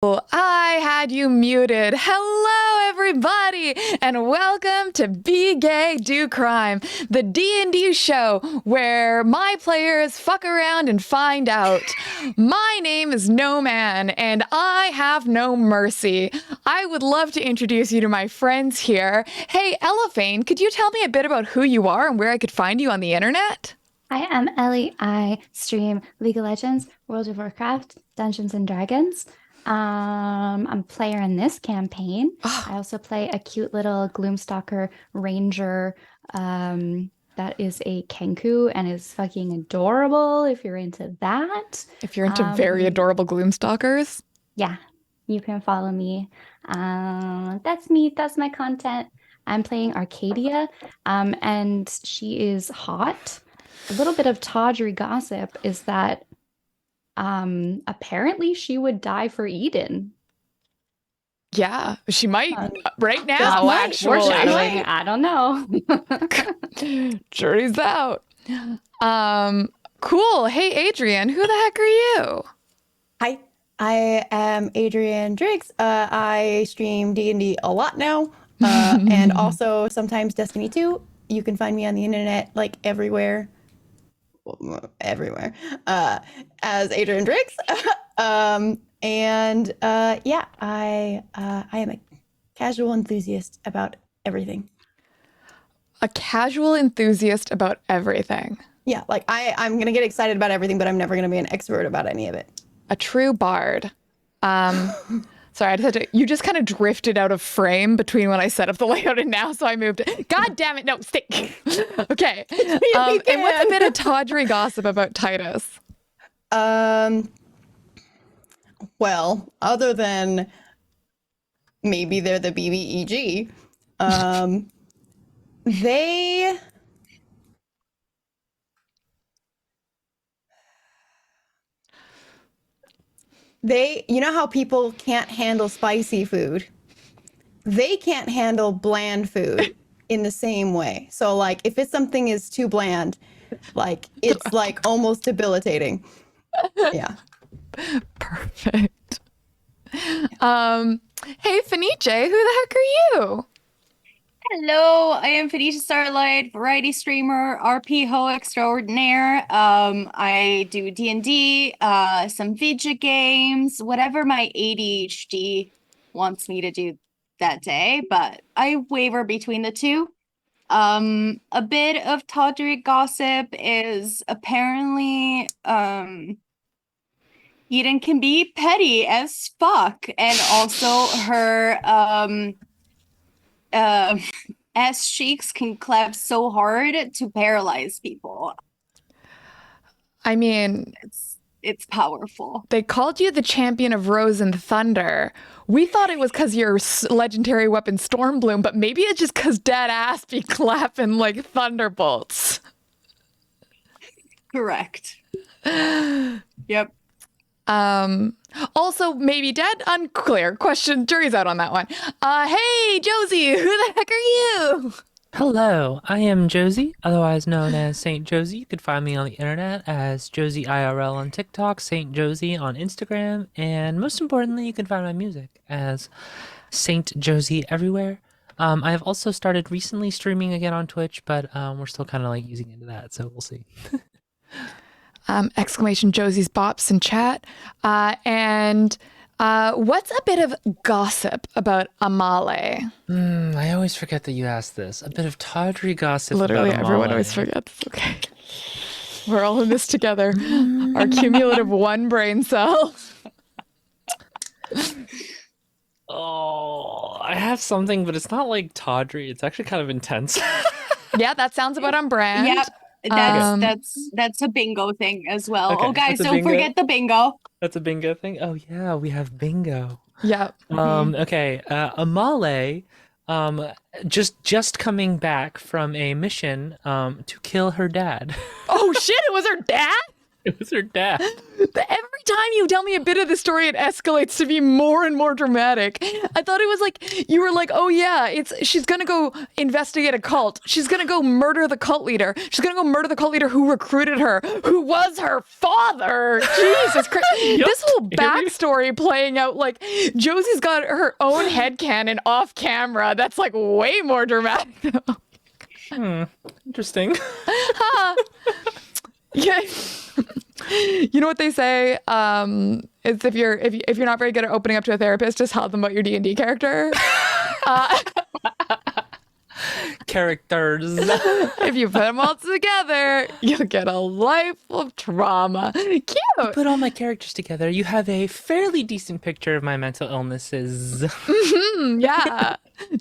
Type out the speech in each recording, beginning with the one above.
I had you muted. Hello, everybody, and welcome to Be Gay, Do Crime, the D&D show where my players fuck around and find out. My name is No Man, and I have no mercy. I would love to introduce you to my friends here. Hey, Elephane, could you tell me a bit about who you are and where I could find you on the internet? I am Ellie. I stream League of Legends, World of Warcraft, Dungeons and Dragons. I'm a player in this campaign. I also play a cute little Gloomstalker Ranger that is a Kenku and is fucking adorable if you're into that. If you're into very adorable Gloomstalkers. Yeah, you can follow me. That's me. That's my content. I'm playing Arcadia, and she is hot. A little bit of tawdry gossip is that apparently she would die for Eden. Yeah, she might right Just now, might. actually. Foreshadowing. I don't know. Jury's out. Cool. Hey, Adrian, who the heck are you? Hi, I am Adrian Driggs. I stream D&D a lot now, and also sometimes Destiny 2. You can find me on the internet, like everywhere, as Adrian Driggs. Yeah, I am a casual enthusiast about everything. A casual enthusiast about everything. Yeah, like I'm gonna get excited about everything, but I'm never gonna be an expert about any of it. A true bard. Sorry, I just had to, you just kind of drifted out of frame between when I set up the layout and now, so I moved it. God damn it, no, stay. Okay. And what's a bit of tawdry gossip about Titus? Well, other than maybe they're the BBEG, you know how people can't handle spicy food? They can't handle bland food in the same way. So like if it's something is too bland, like it's like almost debilitating. Yeah. Perfect. Hey, Fenice, who the heck are you? Hello, I am Felicia Starlight, variety streamer, RP ho extraordinaire. I do D&D, some video games, whatever my ADHD wants me to do that day, but I waver between the two. A bit of tawdry gossip is apparently, Eden can be petty as fuck, and also her, ass cheeks can clap so hard to paralyze people. I mean, it's powerful. They called you the champion of Rose and Thunder. We thought it was because your legendary weapon Stormbloom, but maybe it's just because dead ass be clapping like thunderbolts. Correct. Yep. Also, maybe dead? Unclear. Question, jury's out on that one. Hey, Josie, who the heck are you? Hello, I am Josie, otherwise known as Saint Josie. You could find me on the internet as Josie IRL on TikTok, Saint Josie on Instagram, and most importantly, you can find my music as Saint Josie everywhere. I have also started recently streaming again on Twitch, but we're still kind of like using into that, so we'll see. Exclamation Josie's bops in chat. What's a bit of gossip about Amale? I always forget that you asked this. A bit of tawdry gossip Literally about everyone Amale. always forgets. Okay. We're all in this together. Our cumulative one brain cell. Oh, I have something, but it's not like tawdry. It's actually kind of intense. Yeah, that sounds about on brand. Yep. That's a bingo thing as well. Okay, oh, guys, that's a don't bingo. forget the bingo. That's a bingo thing? Oh, yeah, we have bingo. Yeah. Okay, Amale, just coming back from a mission, to kill her dad. Oh shit, it was her dad? It was her dad. Every time you tell me a bit of the story, it escalates to be more and more dramatic. I thought it was like, you were like, oh yeah, she's gonna go investigate a cult. She's gonna go murder the cult leader. She's gonna go murder the cult leader who recruited her, who was her father. Jesus Christ. This whole backstory playing out, like, Josie's got her own headcanon off camera. That's like way more dramatic. Interesting. Yeah. You know what they say? Is if you're not very good at opening up to a therapist, just tell them about your D&D character. Characters. If you put them all together, you'll get a life of trauma. Cute. Put all my characters together. You have a fairly decent picture of my mental illnesses. Yeah.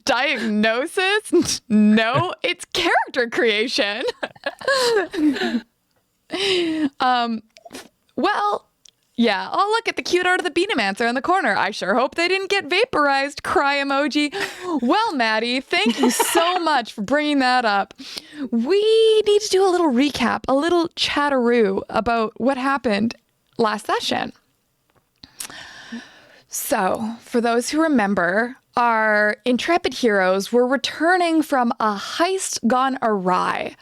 Diagnosis? No, it's character creation. Well, yeah. Oh, look at the cute art of the Beanomancer in the corner. I sure hope they didn't get vaporized. Cry emoji. Well, Maddie, thank you so much for bringing that up. We need to do a little recap, a little chatteroo about what happened last session. So, for those who remember, our intrepid heroes were returning from a heist gone awry,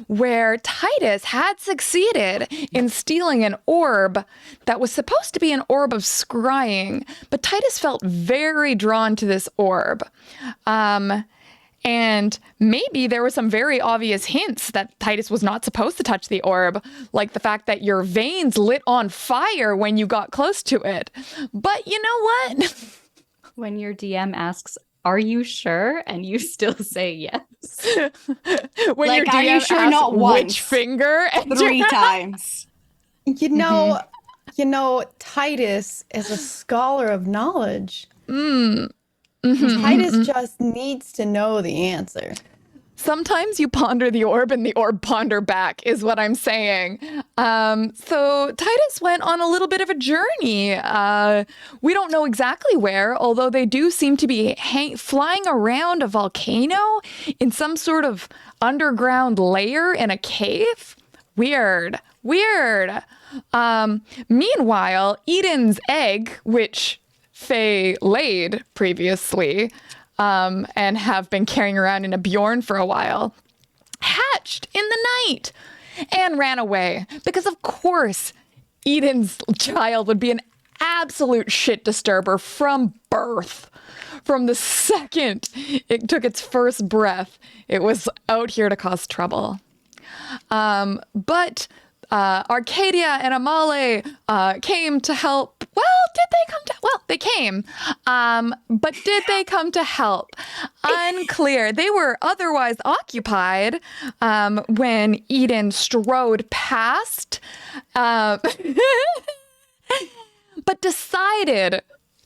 where Titus had succeeded in stealing an orb that was supposed to be an orb of scrying, but Titus felt very drawn to this orb. And maybe there were some very obvious hints that Titus was not supposed to touch the orb, like the fact that your veins lit on fire when you got close to it. But you know what? When your DM asks, "Are you sure?" and you still say yes. When Like, your are you DM sure asks not which once? finger? And 3 times. You know, Titus is a scholar of knowledge. Titus just needs to know the answer. Sometimes you ponder the orb and the orb ponder back is what I'm saying. So Titus went on a little bit of a journey. We don't know exactly where, although they do seem to be flying around a volcano in some sort of underground layer in a cave. Weird. Meanwhile, Eden's egg, which Faye laid previously, and have been carrying around in a Bjorn for a while, hatched in the night and ran away. Because of course, Eden's child would be an absolute shit disturber from birth. From the second it took its first breath, it was out here to cause trouble. But Arcadia and Amale came to help. Well, did they come to? Well, they came. But did they come to help? Unclear. They were otherwise occupied when Eden strode past, but decided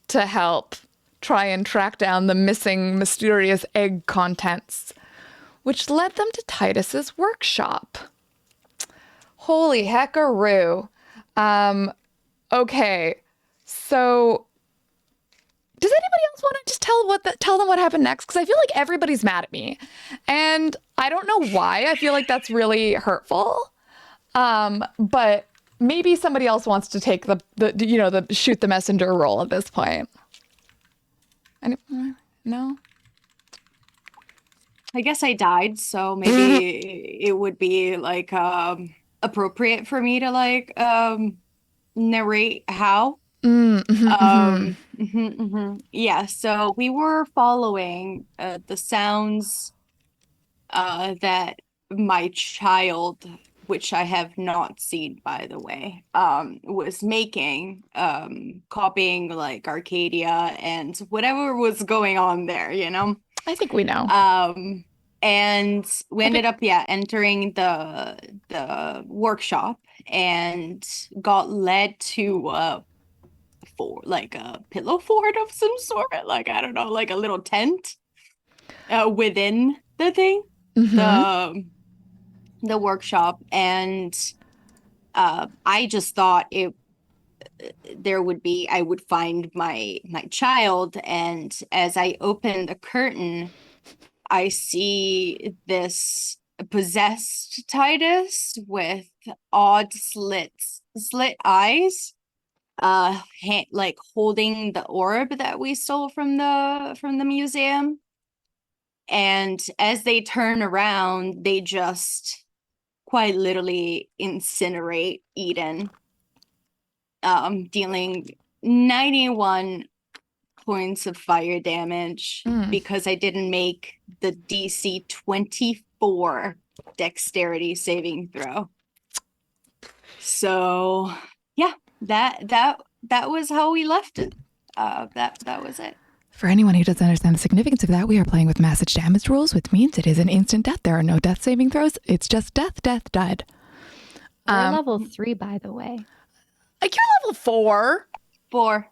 to help try and track down the missing mysterious egg contents, which led them to Titus's workshop. Holy heckaroo. Okay, so does anybody else want to just tell them what happened next? Because I feel like everybody's mad at me, and I don't know why. I feel like that's really hurtful. But maybe somebody else wants to take the shoot the messenger role at this point. No. I guess I died, so maybe it would be like appropriate for me to like narrate how. Yeah, so we were following the sounds that my child, which I have not seen by the way, was making, copying like Arcadia and whatever was going on there, you know? I think we know. And we ended up entering the workshop and got led to for like a pillow fort of some sort, like I don't know, like a little tent within the thing, the workshop. And I just thought I would find my child. And as I opened the curtain, I see this possessed Titus with odd slit eyes. like holding the orb that we stole from the museum. And as they turn around, they just quite literally incinerate Eden, dealing 91 points of fire damage because I didn't make the DC 24 dexterity saving throw. So yeah, that was how we left it. That was it. For anyone who doesn't understand the significance of that, we are playing with massage damage rules, which means it is an instant death. There are no death saving throws. It's just death, dead. We're level 3, by the way. Like, you're level 4. 4.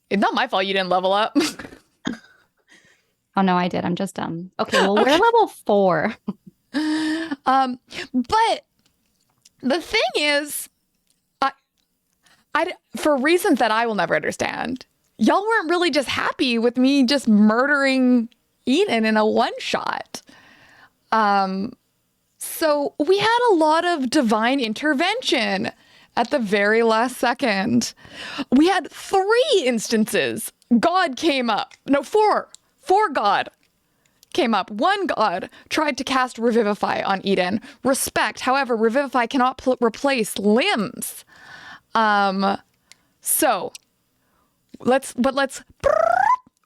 It's not my fault you didn't level up. Oh no, I did. I'm just dumb. Okay, well, we're level 4. But the thing is, I for reasons that I will never understand, y'all weren't really just happy with me just murdering Eden in a one-shot. So we had a lot of divine intervention at the very last second. We had 3 instances. God came up. No, 4. 4 God came up. 1 God tried to cast Revivify on Eden. Respect. However, Revivify cannot replace limbs. So let's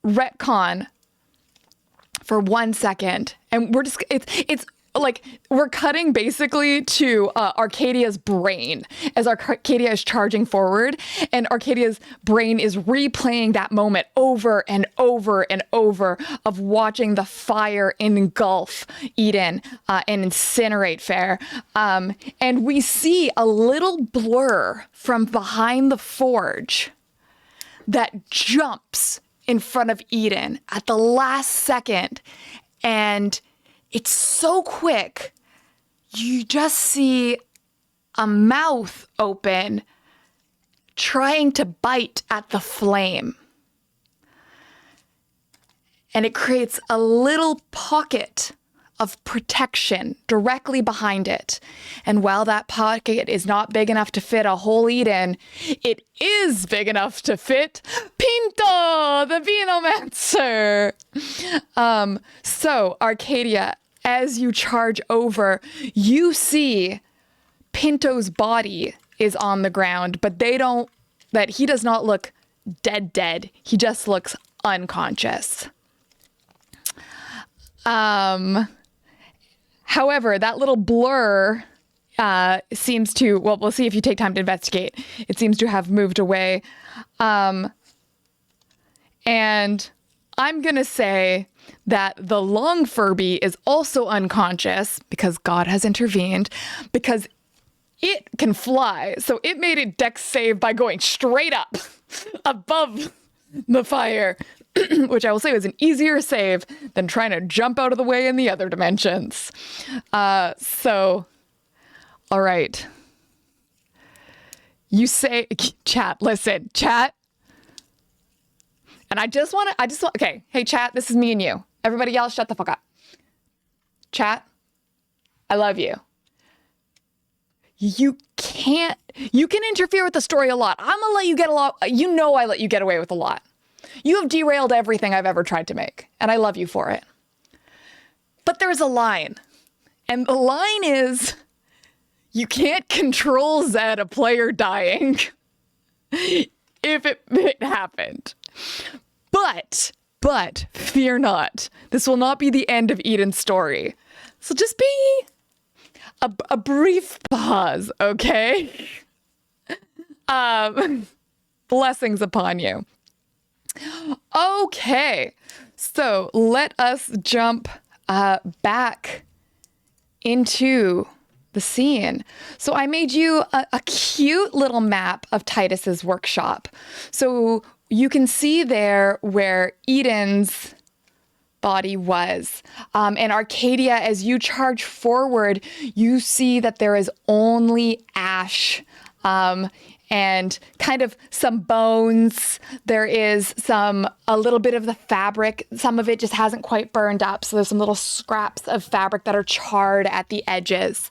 retcon for 1 second. And we're just, it's like we're cutting basically to Arcadia's brain as Arcadia is charging forward, and Arcadia's brain is replaying that moment over and over and over of watching the fire engulf Eden and incinerate Fair. And we see a little blur from behind the forge that jumps in front of Eden at the last second, and it's so quick, you just see a mouth open, trying to bite at the flame. And it creates a little pocket of protection directly behind it. And while that pocket is not big enough to fit a whole Eden, it is big enough to fit Pinto, the Venomancer. So Arcadia, as you charge over, you see Pinto's body is on the ground, but he does not look dead. He just looks unconscious. However, that little blur seems to, well, we'll see if you take time to investigate. It seems to have moved away. And I'm going to say that the long Furby is also unconscious because God has intervened, because it can fly. So it made a dex save by going straight up above the fire, which I will say was an easier save than trying to jump out of the way in the other dimensions. So, all right. You say, chat, listen, chat. And I just want, okay. Hey, chat, this is me and you. Everybody else, shut the fuck up. Chat, I love you. You can interfere with the story a lot. I'm gonna let you get a lot. You know I let you get away with a lot. You have derailed everything I've ever tried to make, and I love you for it. But there's a line, and the line is, you can't control Z a player dying if it happened. But fear not. This will not be the end of Eden's story. So just be a brief pause, okay? Blessings upon you. Okay, so let us jump back into the scene. So I made you a cute little map of Titus's workshop. So you can see there where Eden's body was. And Arcadia, as you charge forward, you see that there is only ash and kind of some bones. There is a little bit of the fabric. Some of it just hasn't quite burned up. So there's some little scraps of fabric that are charred at the edges.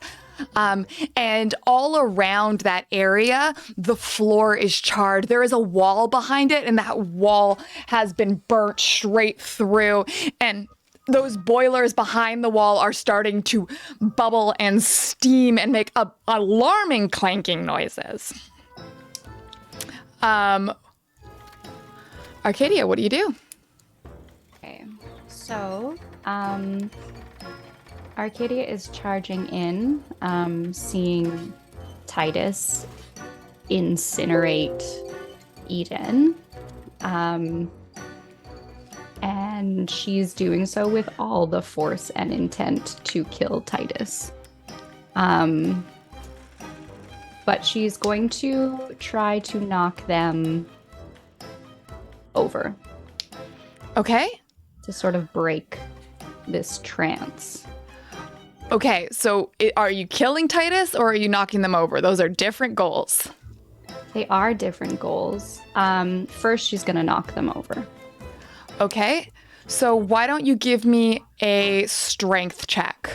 And all around that area, the floor is charred. There is a wall behind it, and that wall has been burnt straight through. And those boilers behind the wall are starting to bubble and steam and make alarming clanking noises. Arcadia, what do you do? Okay, so Arcadia is charging in, seeing Titus incinerate Eden. And she's doing so with all the force and intent to kill Titus. But she's going to try to knock them over Okay. to sort of break this trance. Okay, so are you killing Titus or are you knocking them over? Those are different goals. They are different goals. First, she's going to knock them over. Okay, so why don't you give me a strength check?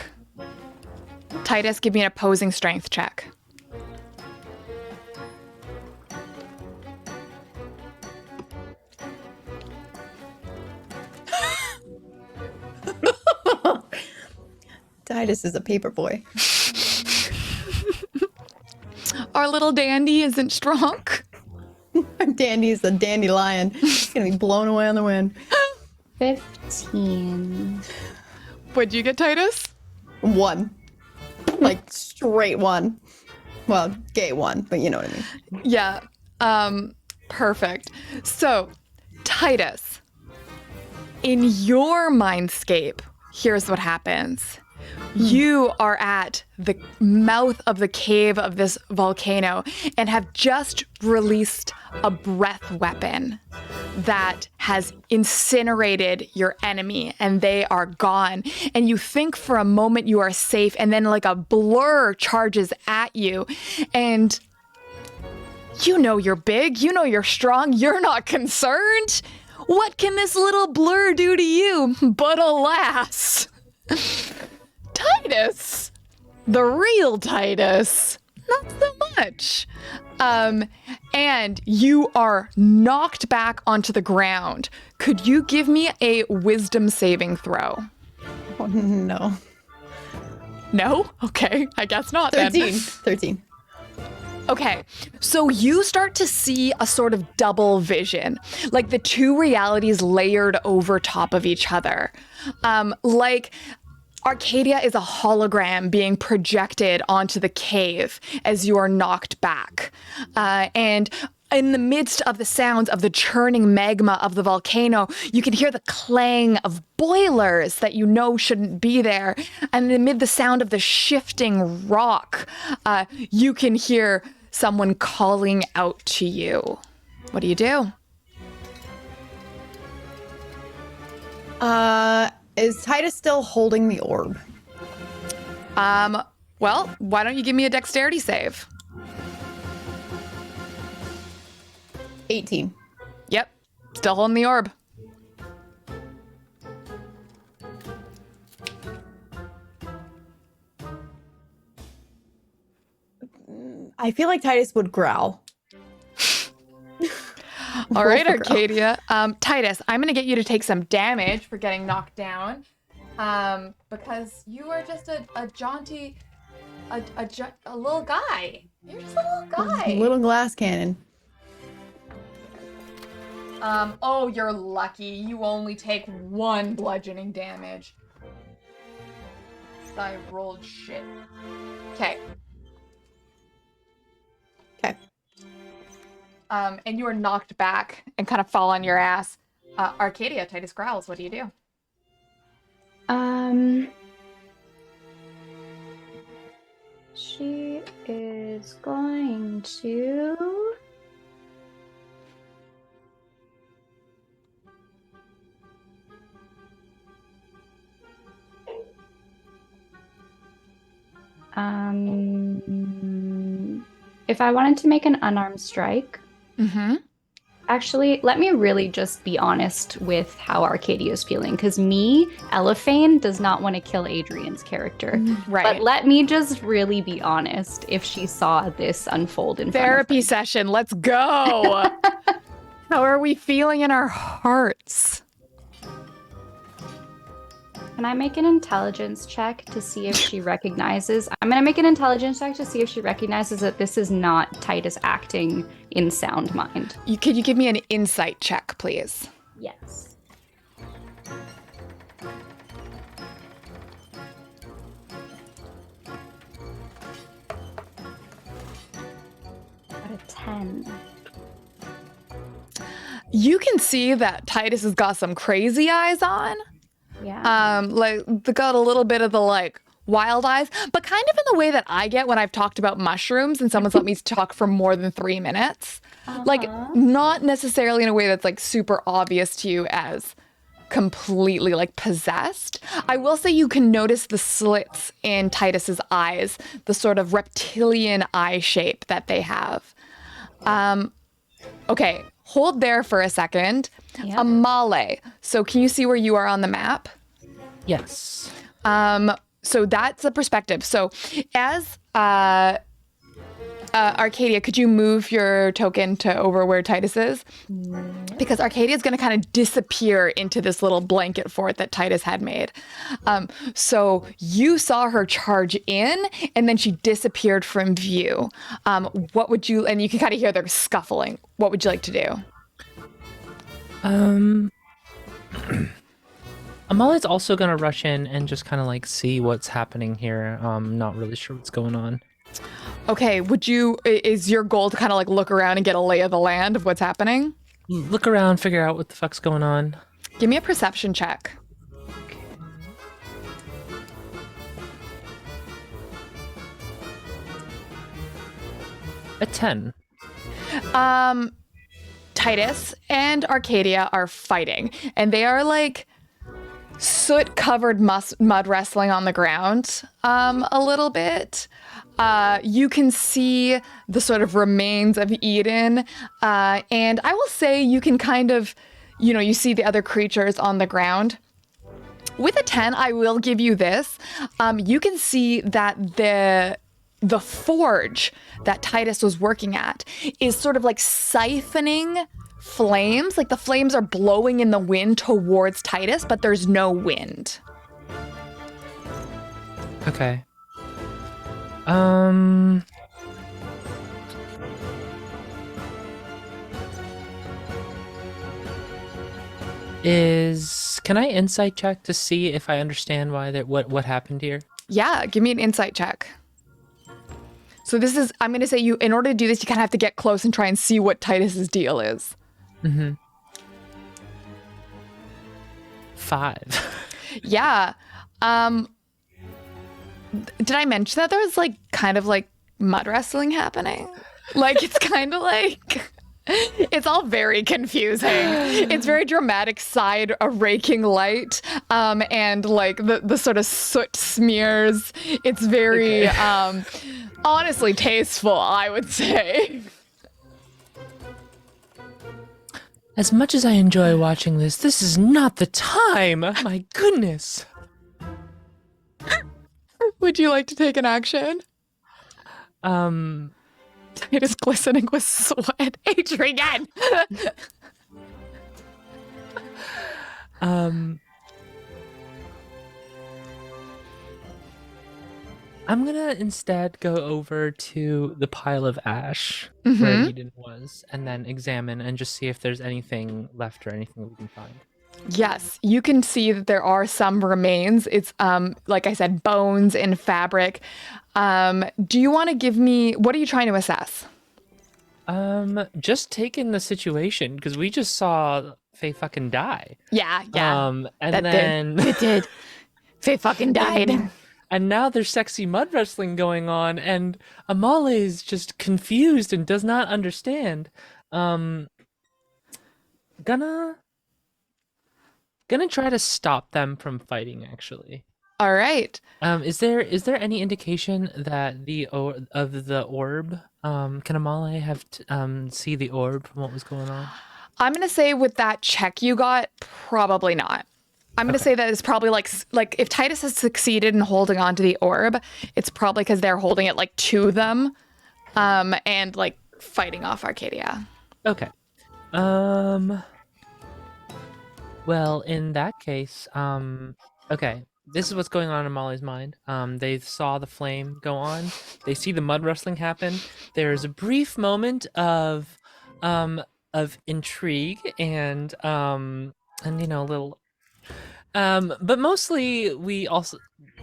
Titus, give me an opposing strength check. Titus is a paper boy. Our little dandy isn't strong. Dandy is a dandelion. He's gonna be blown away on the wind. 15. What'd you get, Titus? 1. Like straight 1. Well, gay 1, but you know what I mean. Yeah, perfect. So, Titus, in your mindscape, here's what happens. You are at the mouth of the cave of this volcano and have just released a breath weapon that has incinerated your enemy and they are gone. And you think for a moment you are safe, and then like a blur charges at you, and you know you're big, you know you're strong, you're not concerned. What can this little blur do to you? But alas, Titus, the real Titus, not so much. And you are knocked back onto the ground. Could you give me a wisdom saving throw? Oh, no. No? Okay, I guess not 13. then. 13. Okay, so you start to see a sort of double vision, like the two realities layered over top of each other. Like Arcadia is a hologram being projected onto the cave as you are knocked back. And in the midst of the sounds of the churning magma of the volcano, you can hear the clang of boilers that you know shouldn't be there. And amid the sound of the shifting rock, you can hear someone calling out to you. What do you do? Is Titus still holding the orb? Well, why don't you give me a dexterity save? 18. Yep, still holding the orb. I feel like Titus would growl. All right, Roll for growl. Arcadia. Titus, I'm going to get you to take some damage for getting knocked down. Because you are just a jaunty, a little guy. You're just a little guy. Little glass cannon. Oh, you're lucky. You only take 1 bludgeoning damage. I rolled shit. Okay. Okay. And you are knocked back and kind of fall on your ass. Arcadia, Titus growls. What do you do? She is going to... If I wanted to make an unarmed strike, Actually, let me really just be honest with how Arcadia is feeling, because Elephane, does not want to kill Adrian's character. Right. But let me just really be honest if she saw this unfold in Therapy front session. Let's go. How are we feeling in our hearts? of her. Can I make an intelligence check to see if she recognizes? I'm going to make an intelligence check to see if she recognizes that this is not Titus acting in sound mind. Could you give me an insight check, please? Yes. Got a 10. You can see that Titus has got some crazy eyes on. Yeah. Like they got a little bit of the like wild eyes, but kind of in the way that I get when I've talked about mushrooms and someone's let me talk for more than 3 minutes. Like not necessarily in a way that's like super obvious to you as completely like possessed. I will say you can notice the slits in Titus's eyes, the sort of reptilian eye shape that they have. Okay, hold there for a second. Yep. Amale. So can you see where you are on the map? Yes. So that's the perspective. So as Arcadia, could you move your token to over where Titus is? Because Arcadia is going to kind of disappear into this little blanket fort that Titus had made. So you saw her charge in, and then she disappeared from view. What would you? And you can kind of hear their scuffling. What would you like to do? Amale's also gonna rush in and just kind of like see what's happening here. Not really sure what's going on. Okay, is your goal to kind of like look around and get a lay of the land of what's happening? Look around, figure out what the fuck's going on. Give me a perception check. A 10. Titus and Arcadia are fighting, and they are like soot-covered mud wrestling on the ground a little bit. You can see the sort of remains of Eden, and I will say you can kind of, you see the other creatures on the ground. With a 10, I will give you this. You can see that the forge that Titus was working at is sort of like siphoning flames. Like the flames are blowing in the wind towards Titus, but there's no wind. Okay. Can I insight check to see if I understand what happened here? Yeah, give me an insight check. So I'm going to say in order to do this, you kind of have to get close and try and see what Titus's deal is. 5. Yeah. Did I mention that there was like kind of like mud wrestling happening? Like it's kind of like it's all very confusing. It's very dramatic side a raking light, and like the sort of soot smears. It's very honestly tasteful, I would say. As much as I enjoy watching this is not the time. My goodness. Would you like to take an action? It is glistening with sweat. Adrian! I'm gonna instead go over to the pile of ash where Eden was, and then examine and just see if there's anything left or anything we can find. Yes, you can see that there are some remains. It's like I said, bones and fabric. Do you want to give me, what are you trying to assess? Just taking the situation because we just saw Faye fucking die. Yeah. And that then it did. Faye fucking died. And now there's sexy mud wrestling going on, and Amale is just confused and does not understand. Gonna try to stop them from fighting, actually. All right. Is there any indication that the orb? Can Amale have see the orb from what was going on? I'm going to say with that check you got, probably not. I'm going to say that it's probably like if Titus has succeeded in holding on to the orb, it's probably because they're holding it like to them and like fighting off Arcadia. Okay. Well, in that case, okay. This is what's going on in Molly's mind. They saw the flame go on. They see the mud wrestling happen. There's a brief moment of intrigue and you know, a little but mostly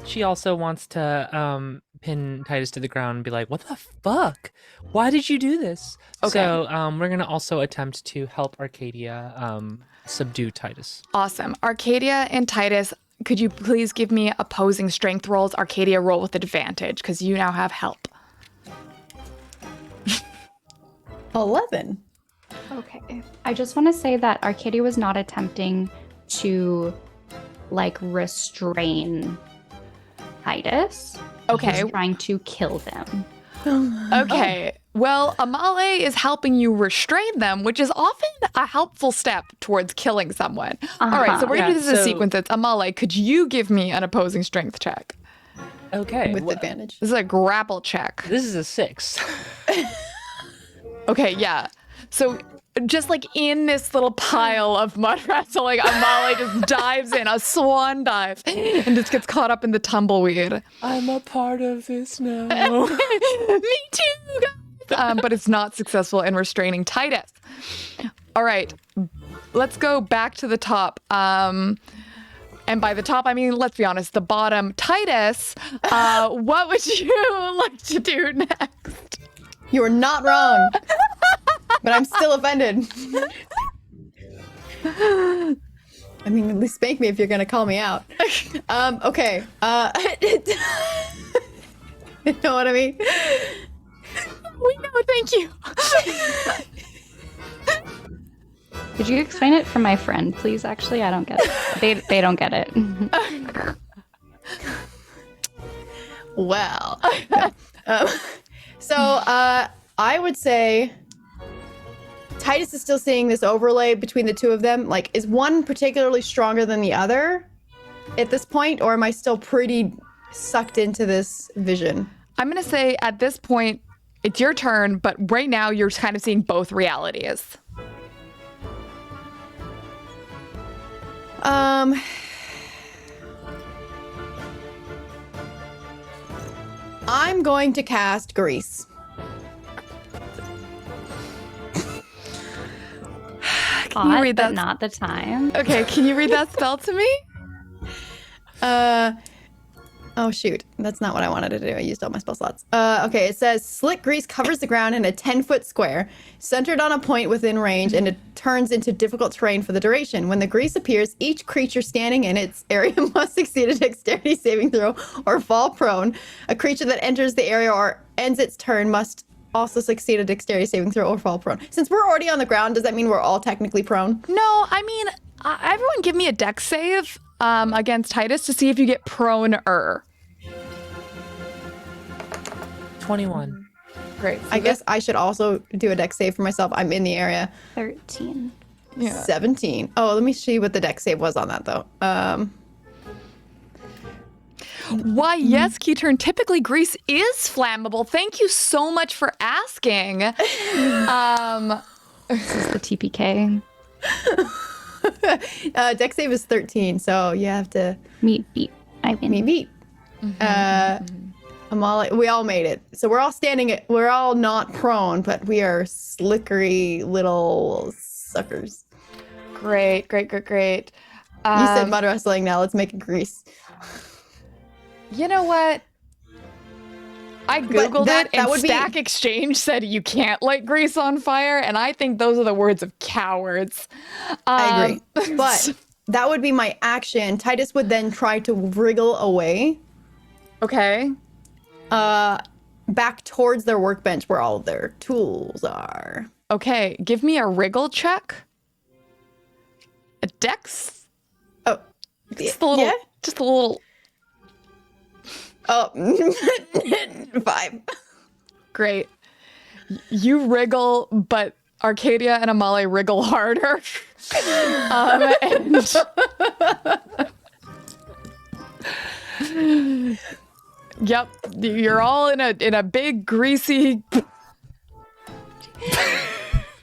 she also wants to pin Titus to the ground and be like, "What the fuck? Why did you do this?" Okay. So we're gonna also attempt to help Arcadia subdue Titus. Awesome. Arcadia and Titus, could you please give me opposing strength rolls? Arcadia, roll with advantage because you now have help. 11. Okay. I just want to say that Arcadia was not attempting to like restrain Titus. Okay. He's trying to kill them. Okay. Well, Amale is helping you restrain them, which is often a helpful step towards killing someone. All right, so we're going to do this in sequences. Amale, could you give me an opposing strength check? Okay. With advantage. This is a grapple check. This is a 6. Okay, yeah. So just like in this little pile of mud wrestling, Amale just dives in, a swan dive, and just gets caught up in the tumbleweed. I'm a part of this now. Me too, guys. But it's not successful in restraining Titus. All right, let's go back to the top. And by the top, I mean, let's be honest, the bottom. Titus, what would you like to do next? You are not wrong. But I'm still offended. I mean, at least spank me if you're gonna call me out. Okay. You know what I mean? We know, thank you. Could you explain it for my friend, please? Actually, I don't get it. They don't get it. Well. So I would say Titus is still seeing this overlay between the two of them. Like, is one particularly stronger than the other at this point, or am I still pretty sucked into this vision? I'm going to say at this point, it's your turn, but right now you're kind of seeing both realities. I'm going to cast Grease. Can you read that? But not the time. Okay, can you read that spell to me? Oh shoot, that's not what I wanted to do. I used all my spell slots. Okay, it says slick grease covers the ground in a 10-foot square, centered on a point within range, and it turns into difficult terrain for the duration. When the grease appears, each creature standing in its area must succeed a dexterity saving throw or fall prone. A creature that enters the area or ends its turn must also succeed a dexterity saving throw or fall prone. Since we're already on the ground, does that mean we're all technically prone? No, I mean, everyone give me a dex save against Titus to see if you get prone-er. 21. Great. So I guess I should also do a dex save for myself. I'm in the area. 13. Yeah. 17. Oh, let me see what the dex save was on that though. Why, yes, Keyturn. Typically, grease is flammable. Thank you so much for asking. This is the TPK. Dex save is 13, so you have to Meet beat. I win. meet beat. Amale, we all made it. So we're all standing. We're all not prone, but we are slickery little suckers. Great. You said mud wrestling. Now let's make it grease. You know what? I googled that it, and would be- Stack Exchange said you can't light grease on fire, and I think those are the words of cowards. I agree, but that would be my action. Titus would then try to wriggle away, Okay. back towards their workbench where all their tools are. Okay. Give me a wriggle check. A dex. Oh, Just a little. yeah. Just a little. Oh, 5. Great. You wriggle, but Arcadia and Amale wriggle harder. Yep, you're all in a big greasy.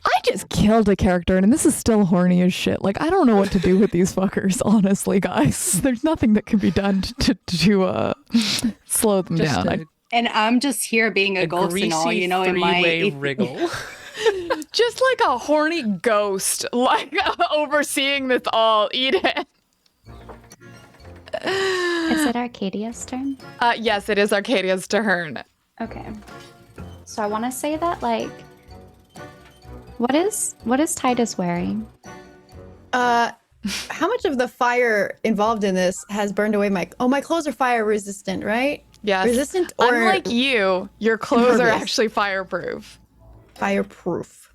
I just killed a character, and this is still horny as shit. Like, I don't know what to do with these fuckers, honestly, guys. There's nothing that can be done to slow them Just down. And I'm just here being a ghost and all, greasy you know, in three-way my wriggle. Just like a horny ghost, like overseeing this all. Eat it. Is it Arcadia's turn? Yes, it is Arcadia's turn. Okay. So I want to say that, like, what is Titus wearing? How much of the fire involved in this has burned away my clothes are fire resistant, right? Yes. Resistant or Unlike you, your clothes are impervious? actually fireproof. Fireproof.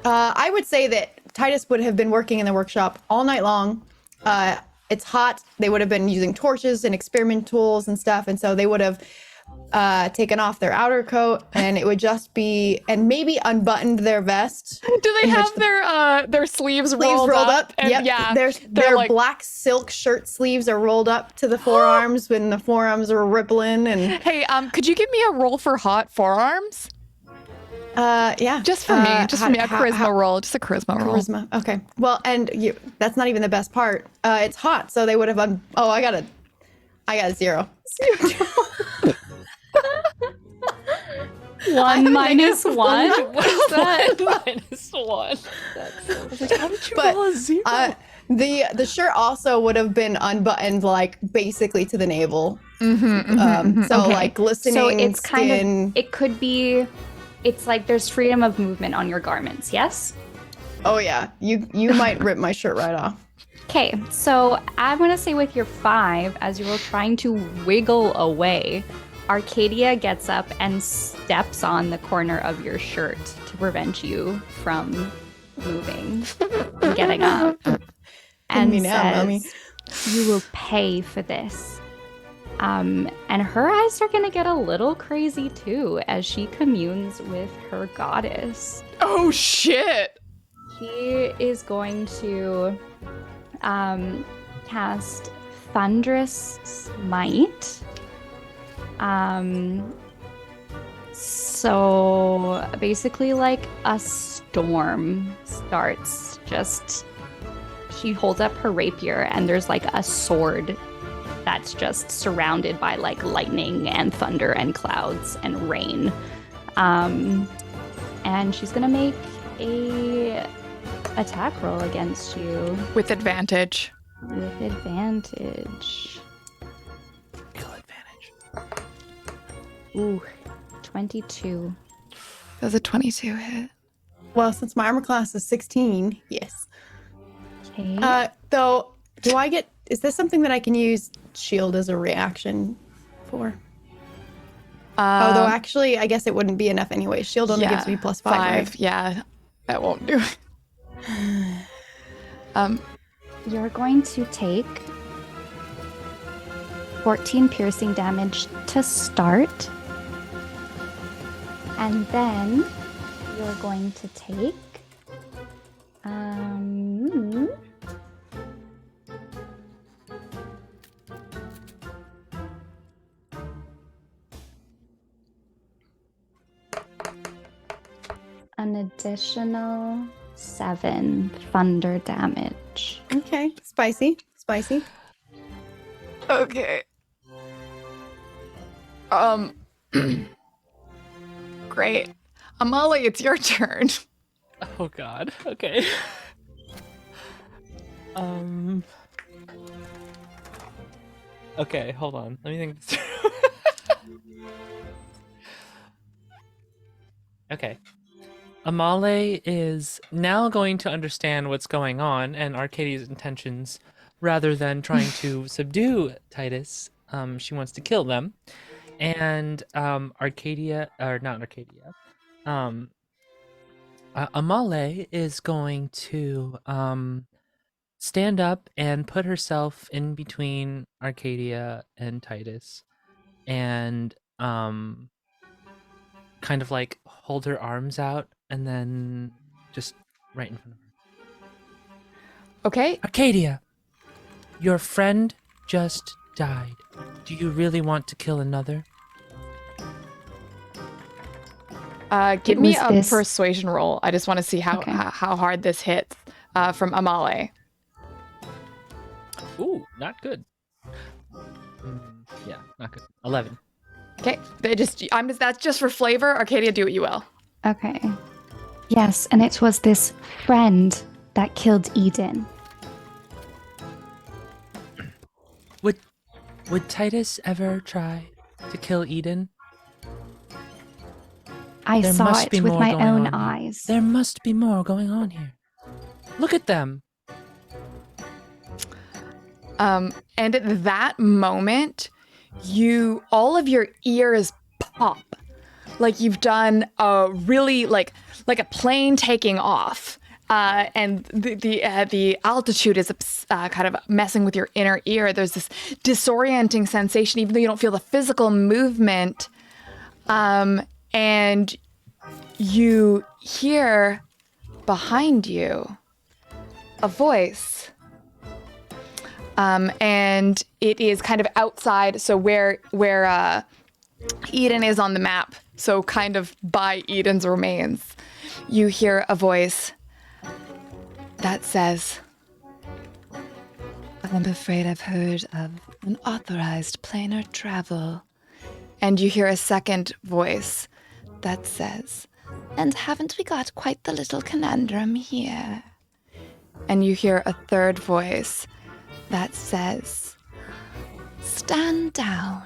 I would say that Titus would have been working in the workshop all night long. It's hot. They would have been using torches and experiment tools and stuff, and so they would have taken off their outer coat, and it would just be, and maybe unbuttoned their vest. Do they in which have their sleeves rolled up? And Yep. yeah, Their like, black silk shirt sleeves are rolled up to the forearms when the forearms are rippling, and hey, could you give me a roll for hot forearms? yeah, Just for me, a charisma roll, just a charisma roll. Charisma. Okay. Well, and that's not even the best part. It's hot, so they would have I got a 0. 1 minus 1? What's that? -1. I was like, how did you But, roll a 0? The shirt also would have been unbuttoned, like basically to the navel. So Okay. like glistening So it's skin. kind of, it could be, it's like there's freedom of movement on your garments, yes? Oh yeah, you might rip my shirt right off. Okay, so I'm gonna say with your 5, as you were trying to wiggle away, Arcadia gets up and steps on the corner of your shirt to prevent you from moving and getting up. And me now, says, mommy. "You will pay for this." And her eyes are gonna get a little crazy too as she communes with her goddess. Oh shit! She is going to cast Thunderous Smite. So basically, like a storm starts. She holds up her rapier, and there's like a sword that's just surrounded by like lightning and thunder and clouds and rain. And she's gonna make a attack roll against you With advantage. with advantage. Kill advantage. Ooh, 22. Does a 22 hit? Well, since my armor class is 16, yes. Okay. Though, is this something that I can use shield as a reaction for? Although actually, I guess it wouldn't be enough anyway. Shield only gives me +5, right? Yeah, that won't do it. You're going to take 14 piercing damage to start. And then you're going to take an additional 7 thunder damage. Okay, spicy. Okay. Great. Amali, it's your turn. Oh god. Okay. Okay, hold on. Let me think this through. Okay. Amale is now going to understand what's going on and Arcadia's intentions. Rather than trying to subdue Titus, she wants to kill them. And Amale is going to stand up and put herself in between Arcadia and Titus, and kind of like hold her arms out and then just right in front of her. Okay. Arcadia, your friend just died. Do you really want to kill another? Give It me was a this- persuasion roll. I just want to see how Okay. how hard this hits from Amale. Ooh, not good. Yeah, not good. 11. Okay. That's just for flavor. Arcadia, do what you will. Okay. Yes, and it was this friend that killed Eden. Would Titus ever try to kill Eden? I There saw must it be with more my going own on here. eyes. There must be more going on here. Look at them. And at that moment, all of your ears pop, like you've done a really like a plane taking off, and the altitude is kind of messing with your inner ear. There's this disorienting sensation, even though you don't feel the physical movement, and you hear behind you a voice. And it is kind of outside, so where Eden is on the map, so kind of by Eden's remains, you hear a voice that says, "I'm afraid I've heard of unauthorized planar travel." And you hear a second voice that says, "And haven't we got quite the little conundrum here?" And you hear a third voice that says, "Stand down."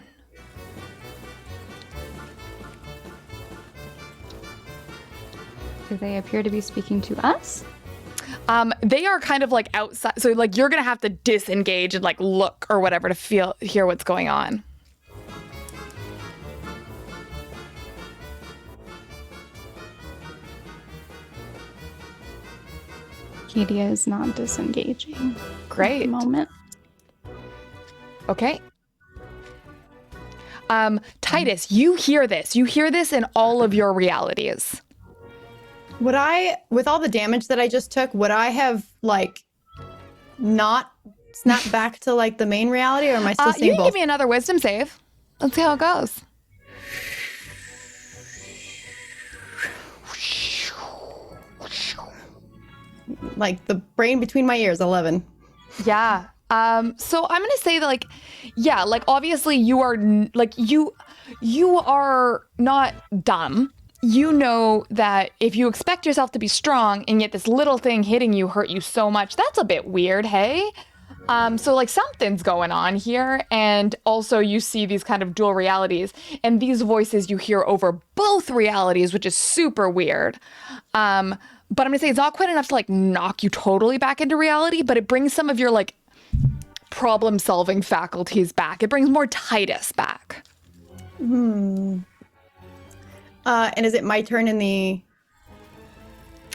Do they appear to be speaking to us? They are kind of like outside, so like you're gonna have to disengage and like look or whatever to hear what's going on. Arcadia is not disengaging. Great. At the moment. Okay. Titus, you hear this. You hear this in all of your realities. Would I, with all the damage that I just took, would I have like not snapped back to like the main reality, or am I still You seeing can both? give me another wisdom save. Let's see how it goes. Like the brain between my ears, 11. Yeah. So I'm gonna say that, like, yeah, like obviously you are you are not dumb. You know that if you expect yourself to be strong and yet this little thing hitting you hurt you so much, that's a bit weird, hey? So like something's going on here, and also you see these kind of dual realities, and these voices you hear over both realities, which is super weird. But I'm gonna say it's not quite enough to like knock you totally back into reality, but it brings some of your like problem-solving faculties back. It brings more Titus back. And is it my turn in the...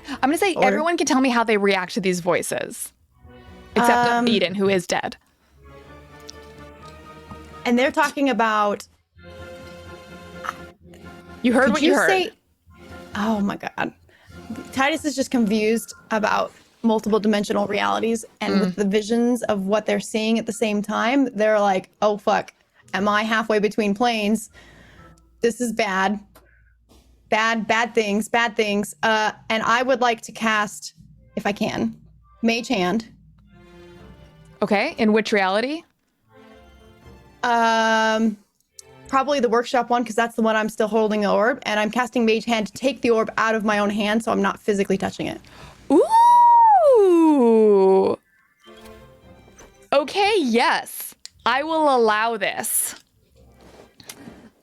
I'm gonna say everyone can tell me how they react to these voices, except Eden, who is dead. And they're talking about... You heard Could what you heard. say... Oh my god. Titus is just confused about multiple dimensional realities, and with the visions of what they're seeing at the same time, they're like, oh fuck, am I halfway between planes? This is bad. Bad things. And I would like to cast, if I can, Mage Hand. Okay, in which reality? Probably the workshop one, because that's the one I'm still holding the orb, and I'm casting Mage Hand to take the orb out of my own hand so I'm not physically touching it. Ooh. Okay, yes. I will allow this.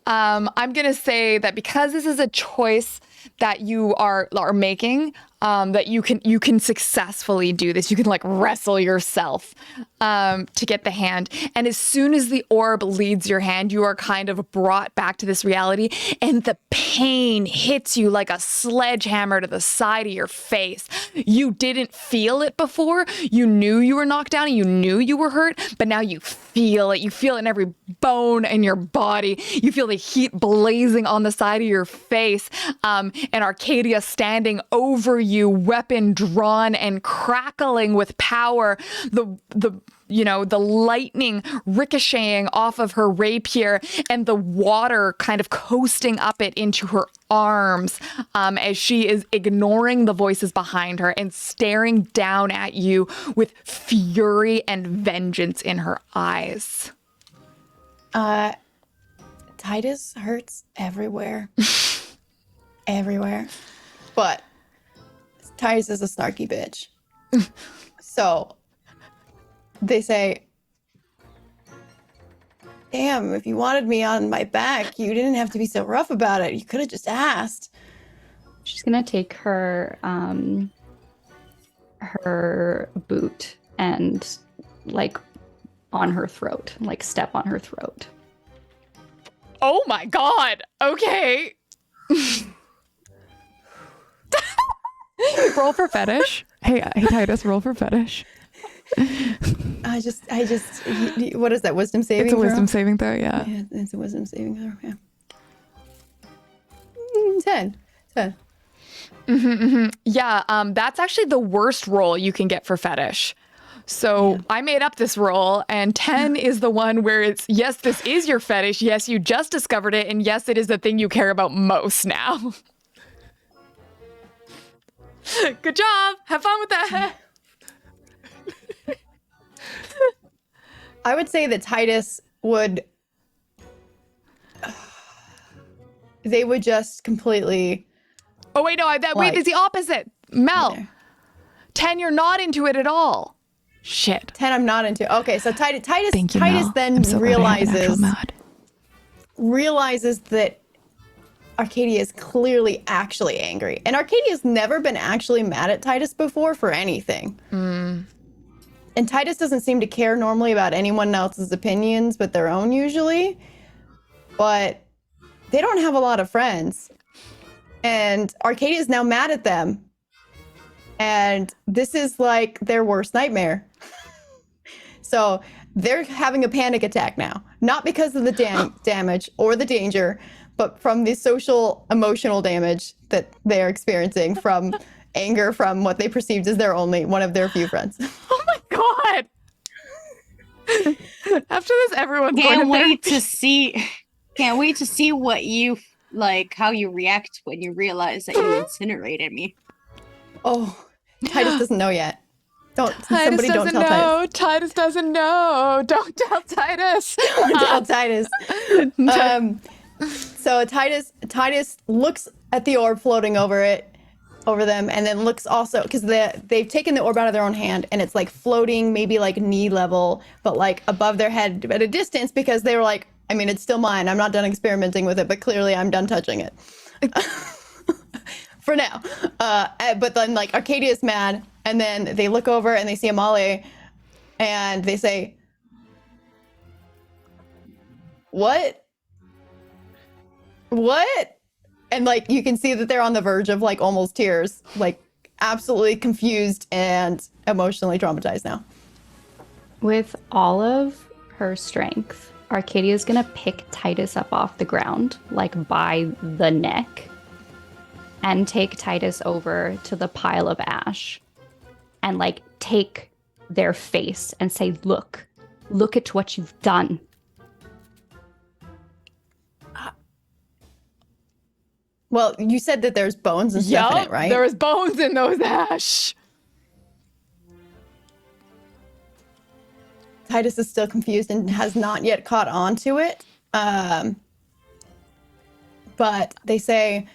I'm going to say that because this is a choice that you are making, that you can successfully do this. You can like wrestle yourself to get the hand. And as soon as the orb leaves your hand, you are kind of brought back to this reality, and the pain hits you like a sledgehammer to the side of your face. You didn't feel it before. You knew you were knocked down and you knew you were hurt, but now you feel it. You feel it in every bone in your body. You feel the heat blazing on the side of your face, and Arcadia standing over you, weapon drawn and crackling with power. The lightning ricocheting off of her rapier and the water kind of coasting up it into her arms as she is ignoring the voices behind her and staring down at you with fury and vengeance in her eyes. Titus hurts everywhere. Everywhere. But Titus is a snarky bitch. So they say, damn, if you wanted me on my back, you didn't have to be so rough about it. You could have just asked. She's gonna take her her boot and like on her throat, like step on her throat. Oh my god. Okay. Roll for fetish. Hey, Titus, roll for fetish. I just, what is that, wisdom saving It's a throw? wisdom saving throw, yeah. Yeah, it's a wisdom saving throw, yeah. 10. Yeah, that's actually the worst roll you can get for fetish. So I made up this roll, and 10 is the one where it's, yes, this is your fetish. Yes, you just discovered it. And yes, it is the thing you care about most now. Good job. Have fun with that. I would say that Titus would, they would just completely. Oh, wait, no, wait, it's the opposite. Mel, Okay. 10, you're not into it at all. Shit. 10 I'm not into. Okay, so Titus Thank you, Titus Mel. then I'm so glad I had an actual realizes mod. that Arcadia is clearly actually angry. And Arcadia's never been actually mad at Titus before for anything. And Titus doesn't seem to care normally about anyone else's opinions but their own usually. But they don't have a lot of friends. And Arcadia is now mad at them. And this is like their worst nightmare. So they're having a panic attack now. Not because of the damage or the danger, but from the social, emotional damage that they're experiencing from anger from what they perceived as one of their few friends. Oh my god. After this, everyone's Can't going wait to to see. Can't wait to see what you like. How you react when you realize that you incinerated me. Oh, Titus doesn't know yet. Titus Somebody don't doesn't tell Titus. know. Titus doesn't know. Don't tell Titus. Tell Titus. So Titus looks at the orb floating over them, and then looks also, because they've taken the orb out of their own hand, and it's like floating maybe like knee level, but like above their head at a distance, because they were like, I mean, it's still mine. I'm not done experimenting with it, but clearly I'm done touching it. For now. But then like Arcadia's mad, and then they look over and they see Amale, and they say, what? And like you can see that they're on the verge of like almost tears, like absolutely confused and emotionally traumatized now. With all of her strength, Arcadia's gonna pick Titus up off the ground, like by the neck, and take Titus over to the pile of ash and like take their face and say, look at what you've done. Well, you said that there's bones and stuff in it, right? There was bones in those ash. Titus is still confused and has not yet caught on to it. But they say,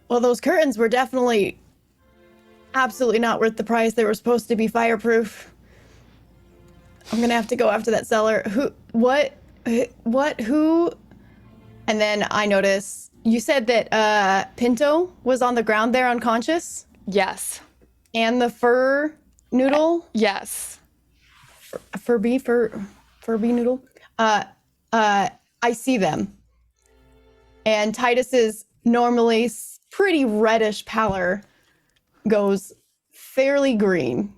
well, those curtains were definitely absolutely not worth the price. They were supposed to be fireproof. I'm gonna have to go after that seller. Who? And then I notice you said that Pinto was on the ground there unconscious, Yes. and the fur noodle. Yes. Furby noodle. I see them. And Titus's normally pretty reddish pallor goes fairly green.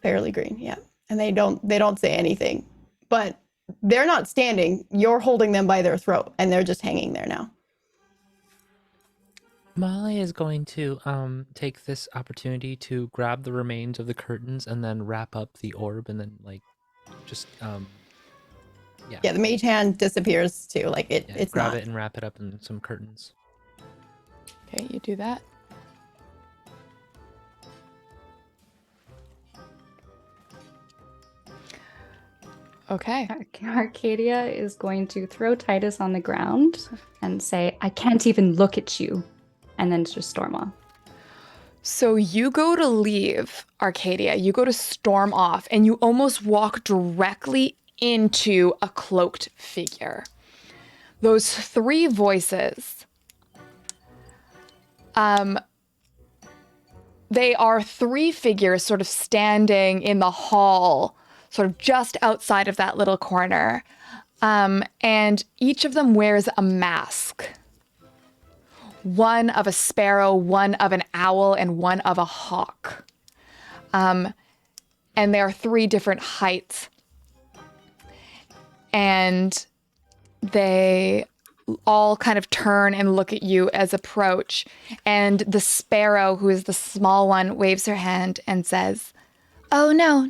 Fairly green, yeah. And they don't say anything. But they're not standing. You're holding them by their throat, and they're just hanging there now. Molly is going to take this opportunity to grab the remains of the curtains and then wrap up the orb and then like just Yeah, the mage hand disappears too. Like it's grab not. it and wrap it up in some curtains. Okay, you do that. Okay. Arcadia is going to throw Titus on the ground and say, I can't even look at you. And then just storm off. So you go to leave Arcadia, you go to storm off, and you almost walk directly into a cloaked figure. Those three voices, they are three figures sort of standing in the hall, sort of just outside of that little corner. And each of them wears a mask. One of a sparrow, one of an owl, and one of a hawk. And there are three different heights. And they all kind of turn and look at you as approach. And the sparrow, who is the small one, waves her hand and says, "Oh, no.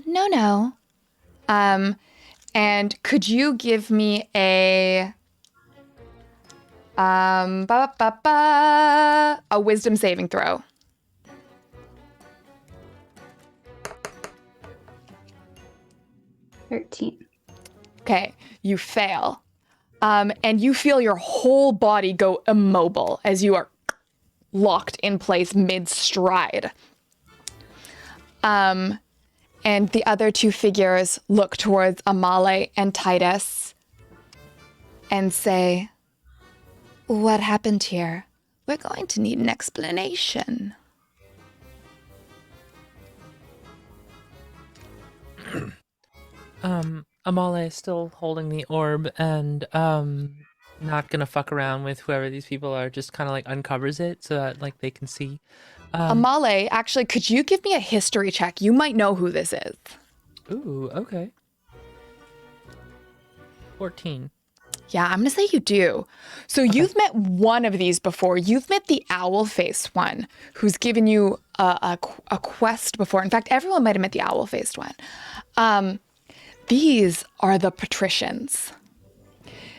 And could you give me a wisdom saving throw?" 13. Okay, you fail. And you feel your whole body go immobile as you are locked in place mid-stride. And the other two figures look towards Amale and Titus and say, "What happened here? We're going to need an explanation." Amale is still holding the orb and not gonna fuck around with whoever these people are, just kind of like uncovers it so that like they can see. Amale, actually, could you give me a history check? You might know who this is. Ooh, okay. 14. Yeah, I'm going to say you do. So you've met one of these before. You've met the owl faced one who's given you a quest before. In fact, everyone might have met the owl faced one. These are the patricians.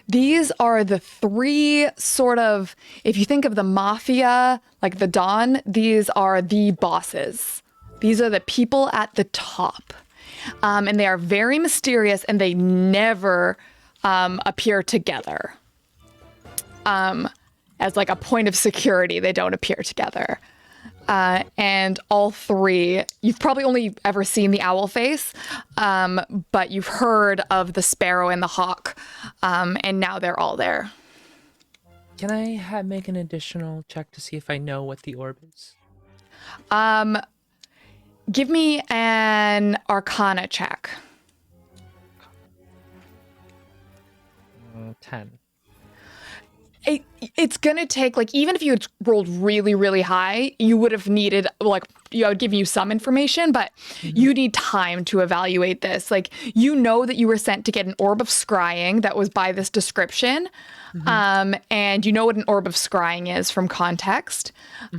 These are the three sort of, if you think of the mafia, like the Don, these are the bosses. These are the people at the top. And they are very mysterious and they never appear together. As like a point of security, they don't appear together. And all three, you've probably only ever seen the owl face, but you've heard of the sparrow and the hawk, and now they're all there. Can I make an additional check to see if I know what the orb is? Give me an Arcana check. 10. It's gonna take, like, even if you had rolled really, really high, you would have needed, like, I would give you some information, but you need time to evaluate this. Like, you know that you were sent to get an orb of scrying that was by this description, and you know what an orb of scrying is from context,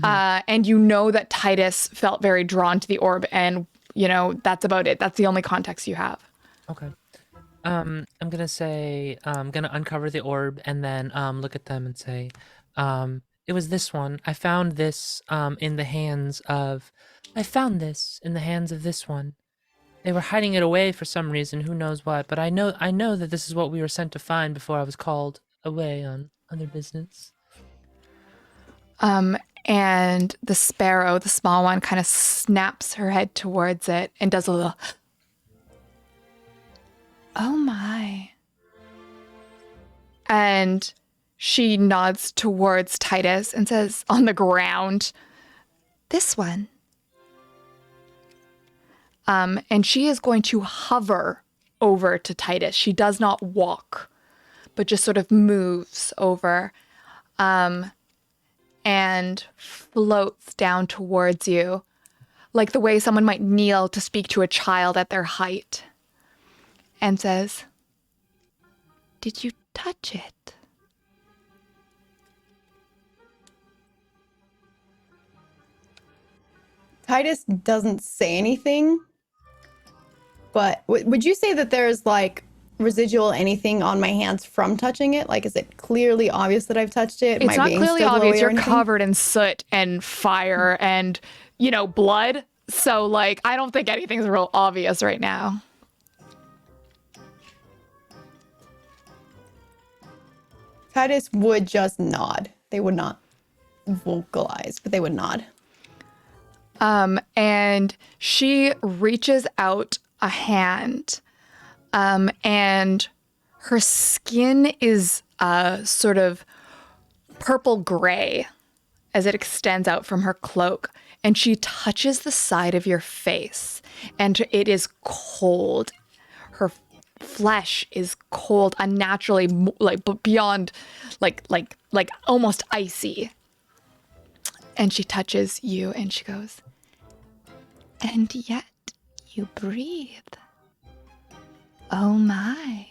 and you know that Titus felt very drawn to the orb, and, you know, that's about it. That's the only context you have. Okay. I'm gonna say, I'm gonna uncover the orb and then look at them and say, it was this one. I found this in the hands of this one. They were hiding it away for some reason, who knows what, but I know that this is what we were sent to find before I was called away on other business. And the sparrow, the small one, kind of snaps her head towards it and does a little, "Oh my." And she nods towards Titus and says, on the ground, "This one." And she is going to hover over to Titus. She does not walk, but just sort of moves over, and floats down towards you, like the way someone might kneel to speak to a child at their height, and says, did you touch it? Titus doesn't say anything, but would you say that there's like residual anything on my hands from touching it? Like, is it clearly obvious that I've touched it? It's not wings clearly still obvious. glowy or You're anything? covered in soot and fire and, blood. So, like, I don't think anything's real obvious right now. Titus would just nod. They would not vocalize, but they would nod. And she reaches out a hand, and her skin is sort of purple gray as it extends out from her cloak, and she touches the side of your face, and it is cold. Her flesh is cold, unnaturally, like beyond, like almost icy. And she touches you, and she goes, "And yet you breathe. Oh my."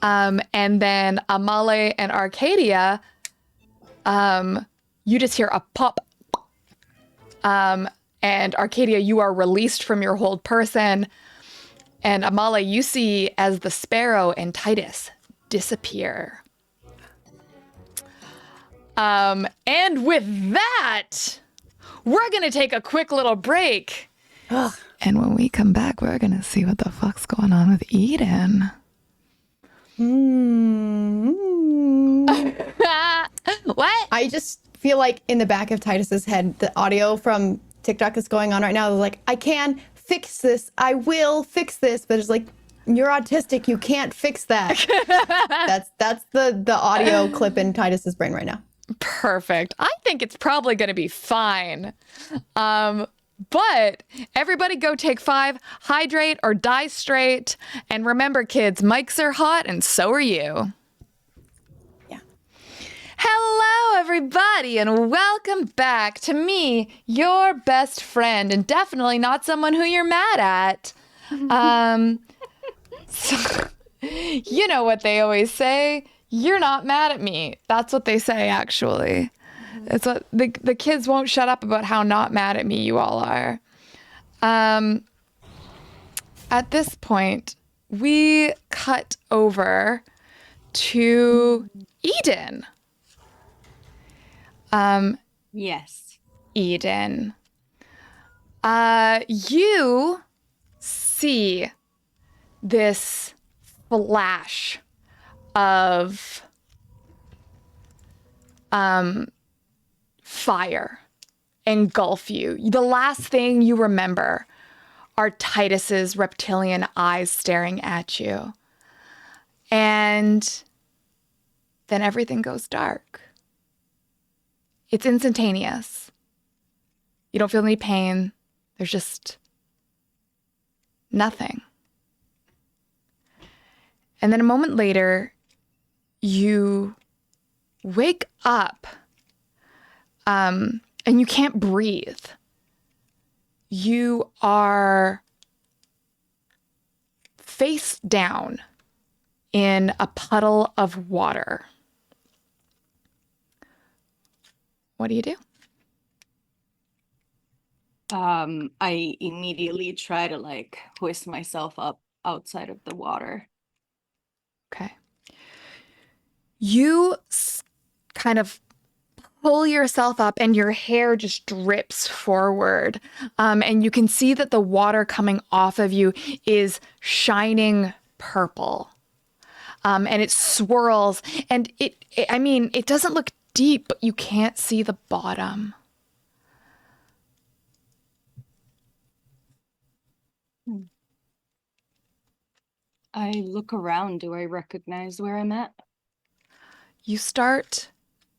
And then Amale and Arcadia, you just hear a pop. And Arcadia, you are released from your hold person. And Amale, you see as the Sparrow and Titus disappear. And with that, we're going to take a quick little break. And when we come back, we're going to see what the fuck's going on with Eden. What? I just feel like in the back of Titus's head, the audio from TikTok is going on right now. They're like, I can fix this. I will fix this. But it's like, you're autistic. You can't fix that. That's the audio clip in Titus's brain right now. Perfect. I think it's probably going to be fine. But everybody go take 5, hydrate or die straight. And remember, kids, mics are hot and so are you. Yeah. Hello, everybody, and welcome back to me, your best friend, and definitely not someone who you're mad at. So, you know what they always say, you're not mad at me. That's what they say, actually. It's what the kids won't shut up about how not mad at me you all are. At this point, we cut over to Eden. Yes. Eden. You see this flash of fire engulf you. The last thing you remember are Titus's reptilian eyes staring at you. And then everything goes dark. It's instantaneous. You don't feel any pain. There's just nothing. And then a moment later, you wake up, and you can't breathe. You are face down in a puddle of water. What do you do? I immediately try to hoist myself up outside of the water. Okay. You kind of pull yourself up and your hair just drips forward. And you can see that the water coming off of you is shining purple. And it swirls and it doesn't look deep, but you can't see the bottom. I look around. Do I recognize where I'm at? You start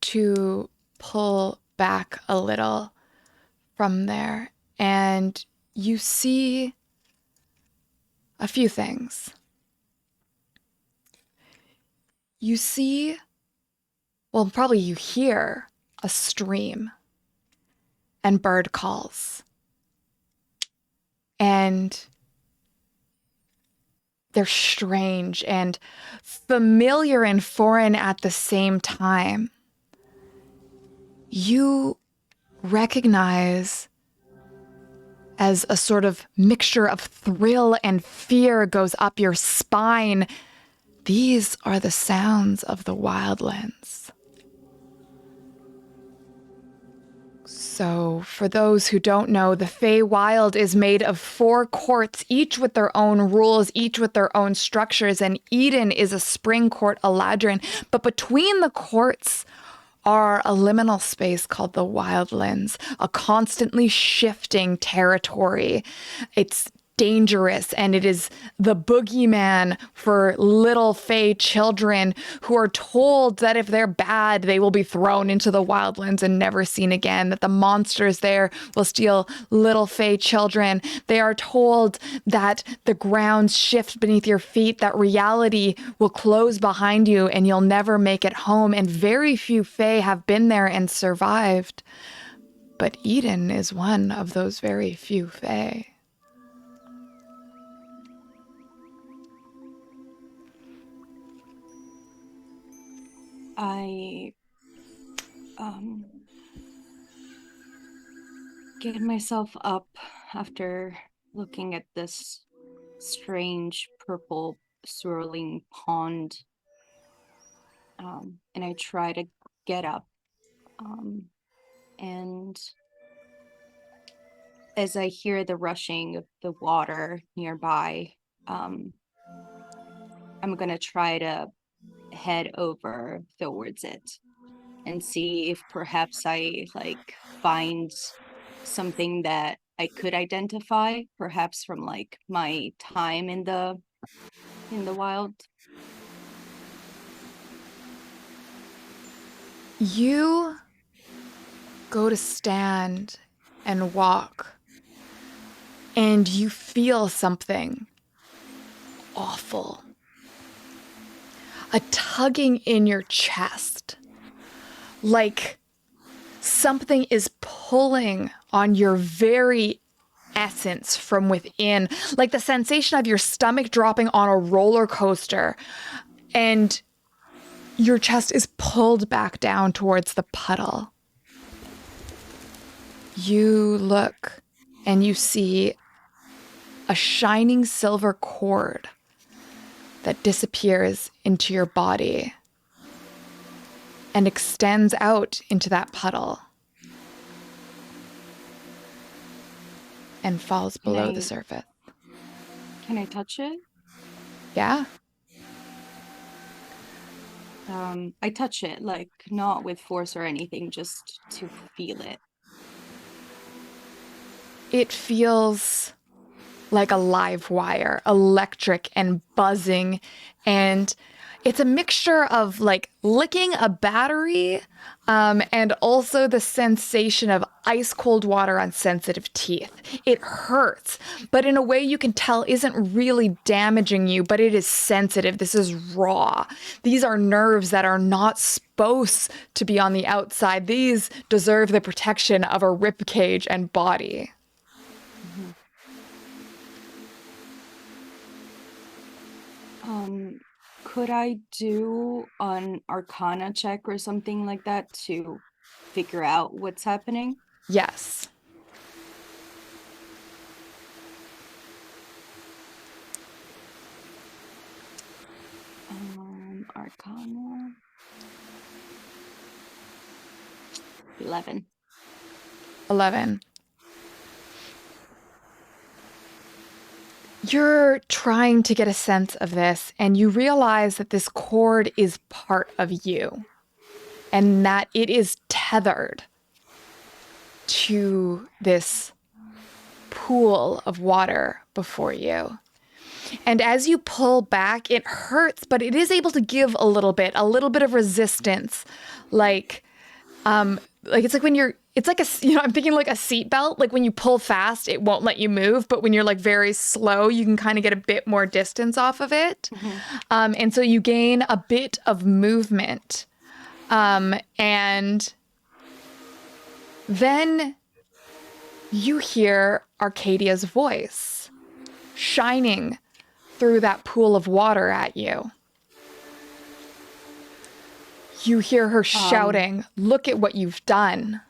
to pull back a little from there, and you see a few things. You see, well, probably you hear a stream and bird calls. And they're strange and familiar and foreign at the same time. You recognize, as a sort of mixture of thrill and fear goes up your spine, these are the sounds of the wildlands. So, for those who don't know, the Feywild is made of 4 courts, each with their own rules, each with their own structures, and Eden is a spring court, Eladrin. But between the courts are a liminal space called the Wildlands, a constantly shifting territory. It's dangerous, and it is the boogeyman for little Fey children who are told that if they're bad, they will be thrown into the Wildlands and never seen again, that the monsters there will steal little Fey children. They are told that the ground shifts beneath your feet, that reality will close behind you and you'll never make it home, and very few Fey have been there and survived. But Eden is one of those very few Fey. I get myself up after looking at this strange purple swirling pond, and I try to get up, and as I hear the rushing of the water nearby, I'm gonna try to head over towards it and see if perhaps I like find something that I could identify, perhaps from like my time in the wild. You go to stand and walk, and you feel something awful. A tugging in your chest, like something is pulling on your very essence from within, like the sensation of your stomach dropping on a roller coaster, and your chest is pulled back down towards the puddle. You look and you see a shining silver cord that disappears into your body and extends out into that puddle and falls below the surface. Can I touch it? Yeah? I touch it, like not with force or anything, just to feel it. It feels like a live wire, electric and buzzing, and it's a mixture of like licking a battery, and also the sensation of ice cold water on sensitive teeth. It hurts, but in a way you can tell isn't really damaging you, but it is sensitive. This is raw. These are nerves that are not supposed to be on the outside. These deserve the protection of a rib cage and body. Could I do an Arcana check or something like that to figure out what's happening? Yes. Arcana. 11. 11. You're trying to get a sense of this, and you realize that this cord is part of you, and that it is tethered to this pool of water before you. And as you pull back, it hurts, but it is able to give a little bit of resistance. Like it's like when you're, it's like I'm thinking like a seatbelt. Like when you pull fast, it won't let you move. But when you're like very slow, you can kind of get a bit more distance off of it. Mm-hmm. And so you gain a bit of movement. And then you hear Arcadia's voice shining through that pool of water at you. You hear her shouting, "Look at what you've done."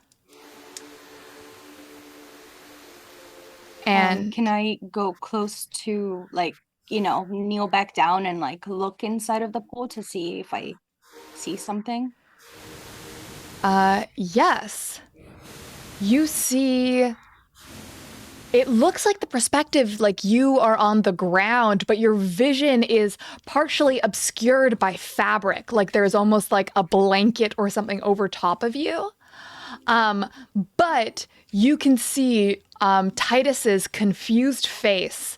And can I go close to, like, kneel back down and like look inside of the pool to see if I see something? yes, you see, it looks like the perspective, like you are on the ground, but your vision is partially obscured by fabric. Like there's almost like a blanket or something over top of you. But you can see Titus's confused face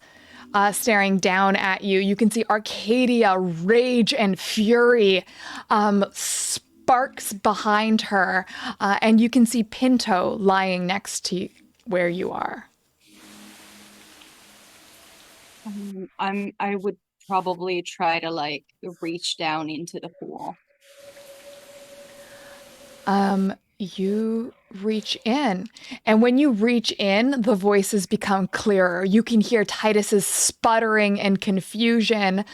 staring down at you. You can see Arcadia, rage and fury, sparks behind her, and you can see Pinto lying next to where you are. I would probably try to like reach down into the pool. You reach in, and when you reach in, the voices become clearer. You can hear Titus's sputtering and confusion.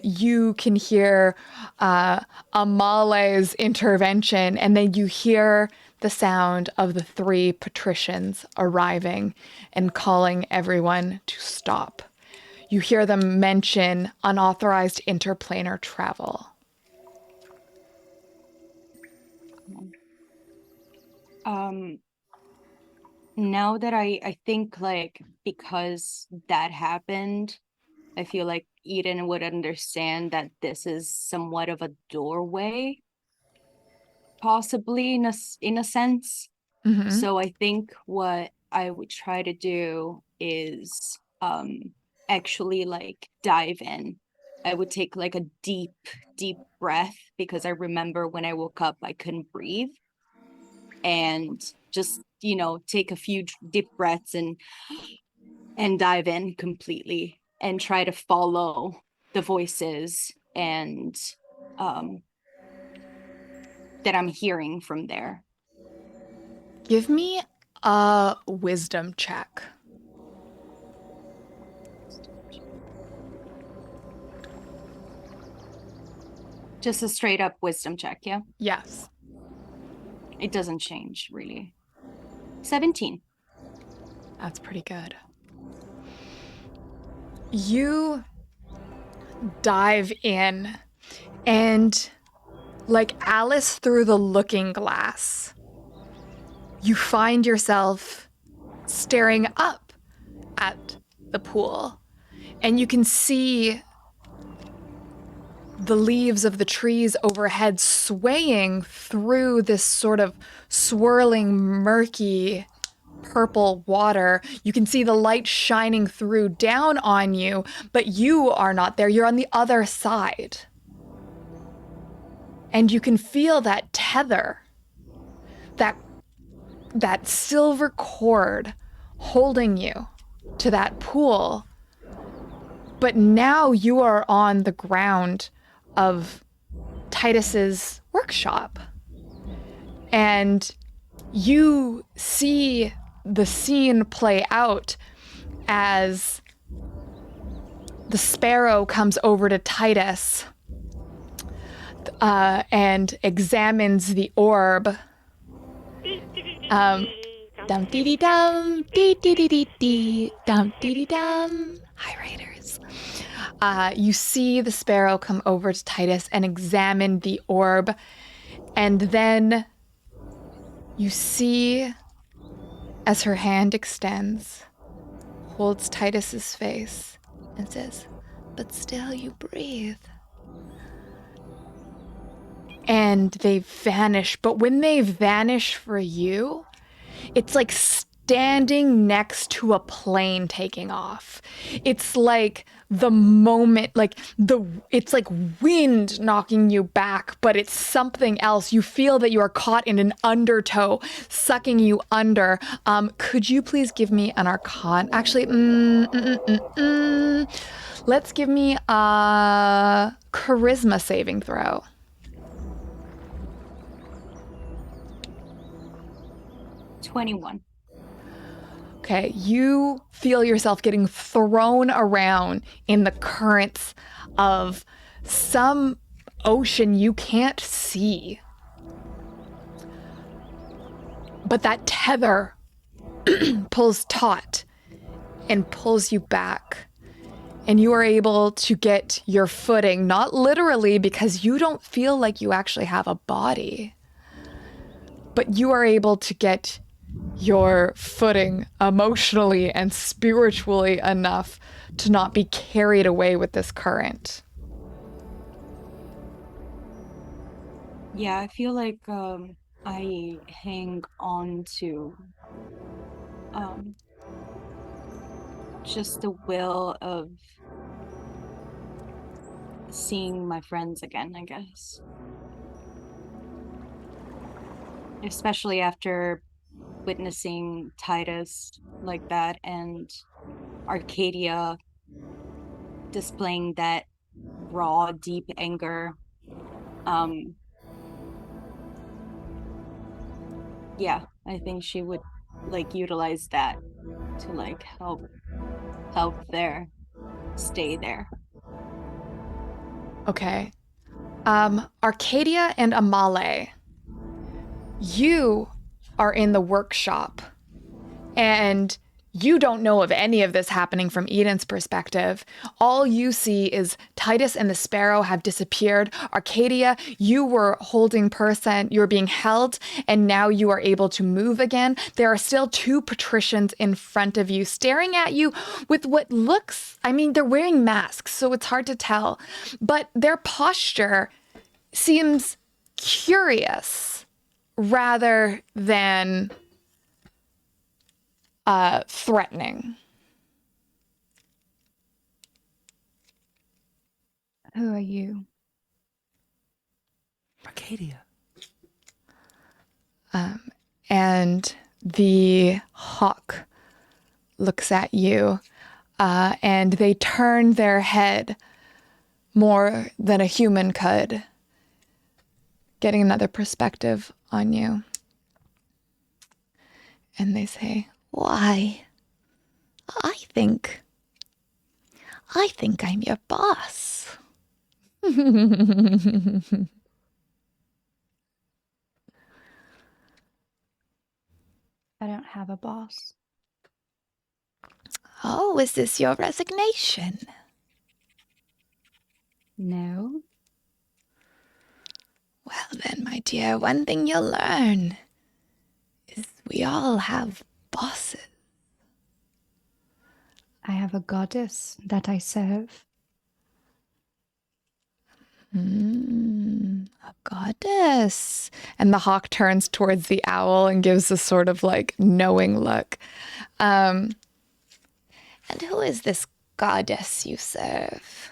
You can hear Amale's intervention, and then you hear the sound of the 3 patricians arriving and calling everyone to stop. You hear them mention unauthorized interplanar travel. Now that I think, like, because that happened, I feel like Eden would understand that this is somewhat of a doorway, possibly in a sense. Mm-hmm. So I think what I would try to do is actually like dive in. I would take like a deep breath, because I remember when I woke up I couldn't breathe, and just take a few deep breaths and dive in completely and try to follow the voices and that I'm hearing from there. Give me a wisdom check. Just a straight up wisdom check, yeah? Yes. It doesn't change, really. 17. That's pretty good. You dive in, and like Alice through the looking glass, you find yourself staring up at the pool, and you can see the leaves of the trees overhead swaying through this sort of swirling, murky purple water. You can see the light shining through down on you, but you are not there. You're on the other side. And you can feel that tether, that silver cord holding you to that pool. But now you are on the ground of Titus's workshop. And you see the scene play out as the sparrow comes over to Titus and examines the orb. Dum dee dee dum, dee dee dee dee dee, dum dee dee dum. Hi, Raiders. You see the sparrow come over to Titus and examine the orb, and then you see, as her hand extends, holds Titus's face, and says, "But still you breathe." And they vanish, but when they vanish for you, it's like standing next to a plane taking off. It's like the moment, it's like wind knocking you back, but it's something else. You feel that you are caught in an undertow, sucking you under. Could you please give me an Arcana? Actually, let's give me a Charisma saving throw. 21. Okay, you feel yourself getting thrown around in the currents of some ocean you can't see. But that tether pulls taut and pulls you back. And you are able to get your footing, not literally because you don't feel like you actually have a body, but you are able to get your footing emotionally and spiritually enough to not be carried away with this current. Yeah, I feel like I hang on to just the will of seeing my friends again, I guess. Especially after witnessing Titus like that and Arcadia displaying that raw, deep anger. Yeah, I think she would like utilize that to like help there stay there. Okay. Arcadia and Amale, you are in the workshop and you don't know of any of this happening from Eden's perspective. All you see is Titus and the Sparrow have disappeared. Arcadia, you were holding person, you were being held, and now you are able to move again. There are still two patricians in front of you, staring at you with what looks, I mean, they're wearing masks, so it's hard to tell, but their posture seems curious rather than threatening. Who are you? Arcadia. And the hawk looks at you, and they turn their head more than a human could, getting another perspective on you. And they say, "Why? I think I'm your boss." I don't have a boss. Oh, is this your resignation? No. Well then, my dear, one thing you'll learn is we all have bosses. I have a goddess that I serve. A goddess. And the hawk turns towards the owl and gives a sort of like knowing look. And who is this goddess you serve?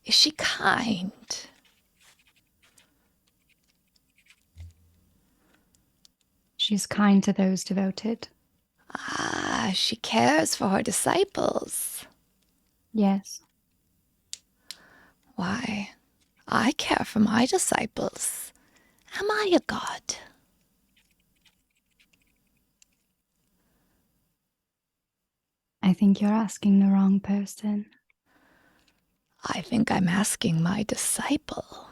Is she kind? She's kind to those devoted. Ah, she cares for her disciples. Yes. Why? I care for my disciples. Am I a god? I think you're asking the wrong person. I think I'm asking my disciple.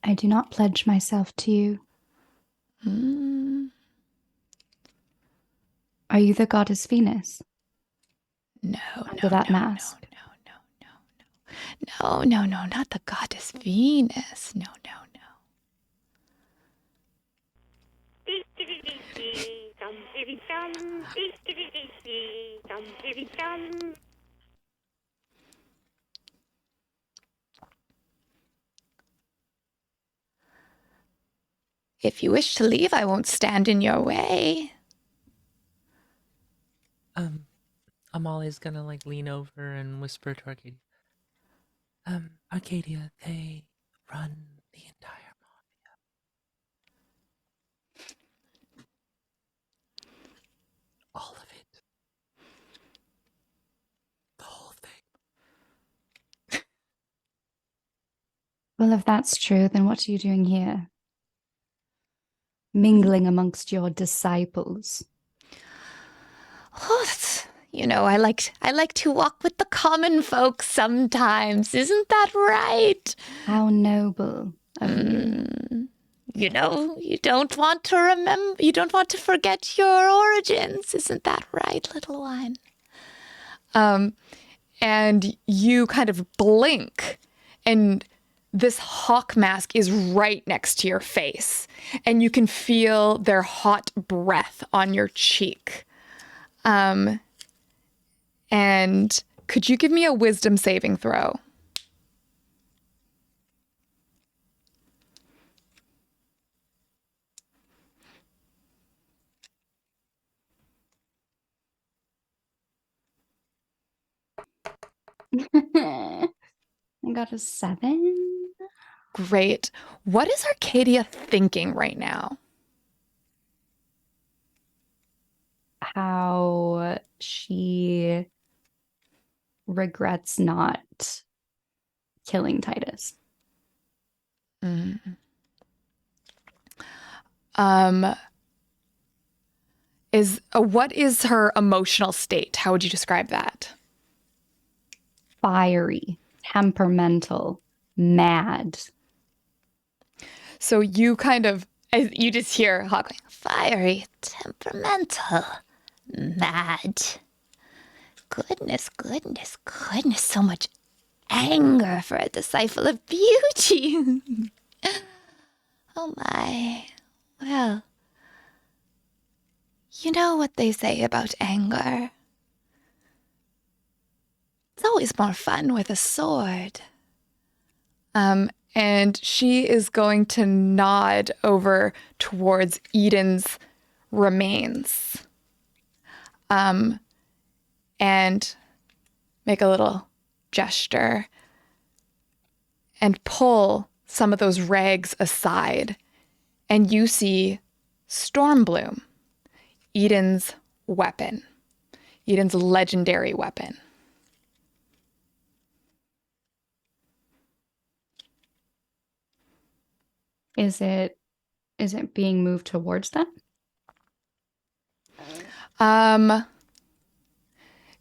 I do not pledge myself to you. Are you the goddess Venus? No, Under that mask. No, not the goddess Venus. No. If you wish to leave, I won't stand in your way. Amalia's gonna like lean over and whisper to Arcadia. Arcadia, they run the entire mafia. All of it. The whole thing. Well, if that's true, then what are you doing here? mingling amongst your disciples. Oh, I like to walk with the common folk sometimes. Isn't that right? How noble of you. You don't want to remember, you don't want to forget your origins. Isn't that right, little one? And you kind of blink, and this hawk mask is right next to your face, and you can feel their hot breath on your cheek. And could you give me a wisdom saving throw? I got a 7. Great. What is Arcadia thinking right now? How she regrets not killing Titus. What is her emotional state? How would you describe that? Fiery, temperamental, mad. So you you just hear Hawk going, fiery, temperamental, mad. Goodness, goodness, goodness, so much anger for a disciple of beauty. Oh my. Well, you know what they say about anger. It's always more fun with a sword. And she is going to nod over towards Eden's remains. And make a little gesture and pull some of those rags aside. And you see Stormbloom, Eden's weapon, Eden's legendary weapon. Is it being moved towards them?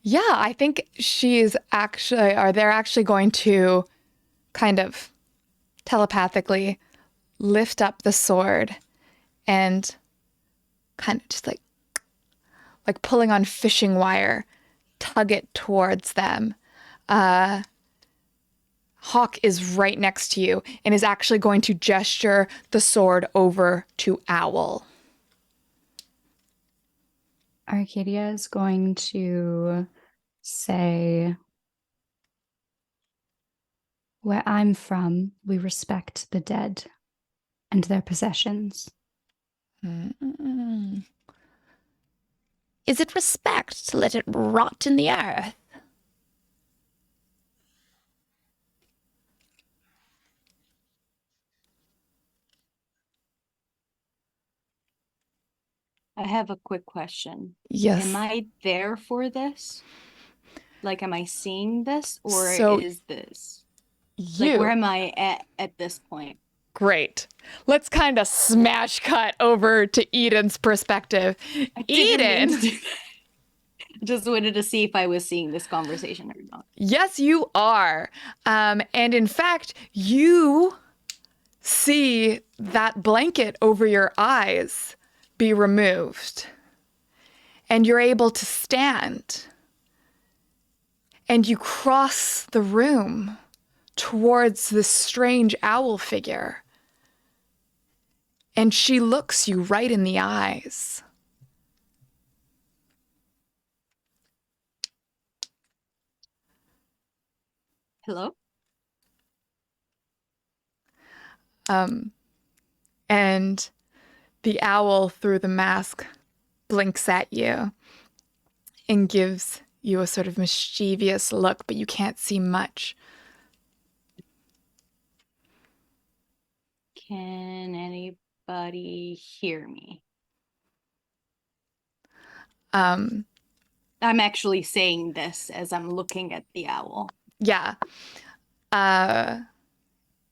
Yeah, I think they're actually going to kind of telepathically lift up the sword and kind of just like pulling on fishing wire, tug it towards them. Hawk is right next to you and is actually going to gesture the sword over to Owl. Arcadia is going to say, where I'm from, we respect the dead and their possessions. Is it respect to let it rot in the earth? I have a quick question. Yes. Am I there for this? Like, am I seeing this, or So is this? you. Like, where am I at this point? Great. Let's kind of smash cut over to Eden's perspective. I didn't mean Eden. to do that. Just wanted to see if I was seeing this conversation or not. Yes, you are. And in fact, you see that blanket over your eyes be removed. And you're able to stand. And you cross the room towards this strange owl figure. And she looks you right in the eyes. Hello? And the owl through the mask blinks at you and gives you a sort of mischievous look, but you can't see much. Can anybody hear me? Um, I'm actually saying this as I'm looking at the owl. yeah.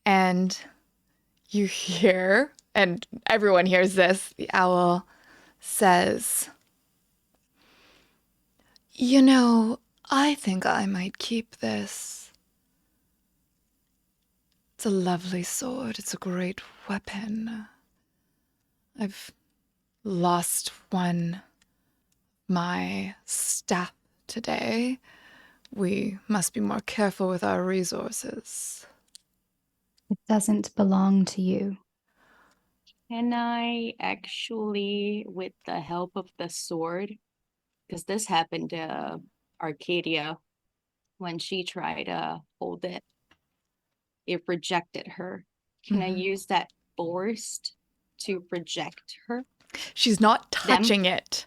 And you hear and everyone hears this, the owl says, "You know, I think I might keep this. It's a lovely sword. It's a great weapon. I've lost my staff today. We must be more careful with our resources." It doesn't belong to you. Can I actually, with the help of the sword, because this happened to Arcadia when she tried to hold it, it rejected her. Can I use that force to reject her? She's not touching it.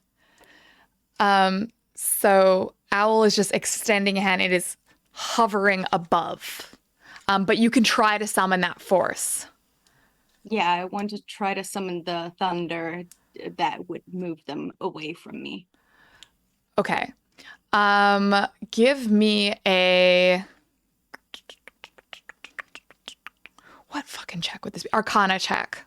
So owl is just extending a hand. It is hovering above. But you can try to summon that force. Yeah, I want to try to summon the thunder that would move them away from me. Okay. Give me a... What fucking check would this be? Arcana check.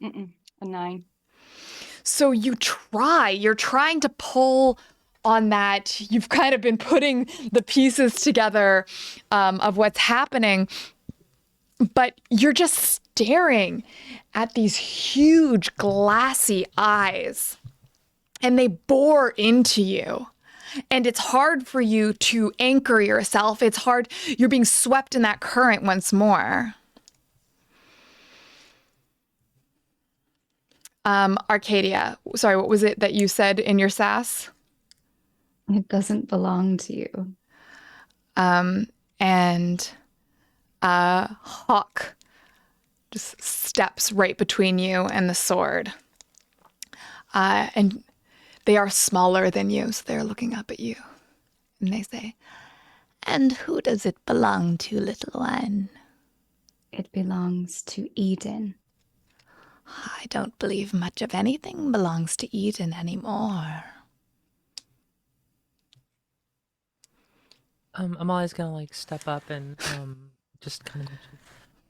A 9. So you're trying to pull on that. You've kind of been putting the pieces together of what's happening, but you're just staring at these huge glassy eyes, and they bore into you. And it's hard for you to anchor yourself. It's hard. You're being swept in that current once more. Arcadia, sorry, what was it that you said in your sass? It doesn't belong to you. And Hawk just steps right between you and the sword. And they are smaller than you, so they're looking up at you. And they say, "And who does it belong to, little one?" It belongs to Eden. "I don't believe much of anything belongs to Eden anymore." Amalia's gonna like step up and just kind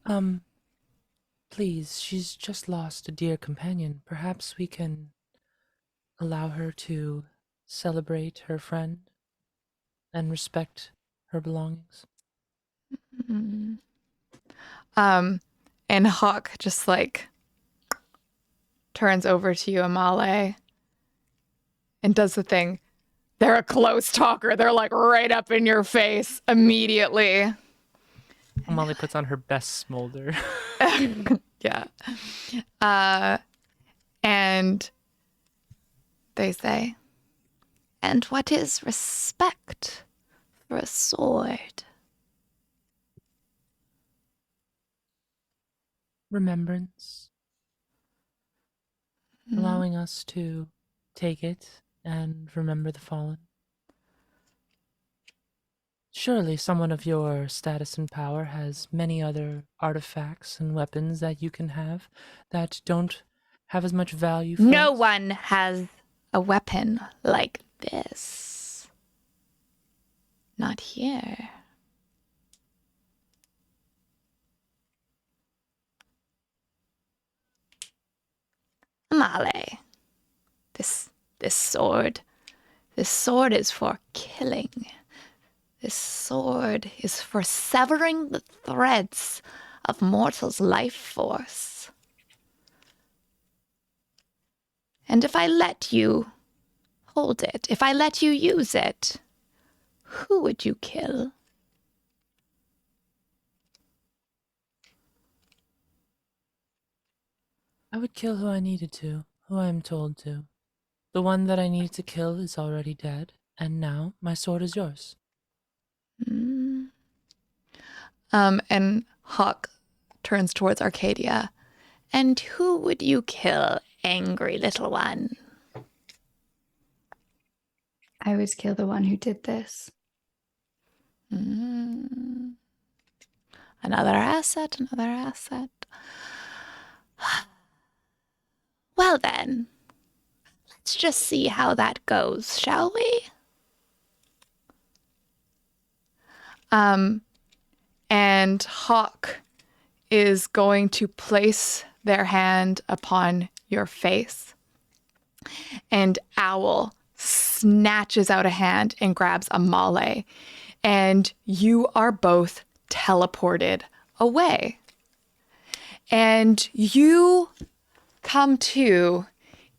of please, she's just lost a dear companion. Perhaps we can allow her to celebrate her friend and respect her belongings. And Hawk just like turns over to you, Amale, and does the thing. They're a close talker. They're like right up in your face immediately. Amali puts on her best smolder. Yeah. And they say, "And what is respect for a sword?" Remembrance. Allowing us to take it and remember the fallen. Surely someone of your status and power has many other artifacts and weapons that you can have that don't have as much value for No us. one has a weapon like this. Not here. Amale, this sword is for killing. This sword is for severing the threads of mortal's life force. And if I let you hold it, if I let you use it, who would you kill? I would kill who I needed to, who I am told to. The one that I needed to kill is already dead, and now my sword is yours. And Hawk turns towards Arcadia. "And who would you kill, angry little one?" I would kill the one who did this. Another asset, another asset. Well then, let's just see how that goes, shall we? And Hawk is going to place their hand upon your face. And Owl snatches out a hand and grabs Amale. And you are both teleported away. And you come to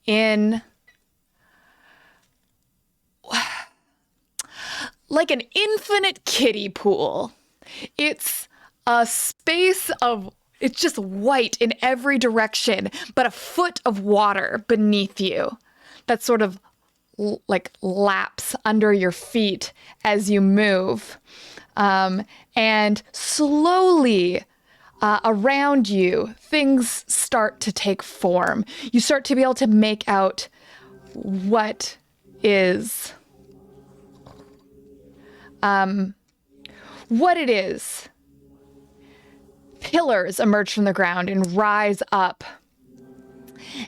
in like an infinite kiddie pool. It's a space of, it's just white in every direction, but a foot of water beneath you that sort of like laps under your feet as you move. And slowly around you, things start to take form. You start to be able to make out what is what it is. Pillars emerge from the ground and rise up,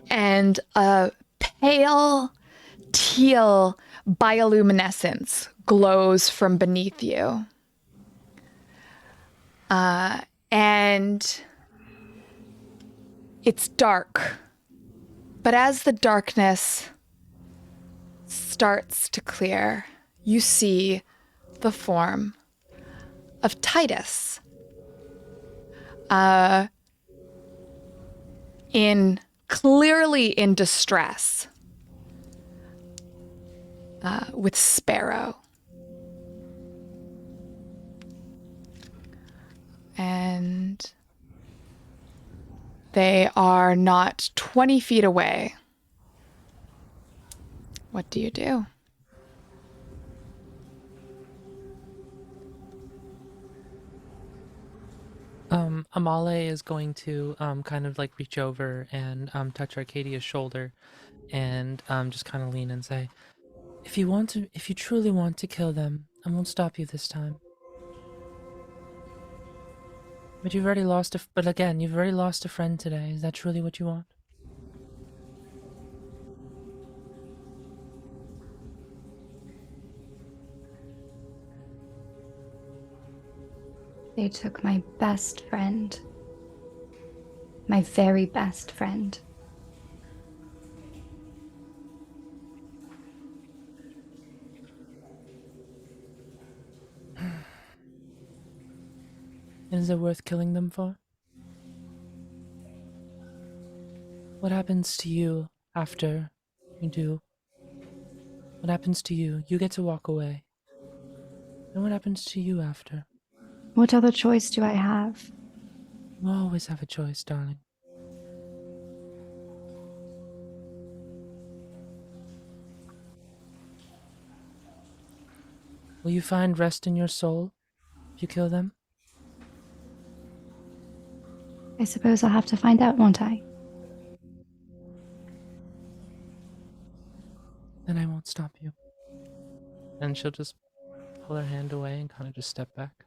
and a pale teal bioluminescence glows from beneath you. And it's dark. But as the darkness starts to clear, you see the form of Titus. Clearly in distress, with Sparrow. And they are not 20 feet away. What do you do? Amale is going to kind of like reach over and touch Arcadia's shoulder and just kind of lean and say, if you truly want to kill them, I won't stop you this time. But you've already lost a friend today. Is that truly what you want? They took my best friend. My very best friend. Is it worth killing them for? What happens to you after you do? What happens to you? You get to walk away. And what happens to you after? What other choice do I have? You always have a choice, darling. Will you find rest in your soul if you kill them? I suppose I'll have to find out, won't I? Then I won't stop you. And she'll just pull her hand away and kind of just step back.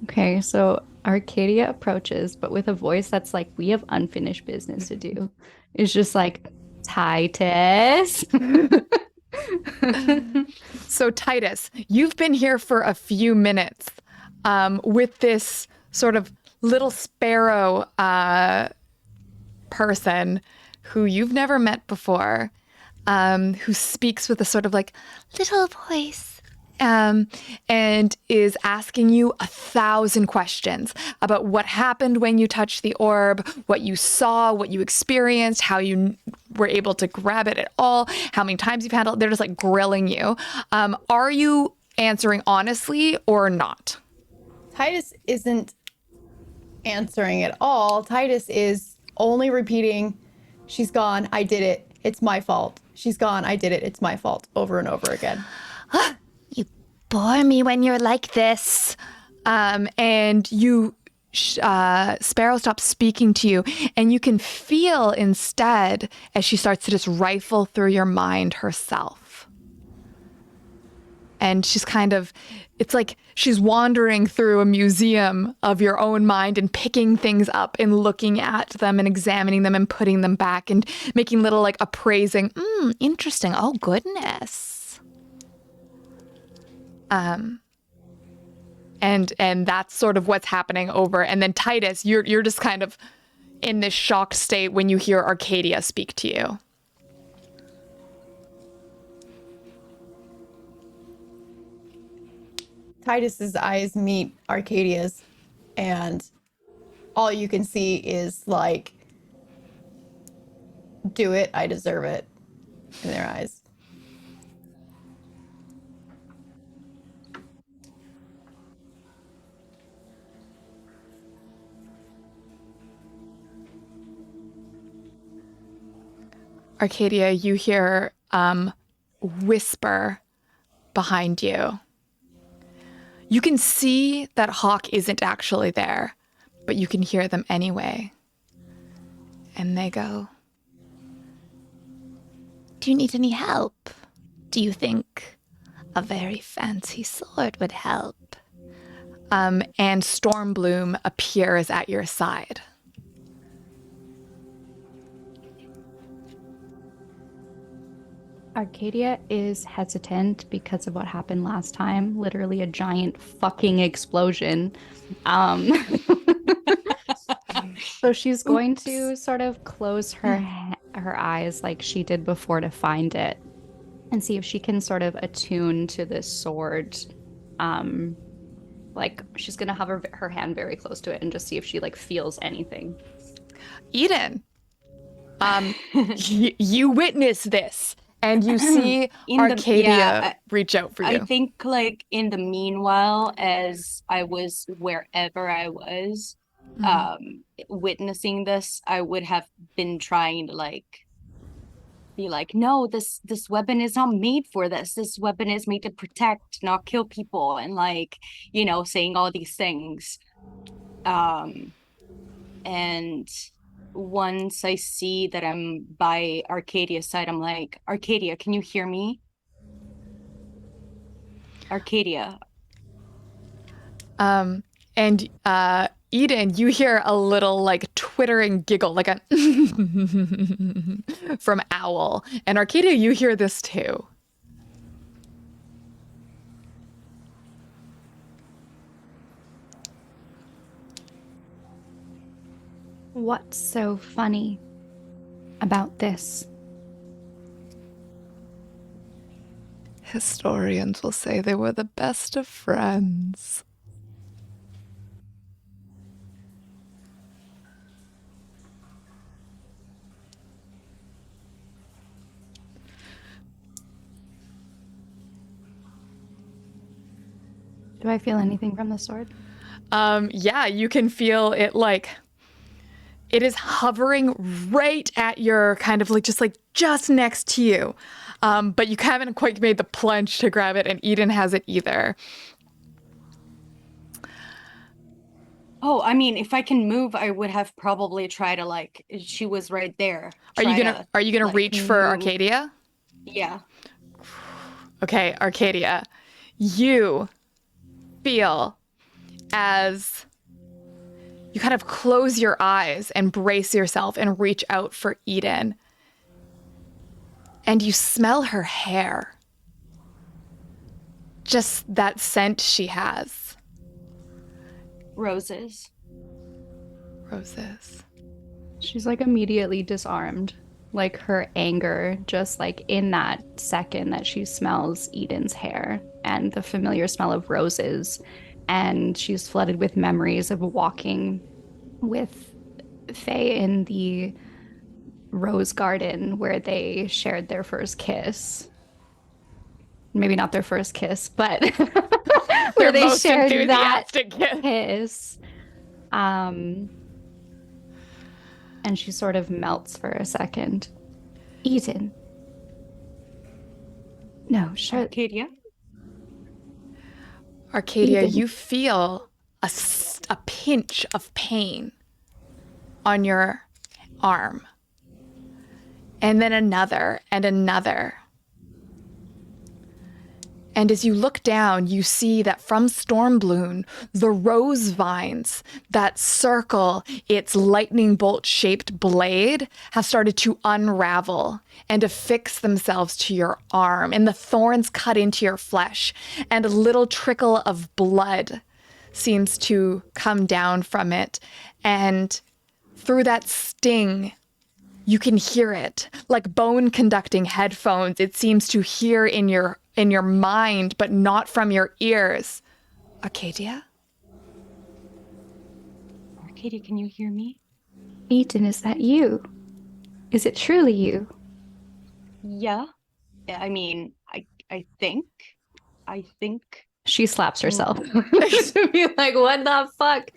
Okay, so Arcadia approaches, but with a voice that's like, we have unfinished business to do. It's just like, Titus. So Titus, you've been here for a few minutes with this sort of little sparrow person who you've never met before, who speaks with a sort of like little voice. And is asking you 1,000 questions about what happened when you touched the orb, what you saw, what you experienced, how you were able to grab it at all, how many times you've handled it. They're just like grilling you. Are you answering honestly or not? Titus isn't answering at all. Titus is only repeating, she's gone, I did it, it's my fault. She's gone, I did it, it's my fault, over and over again. You bore me when you're like this. And Sparrow stops speaking to you, and you can feel instead as she starts to just rifle through your mind herself. And she's kind of, it's like she's wandering through a museum of your own mind and picking things up and looking at them and examining them and putting them back and making little like appraising, interesting, oh goodness. And that's sort of what's happening over. And then Titus, you're just kind of in this shocked state when you hear Arcadia speak to you. Titus's eyes meet Arcadia's, and all you can see is like, do it, I deserve it, in their eyes. Arcadia, you hear whisper behind you. You can see that Hawk isn't actually there, but you can hear them anyway. And they go, "Do you need any help? Do you think a very fancy sword would help?" And Stormbloom appears at your side. Arcadia is hesitant because of what happened last time. Literally a giant fucking explosion. So she's going to sort of close her eyes like she did before to find it and see if she can sort of attune to this sword. Like she's gonna have her hand very close to it and just see if she like feels anything. Eden, you witness this. And you see Arcadia reach out for you. I think, like, in the meanwhile, as I was wherever I was, witnessing this, I would have been trying to, like, be like, no, this weapon is not made for this. This weapon is made to protect, not kill people. And, like, you know, saying all these things. And once I see that I'm by Arcadia's side, I'm like, Arcadia, can you hear me? Arcadia. And Eden, you hear a little like twittering giggle, like a from Owl. And Arcadia, you hear this too. What's so funny about this? Historians will say they were the best of friends. Do I feel anything from the sword? Yeah, you can feel it like it is hovering right at your kind of like just next to you. But you haven't quite made the plunge to grab it, and Eden hasn't either. Oh, I mean, if I can move, I would have probably tried to, like, she was right there. Are you gonna like, reach for move. Arcadia? Yeah. Okay, Arcadia, you feel as you kind of close your eyes and brace yourself and reach out for Eden. And you smell her hair. Just that scent she has. Roses. Roses. She's like immediately disarmed. Like her anger, just like in that second that she smells Eden's hair and the familiar smell of roses. And she's flooded with memories of walking with Faye in the rose garden where they shared their first kiss. Maybe not their first kiss, but where they shared that kiss. And she sort of melts for a second. Eden. No, sure. Arcadia? Arcadia, Eden. you feel a pinch of pain on your arm. And then another and another. And as you look down, you see that from Stormbloom, the rose vines that circle its lightning bolt shaped blade have started to unravel and affix themselves to your arm. And the thorns cut into your flesh, and a little trickle of blood seems to come down from it. And through that sting, you can hear it like bone conducting headphones. It seems to hear in your mind, but not from your ears. Arcadia? Arcadia, can you hear me? Ethan, is that you? Is it truly you? Yeah. I mean, I think. She slaps herself. To be like, what the fuck?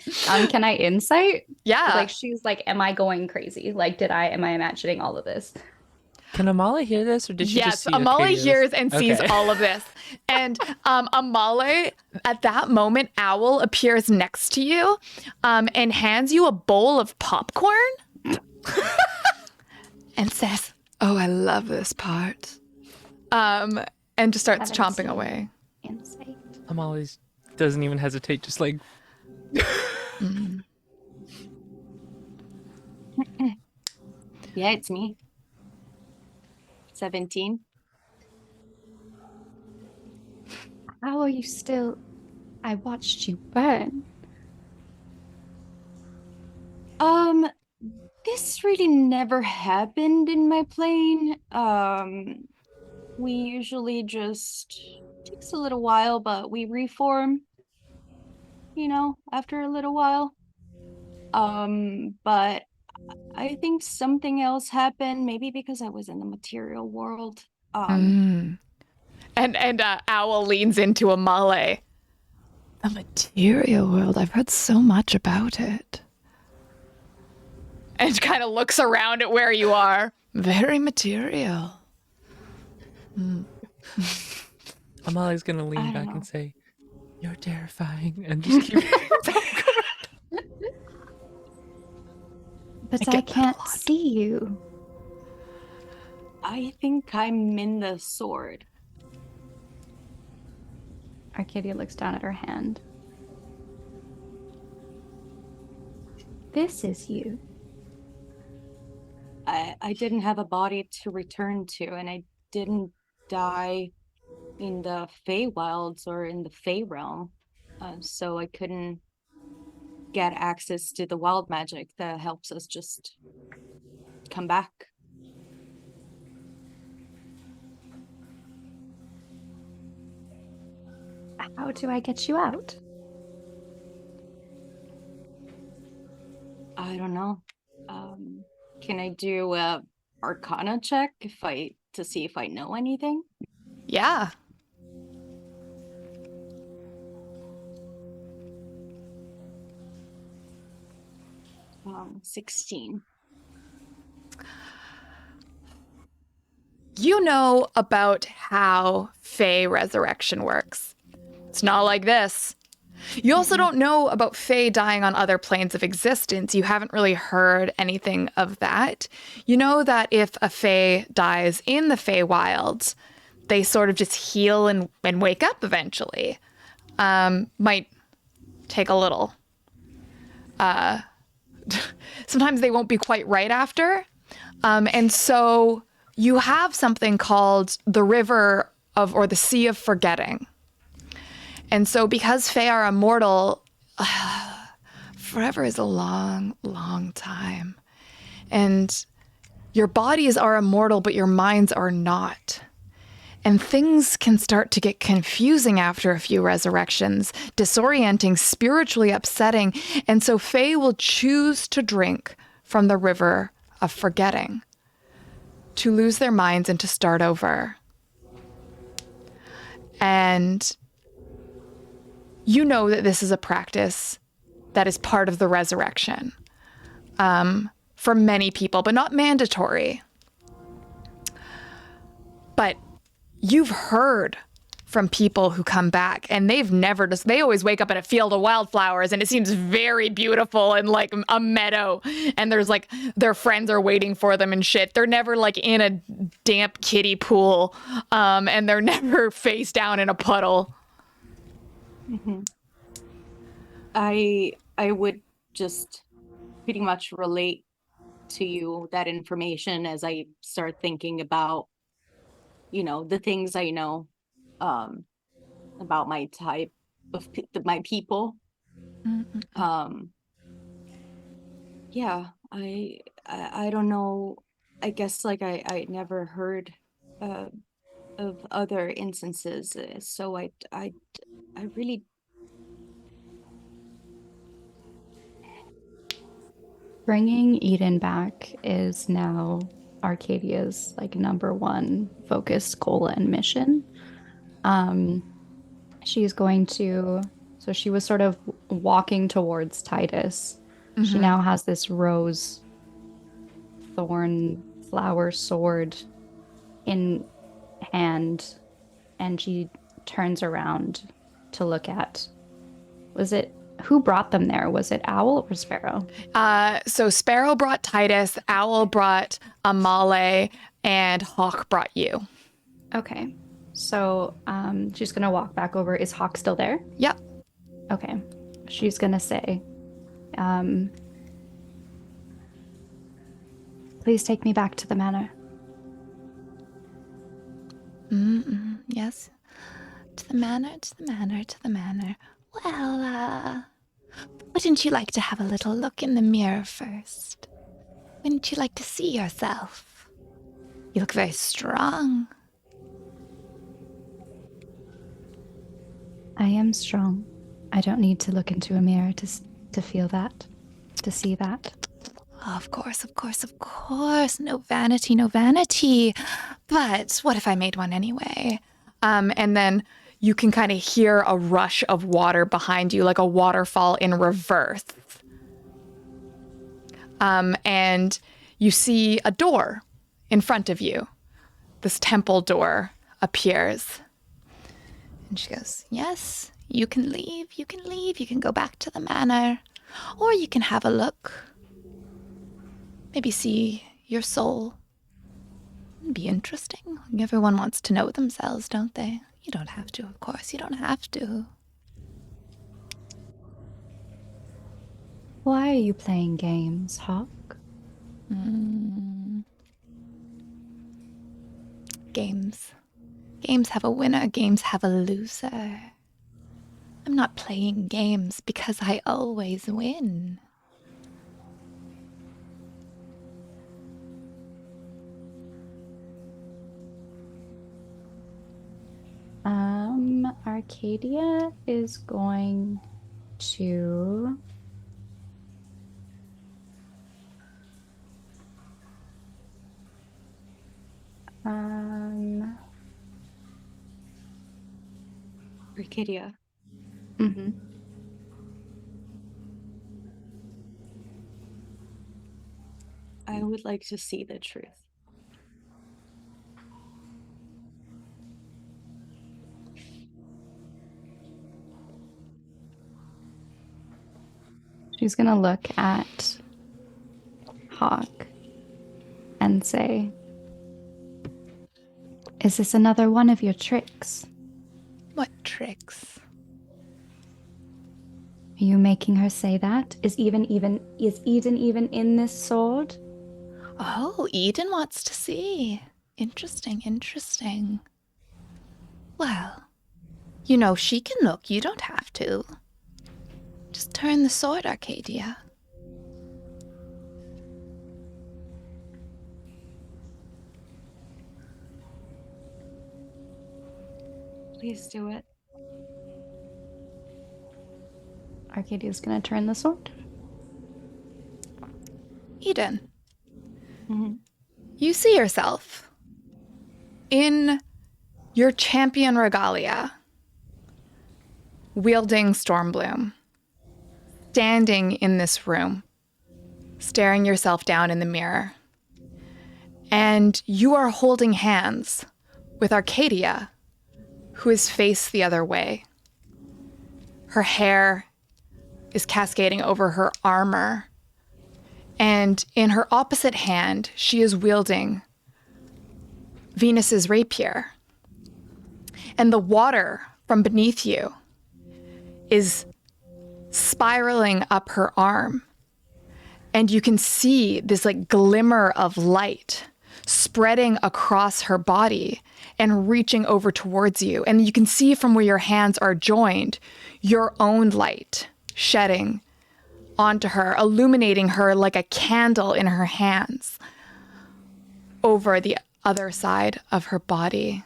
Can I insight? Yeah. Like, she's like, am I going crazy? Like, am I imagining all of this? Can Amala hear this, or did she just Yes, see Amale Arcadia's? hears and sees Okay. all of this. And Amale, at that moment, Owl appears next to you and hands you a bowl of popcorn and says, "Oh, I love this part." And just starts Haven't chomping seen away. Insight. Amala doesn't even hesitate, just like Yeah, it's me. 17. How are you still? I watched you burn. This really never happened in my plane. We usually just takes a little while, but we reform, after a little while. But I think something else happened, maybe because I was in the material world. And Owl leans into Amale. The material world. I've heard so much about it. And kind of looks around at where you are. Very material. Amala's gonna lean I back don't know. and say, "You're terrifying," and just keep. But I I get that a can't lot. see you. I think I'm in the sword. Arcadia looks down at her hand. This is you. I didn't have a body to return to, and I didn't die in the Feywilds or in the Fey realm, so I couldn't get access to the wild magic that helps us just come back. How do I get you out? I don't know. Can I do a Arcana check to see if I know anything? Yeah. 16. You know about how Fey resurrection works. It's not like this. You also don't know about Fey dying on other planes of existence. You haven't really heard anything of that. You know that if a Fey dies in the Feywilds, they sort of just heal and wake up eventually. Might take a little. Sometimes they won't be quite right after. And so you have something called the River of, or the Sea of Forgetting. And so because Fae are immortal, forever is a long, long time. And your bodies are immortal, but your minds are not. And things can start to get confusing after a few resurrections, disorienting, spiritually upsetting. And so Fae will choose to drink from the River of Forgetting, to lose their minds and to start over. And you know that this is a practice that is part of the resurrection for many people, but not mandatory. But you've heard from people who come back, and they always wake up in a field of wildflowers, and it seems very beautiful and like a meadow, and there's like their friends are waiting for them and shit. They're never like in a damp kiddie pool, and they're never face down in a puddle. I would just pretty much relate to you that information as I start thinking about, the things I know about my type of my people. Yeah, I don't know. I guess like I never heard of other instances, so I really. Bringing Eden back is now Arcadia's like #1 focused goal and mission. She's going to, so she was sort of walking towards Titus. She now has this rose thorn flower sword in hand, and she turns around to look at, who brought them there? Was it Owl or Sparrow? So Sparrow brought Titus, Owl brought Amale, and Hawk brought you. Okay. So she's going to walk back over. Is Hawk still there? Yep. Okay. She's going to say, please take me back to the manor. Yes. To the manor, to the manor, to the manor. Well, wouldn't you like to have a little look in the mirror first? Wouldn't you like to see yourself? You look very strong. I am strong. I don't need to look into a mirror to feel that, to see that. Of course, of course, of course. No vanity, no vanity. But what if I made one anyway? And then you can kind of hear a rush of water behind you, like a waterfall in reverse. And you see a door in front of you. This temple door appears. And she goes, yes, you can leave, you can leave, you can go back to the manor. Or you can have a look. Maybe see your soul. It'd be interesting. Everyone wants to know themselves, don't they? You don't have to, of course. You don't have to. Why are you playing games, Hawk? Games. Games have a winner. Games have a loser. I'm not playing games because I always win. Arcadia is going to Arcadia. I would like to see the truth. She's gonna look at Hawk and say, is this another one of your tricks? What tricks? Are you making her say that? Is Eden even in this sword? Oh, Eden wants to see. Interesting, interesting. Well, she can look. You don't have to. Just turn the sword, Arcadia. Please do it. Arcadia's gonna turn the sword. Eden, you see yourself in your champion regalia, wielding Stormbloom, standing in this room, staring yourself down in the mirror. And you are holding hands with Arcadia, who is faced the other way. Her hair is cascading over her armor. And in her opposite hand, she is wielding Venus's rapier. And the water from beneath you is spiraling up her arm. And you can see this like glimmer of light spreading across her body and reaching over towards you. And you can see from where your hands are joined, your own light shedding onto her, illuminating her like a candle in her hands over the other side of her body.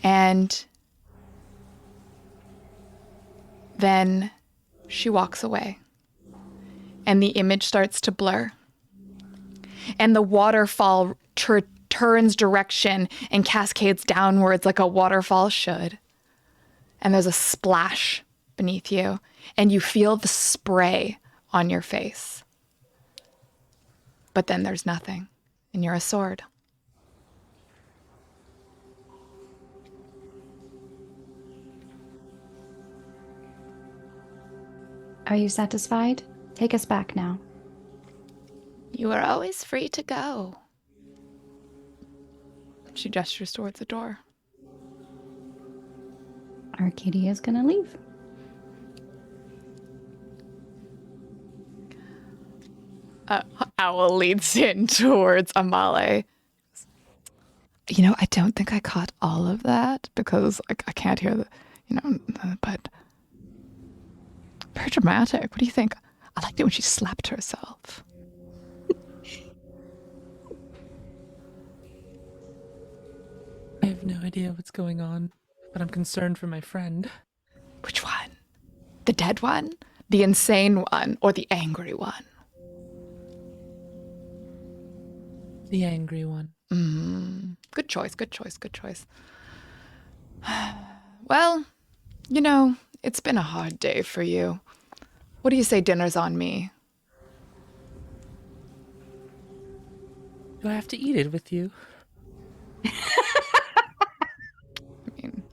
And then she walks away, and the image starts to blur. And the waterfall turns direction and cascades downwards like a waterfall should. And there's a splash beneath you, and you feel the spray on your face. But then there's nothing, and you're a sword. Are you satisfied? Take us back now. You are always free to go. She gestures towards the door. Arcadia is gonna leave. Owl leads in towards Amale. You know, I don't think I caught all of that because I can't hear but very dramatic. What do you think? I liked it when she slapped herself. I have no idea what's going on, but I'm concerned for my friend. Which one? The dead one? The insane one? Or the angry one? The angry one. Good choice, good choice, good choice. Well, you know, it's been a hard day for you. What do you say dinner's on me? Do I have to eat it with you? I mean,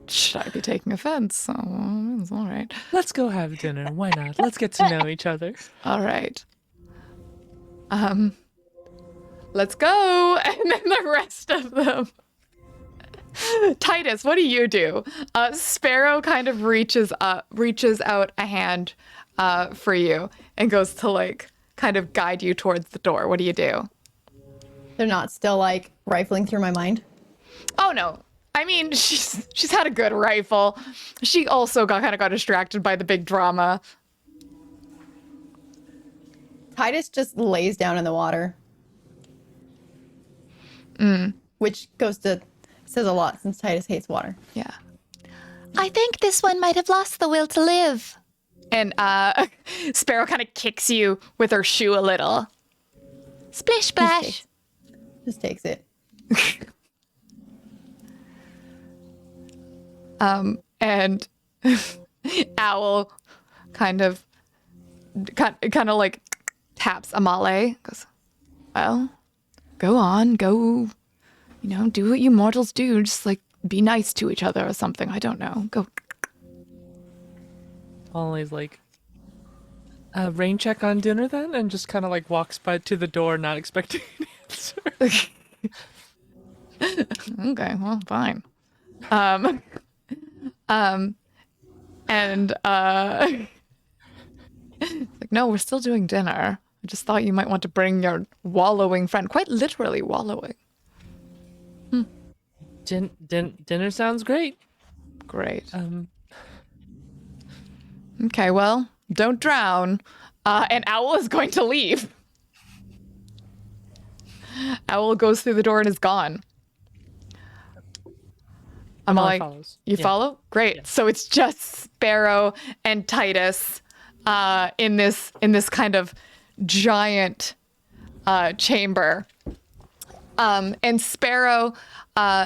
should I be taking offense? So, it's all right. Let's go have dinner. Why not? Let's get to know each other. All right. Let's go. And then the rest of them. Titus, what do you do? Sparrow kind of reaches out a hand for you and goes to like kind of guide you towards the door. What do you do? They're not still like rifling through my mind. Oh no. I mean, she's had a good rifle. She also got distracted by the big drama. Titus just lays down in the water. Which says a lot since Titus hates water. Yeah. I think this one might have lost the will to live. And Sparrow kind of kicks you with her shoe a little. Splish splash. Just takes it. And Owl kind of like taps Amale. Goes, well, go on, go, do what you mortals do. Just like be nice to each other or something. I don't know. Go. Always like, rain check on dinner then, and just kind of like walks by to the door, not expecting an answer. Okay, well, fine. And like, no, we're still doing dinner. I just thought you might want to bring your wallowing friend, quite literally wallowing. Dinner sounds great. Great. Okay, well, don't drown. And Owl is going to leave. Owl goes through the door and is gone. Amale follows. You follow? Great. Yeah. So it's just Sparrow and Titus in this kind of giant chamber. And Sparrow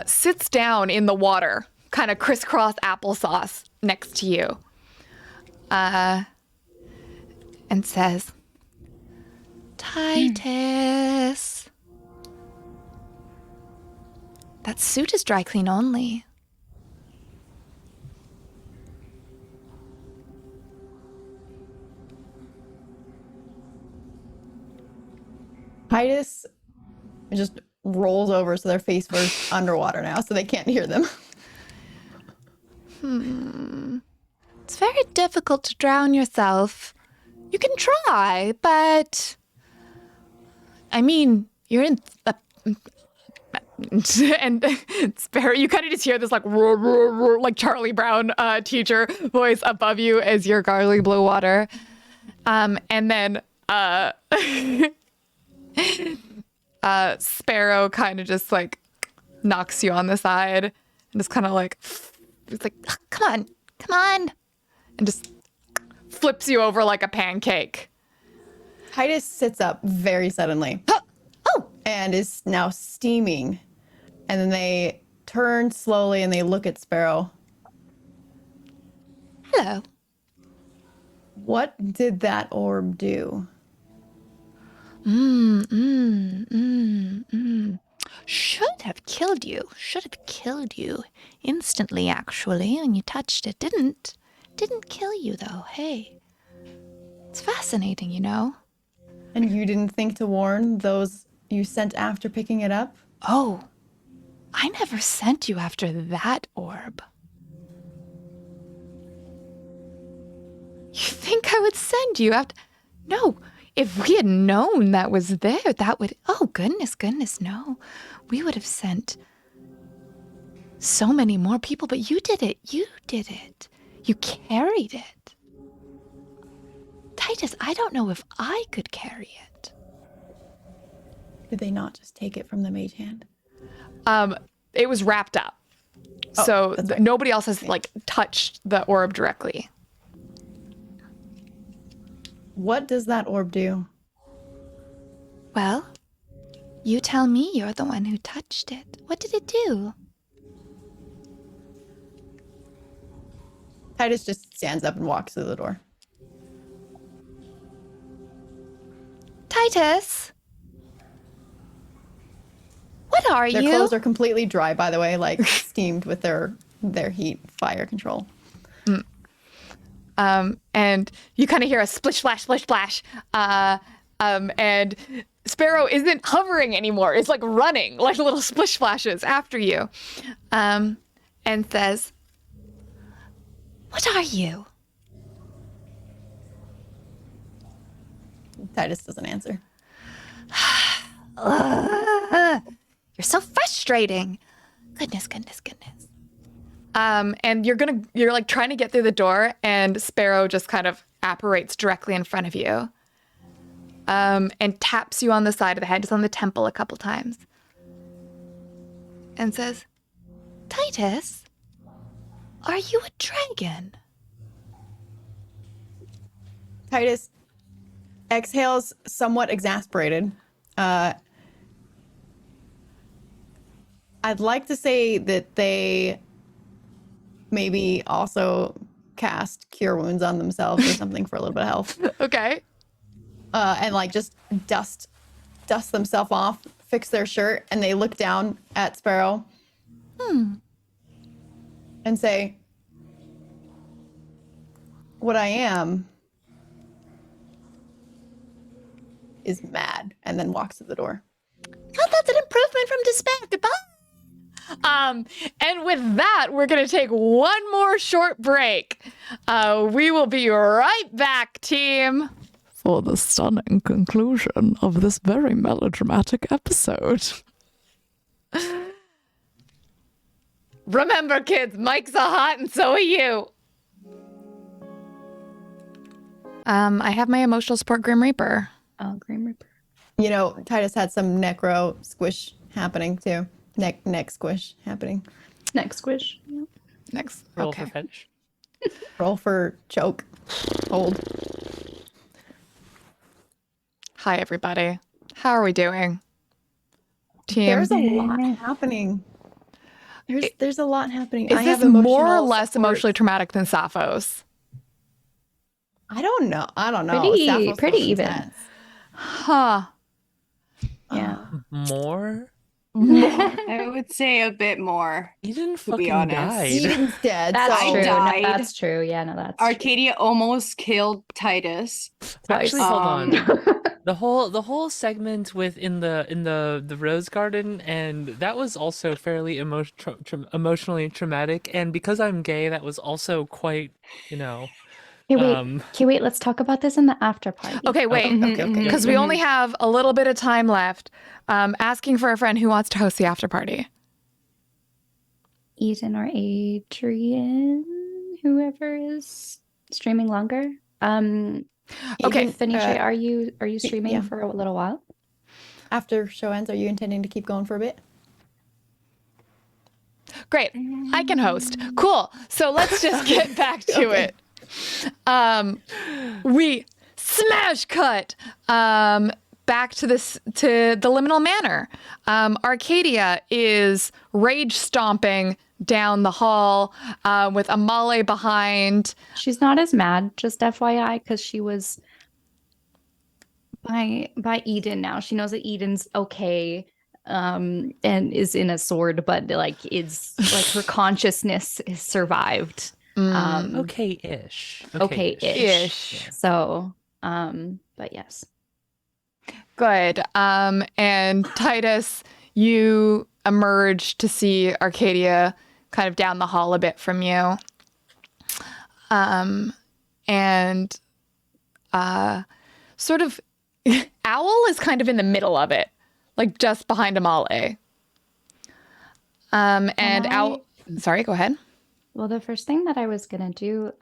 sits down in the water, kind of crisscross applesauce next to you. And says, Titus. That suit is dry clean only. Titus just rolls over so their face was underwater now, so they can't hear them. It's very difficult to drown yourself. You can try, but I mean, you're in the and Sparrow, you kind of just hear this like roar, roar, roar, like Charlie Brown teacher voice above you as you're gargling blue water. And then Sparrow kind of just like knocks you on the side and just kind of like, it's like, come on, and just flips you over like a pancake. Titus sits up very suddenly. Oh! And is now steaming. And then they turn slowly and they look at Sparrow. Hello. What did that orb do? Should have killed you instantly, actually, when you touched it. Didn't kill you, though. Hey, it's fascinating, you know? And you didn't think to warn those you sent after picking it up? Oh, I never sent you after that orb. You think I would send you after... No, if we had known that was there, that would... Oh, goodness, no. We would have sent so many more people, but you did it. You carried it. Titus, I don't know if I could carry it. Did they not just take it from the mage hand? It was wrapped up. Oh, So that's right. nobody else has like touched the orb directly. What does that orb do? Well, you tell me, you're the one who touched it. What did it do? Titus just stands up and walks through the door. Titus? What are Their you? clothes are completely dry, by the way, like steamed with their heat fire control. And you kind of hear a splish, splash, splish, splash. And Sparrow isn't hovering anymore. It's like running, like little splish splashes after you. And says, what are you? Titus doesn't answer. You're so frustrating. Goodness. And you're like trying to get through the door, and Sparrow just kind of apparates directly in front of you. And taps you on the side of the head, just on the temple a couple times. And says, Titus, are you a dragon? Titus exhales, somewhat exasperated. I'd like to say that they maybe also cast Cure Wounds on themselves or something for a little bit of health. Okay. And like just dust themselves off, fix their shirt, and they look down at Sparrow. And say, what I am is mad, and then walks to the door. Well, that's an improvement from despair. Goodbye. And with that, we're going to take one more short break. We will be right back, team, for the stunning conclusion of this very melodramatic episode. Remember, kids, mics are hot and so are you. I have my emotional support Grim Reaper. Oh, Grim Reaper. You know, Titus had some necro squish happening too. Neck squish happening. Next squish. Yep. Next. Roll Okay. for fetish. Roll for choke. Hold. Hi, everybody. How are we doing? Team. There's a lot happening. There's a lot happening. Is I this have more or emotional less support. emotionally traumatic than Sappho's? I don't know. Pretty- Sappho's pretty so even. intense. Huh. Yeah. More? More. I would say a bit more. Eden To be fucking honest. died. Eden's dead. That's so true. No, died. that's true. Yeah, no, that's true. Arcadia almost killed Titus. Actually, Twice. hold on. Um, The whole segment with in the rose garden, and that was also fairly emotionally traumatic. And because I'm gay, that was also quite, Okay, wait. um, Okay, wait. Let's talk about this in the after party. Okay, wait. Okay, okay, mhm, okay. Because we only have a little bit of time left. Asking for a friend who wants to host the after party. Eden or Adrian, whoever is streaming longer. Okay, Felicia, are you streaming yeah. for a little while? After show ends, are you intending to keep going for a bit? Great. I can host. Cool. So let's just get back to it. We smash cut back to the Liminal Manor. Arcadia is rage stomping down the hall with Amale behind. She's not as mad, just FYI, because she was by Eden now. She knows that Eden's okay, and is in a sword, but like it's like her consciousness is survived. okay-ish. Ish. So, but yes. Good. And Titus, you emerge to see Arcadia kind of down the hall a bit from you. And sort of Owl is kind of in the middle of it, like just behind Amale. And Owl, sorry, go ahead. Well, the first thing that I was gonna do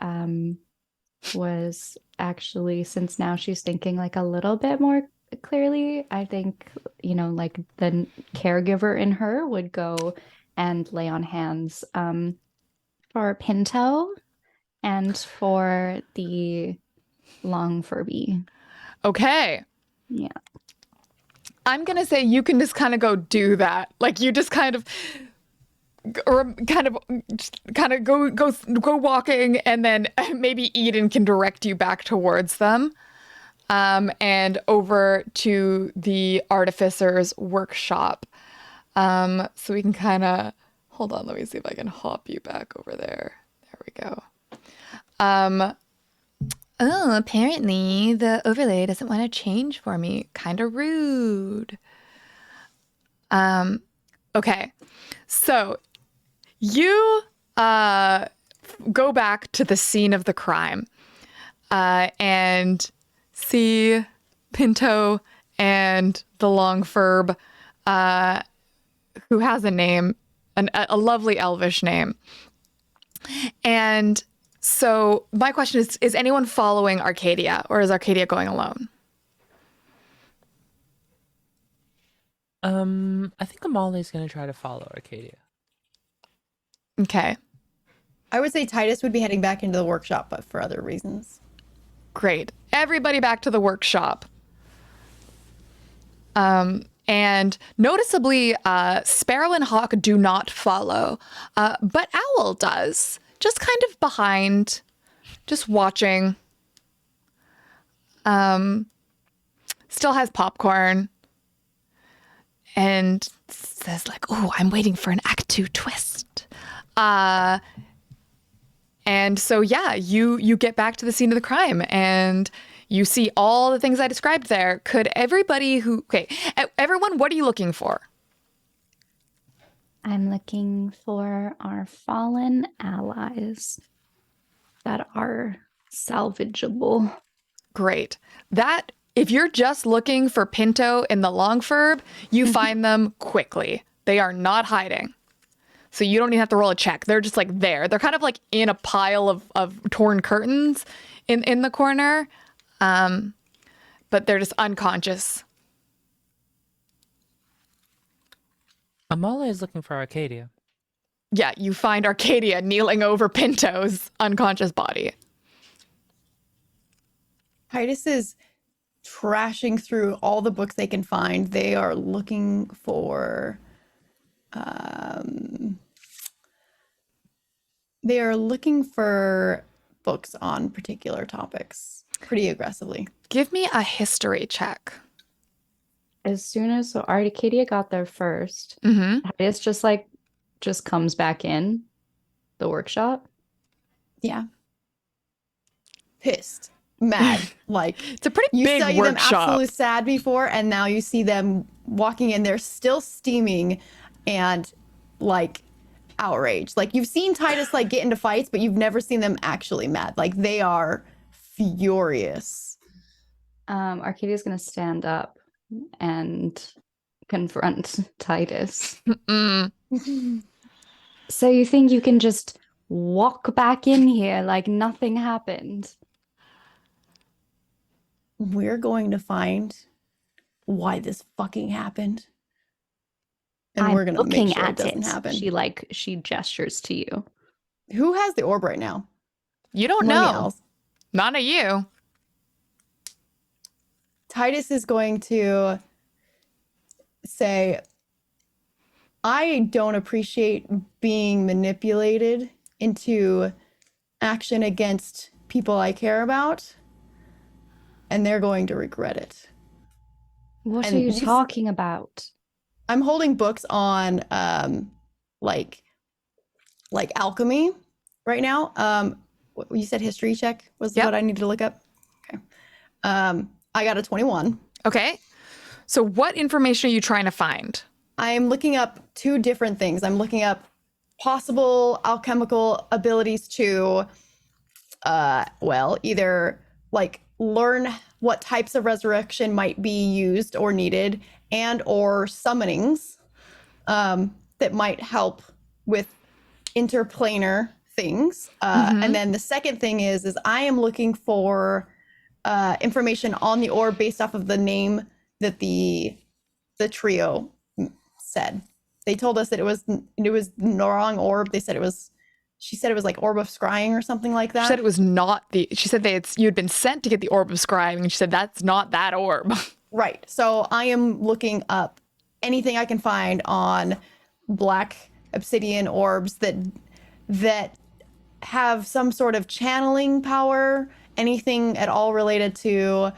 was actually, since now she's thinking like a little bit more clearly, I think, like the caregiver in her would go and lay on hands for Pinto and for the long Furby. Okay. Yeah. I'm going to say you can just kind of go do that. Like you just kind of go walking, and then maybe Eden can direct you back towards them. And over to the artificer's workshop. So we can kind of hold on. Let me see if I can hop you back over there. There we go. Oh, apparently the overlay doesn't want to change for me. Kind of rude. Okay. So you go back to the scene of the crime and see Pinto and the long Furb, who has a name, a lovely elvish name. And so my question is anyone following Arcadia, or is Arcadia going alone? I think Amale's gonna try to follow Arcadia. Okay, I would say Titus would be heading back into the workshop, but for other reasons. great. Everybody back to the workshop. And noticeably, Sparrow and Hawk do not follow, but Owl does. Just kind of behind, just watching. Still has popcorn. And says like, "Oh, I'm waiting for an Act 2 twist." And so yeah, you get back to the scene of the crime, and you see all the things I described there. Could everybody everyone, what are you looking for? I'm looking for our fallen allies that are salvageable. Great. That if you're just looking for Pinto and the long Furb, you find them quickly. They are not hiding. So you don't even have to roll a check. They're just like there. They're kind of like in a pile of torn curtains in the corner. But they're just unconscious. Amale is looking for Arcadia. Yeah, you find Arcadia kneeling over Pinto's unconscious body. Titus is trashing through all the books they can find. They are looking for books on particular topics pretty aggressively. Give me a history check. As soon as so Arcadia got there first, Mm-hmm. Titus just comes back in the workshop. Yeah. Pissed. Mad. Like, It's a pretty you big saw them workshop. absolutely sad before, and now you see them walking in. They're still steaming and like outraged. Like, you've seen Titus like get into fights, but you've never seen them actually mad. Like, they are furious. Arcadia's gonna stand up and confront Titus. Mm. So you think you can just walk back in here like nothing happened? We're going to find why this fucking happened. And I'm we're gonna looking make sure it at doesn't it. happen. She gestures to you. Who has the orb right now? You don't Among the know. owls. None of you. Titus is going to say, I don't appreciate being manipulated into action against people I care about, and they're going to regret it. What And are you you- talking about? I'm holding books on like alchemy right now. You said history check was Yep. what I needed to look up. Okay. I got a 21. Okay. So what information are you trying to find? I'm looking up two different things. I'm looking up possible alchemical abilities to, either like learn what types of resurrection might be used or needed, and or summonings that might help with interplanar things. And then the second thing is I am looking for information on the orb based off of the name that the trio said. They told us that it was the wrong orb. They said she said it was like Orb of Scrying or something like that. She said it was not she said you'd been sent to get the Orb of Scribing, and she said that's not that orb. Right. So I am looking up anything I can find on black obsidian orbs that have some sort of channeling power, anything at all related to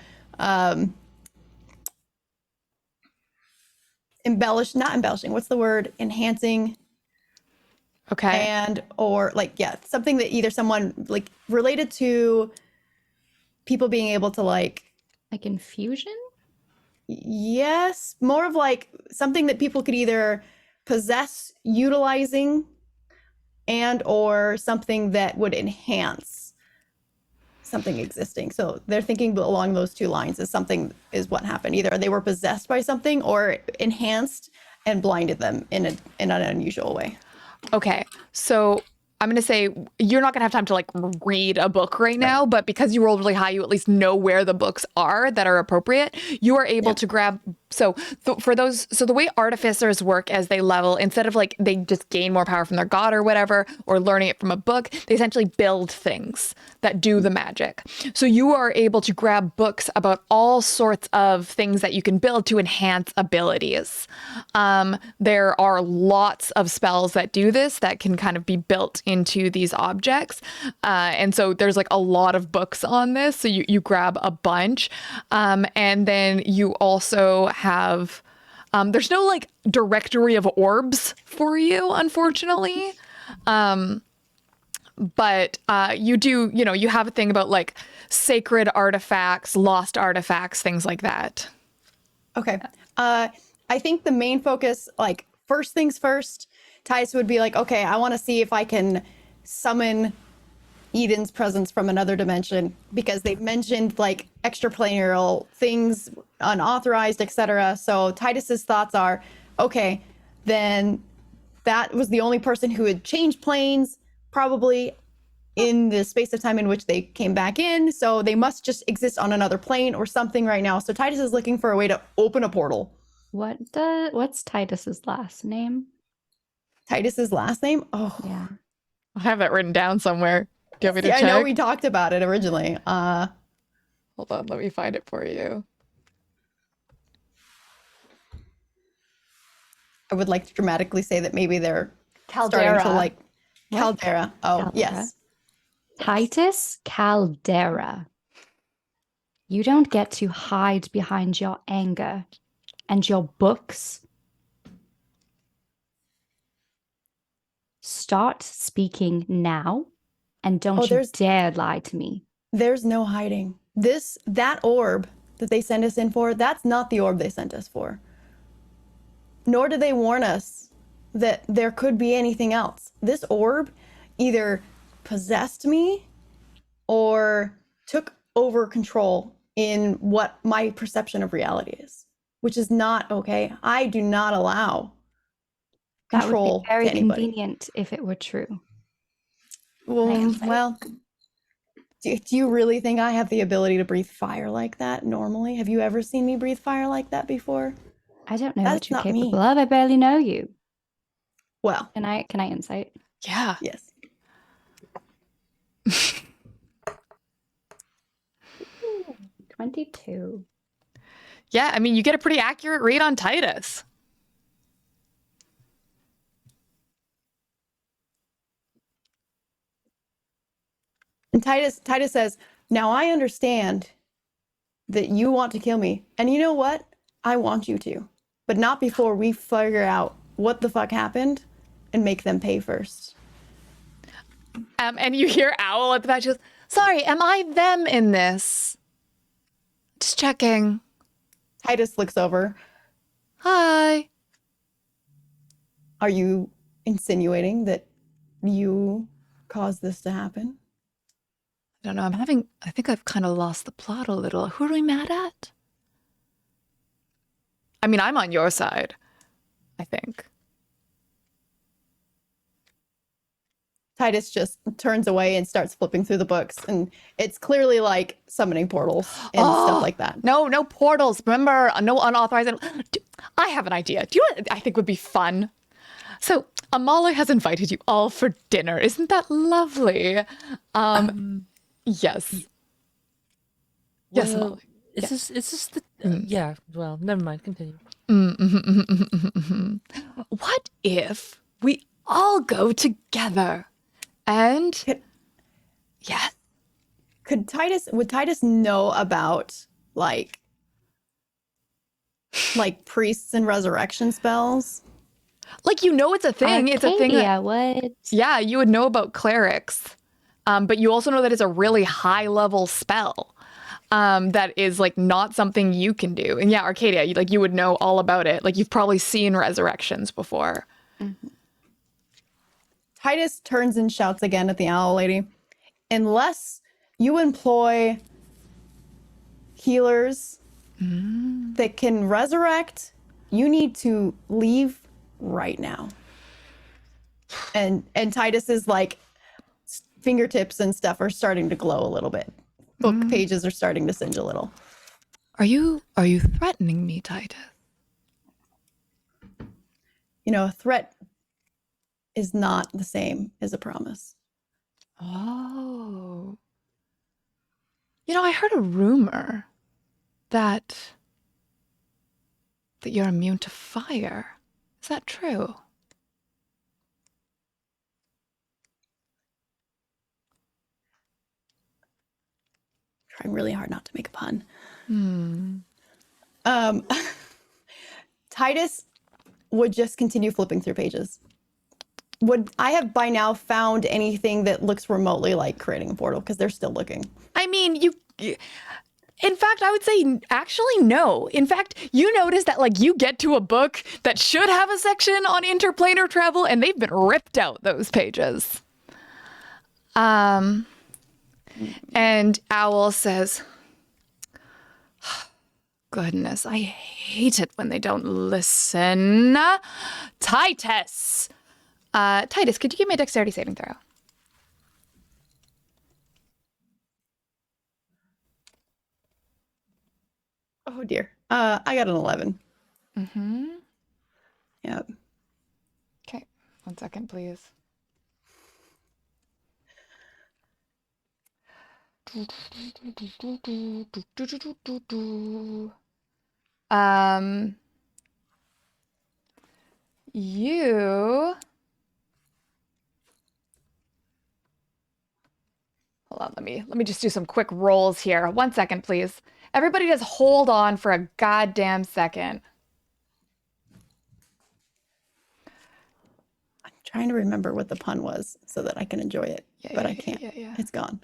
not embellishing, what's the word? Enhancing. Okay. And or something that either someone like related to people being able to like infusion? Yes, more of like something that people could either possess utilizing, and or something that would enhance something existing. So they're thinking along those two lines is what happened. Either they were possessed by something or enhanced and blinded them in an unusual way. Okay. So I'm going to say you're not going to have time to like read a book right now, but because you rolled really high, you at least know where the books are that are appropriate. You are able to grab. So the way artificers work as they level, instead of like they just gain more power from their god or whatever, or learning it from a book, they essentially build things that do the magic. So you are able to grab books about all sorts of things that you can build to enhance abilities. There are lots of spells that do this that can kind of be built into these objects. And so there's like a lot of books on this. So you grab a bunch. And then you also have, there's no like directory of orbs for you, unfortunately. But you do, you have a thing about like sacred artifacts, lost artifacts, things like that. Okay. I think the main focus, like first things first, Titus would be like, okay, I want to see if I can summon Eden's presence from another dimension, because they've mentioned like extraplanar things, unauthorized, etc. So Titus's thoughts are, okay, then that was the only person who had changed planes, probably in the space of time in which they came back in. So they must just exist on another plane or something right now. So Titus is looking for a way to open a portal. What's Titus's last name? Titus's last name? Oh, Yeah. I have that written down somewhere. Do you want me to yeah, I check? know we talked about it originally. Hold on, let me find it for you. I would like to dramatically say that maybe they're starting Caldera. to like What? Caldera. Oh, Caldera? yes. Titus Caldera. You don't get to hide behind your anger. and your books. Start speaking now, and don't you dare lie to me. There's no hiding. That orb that they sent us in for, that's not the orb they sent us for. Nor did they warn us that there could be anything else. This orb either possessed me or took over control in what my perception of reality is, which is not okay. I do not allow control That would be very to anybody. convenient if it were true. Well, do you really think I have the ability to breathe fire like that normally? Have you ever seen me breathe fire like that before? I don't know That's what you're not capable me. of. I barely know you. Well, Can I insight? Yeah. yes. 22. Yeah, I mean, you get a pretty accurate read on Titus. And Titus says, now I understand that you want to kill me. And you know what? I want you to. But not before we figure out what the fuck happened and make them pay first. And you hear Owl at the back. She goes, sorry, am I them in this? Just checking. Titus looks over. Hi. Are you insinuating that you caused this to happen? I don't know. I think I've kind of lost the plot a little. Who are we mad at? I mean, I'm on your side, I think. Titus just turns away and starts flipping through the books. And it's clearly like summoning portals and stuff like that. No portals. Remember, no unauthorized. I have an idea. Do you know what I think would be fun? So, Amala has invited you all for dinner. Isn't that lovely? Yes. Yes, Well, Amala. Is this the? Yeah. Well, never mind. Continue. What if we all go together? And yes. Would Titus know about like priests and resurrection spells? Like, you know, it's a thing. It's a thing. Arcadia would. Yeah, you would know about clerics. But you also know that it's a really high level spell. That is like not something you can do. And yeah, Arcadia, you would know all about it. Like, you've probably seen resurrections before. Mm-hmm. Titus turns and shouts again at the owl lady. Unless you employ healers that can resurrect, you need to leave right now. And Titus is like, fingertips and stuff are starting to glow a little bit. Book pages are starting to singe a little. Are you threatening me, Titus? You know, a threat is not the same as a promise. Oh. You know, I heard a rumor that you're immune to fire. Is that true? Trying really hard not to make a pun. Hmm. Titus would just continue flipping through pages. Would I have by now found anything that looks remotely like creating a portal? Because they're still looking. I mean, in fact, I would say actually no. In fact, you notice that like you get to a book that should have a section on interplanar travel and they've been ripped out those pages. And Owl says, goodness, I hate it when they don't listen. Titus! Titus, could you give me a dexterity saving throw? Oh dear. I got an 11. Mm-hmm. Yep. Okay, 1 second, please. You. Hold on, let me just do some quick rolls here. 1 second, please. Everybody just hold on for a goddamn second. trying to remember what the pun was so that I can enjoy it, but I can't. Yeah. It's gone.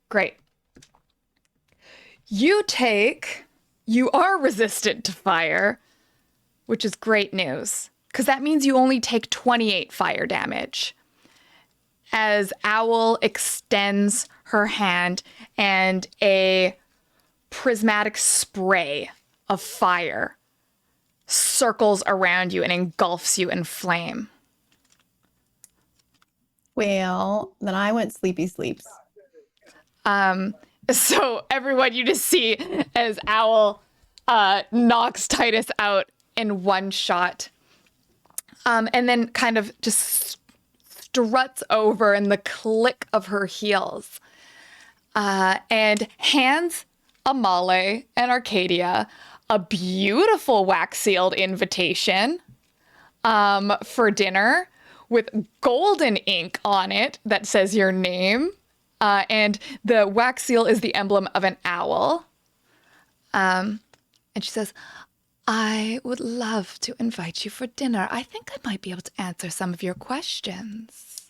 Great. You are resistant to fire, which is great news, because that means you only take 28 fire damage. As Owl extends her hand and a prismatic spray of fire circles around you and engulfs you in flame. Well, then I went sleepy sleeps. So everyone, you just see as Owl knocks Titus out in one shot, and then kind of just struts over in the click of her heels, and hands Amale and Arcadia a beautiful wax-sealed invitation for dinner with golden ink on it that says your name. And the wax seal is the emblem of an owl. And she says, I would love to invite you for dinner. I think I might be able to answer some of your questions.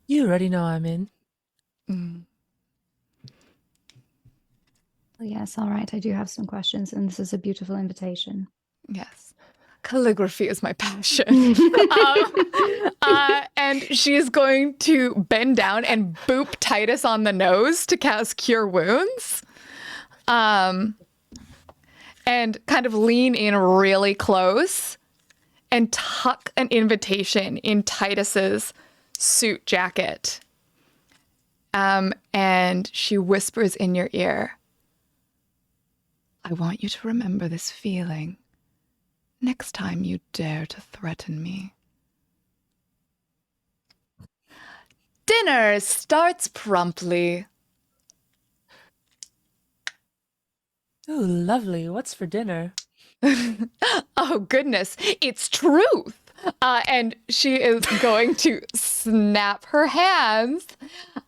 You already know I'm in. Well, yes, all right. I do have some questions, and this is a beautiful invitation. Yes. Calligraphy is my passion. And she's going to bend down and boop Titus on the nose to cast Cure Wounds. And kind of lean in really close and tuck an invitation in Titus's suit jacket. And she whispers in your ear, I want you to remember this feeling next time you dare to threaten me. Dinner starts promptly. Ooh, lovely. What's for dinner? Oh, goodness. It's truth. And she is going to snap her hands,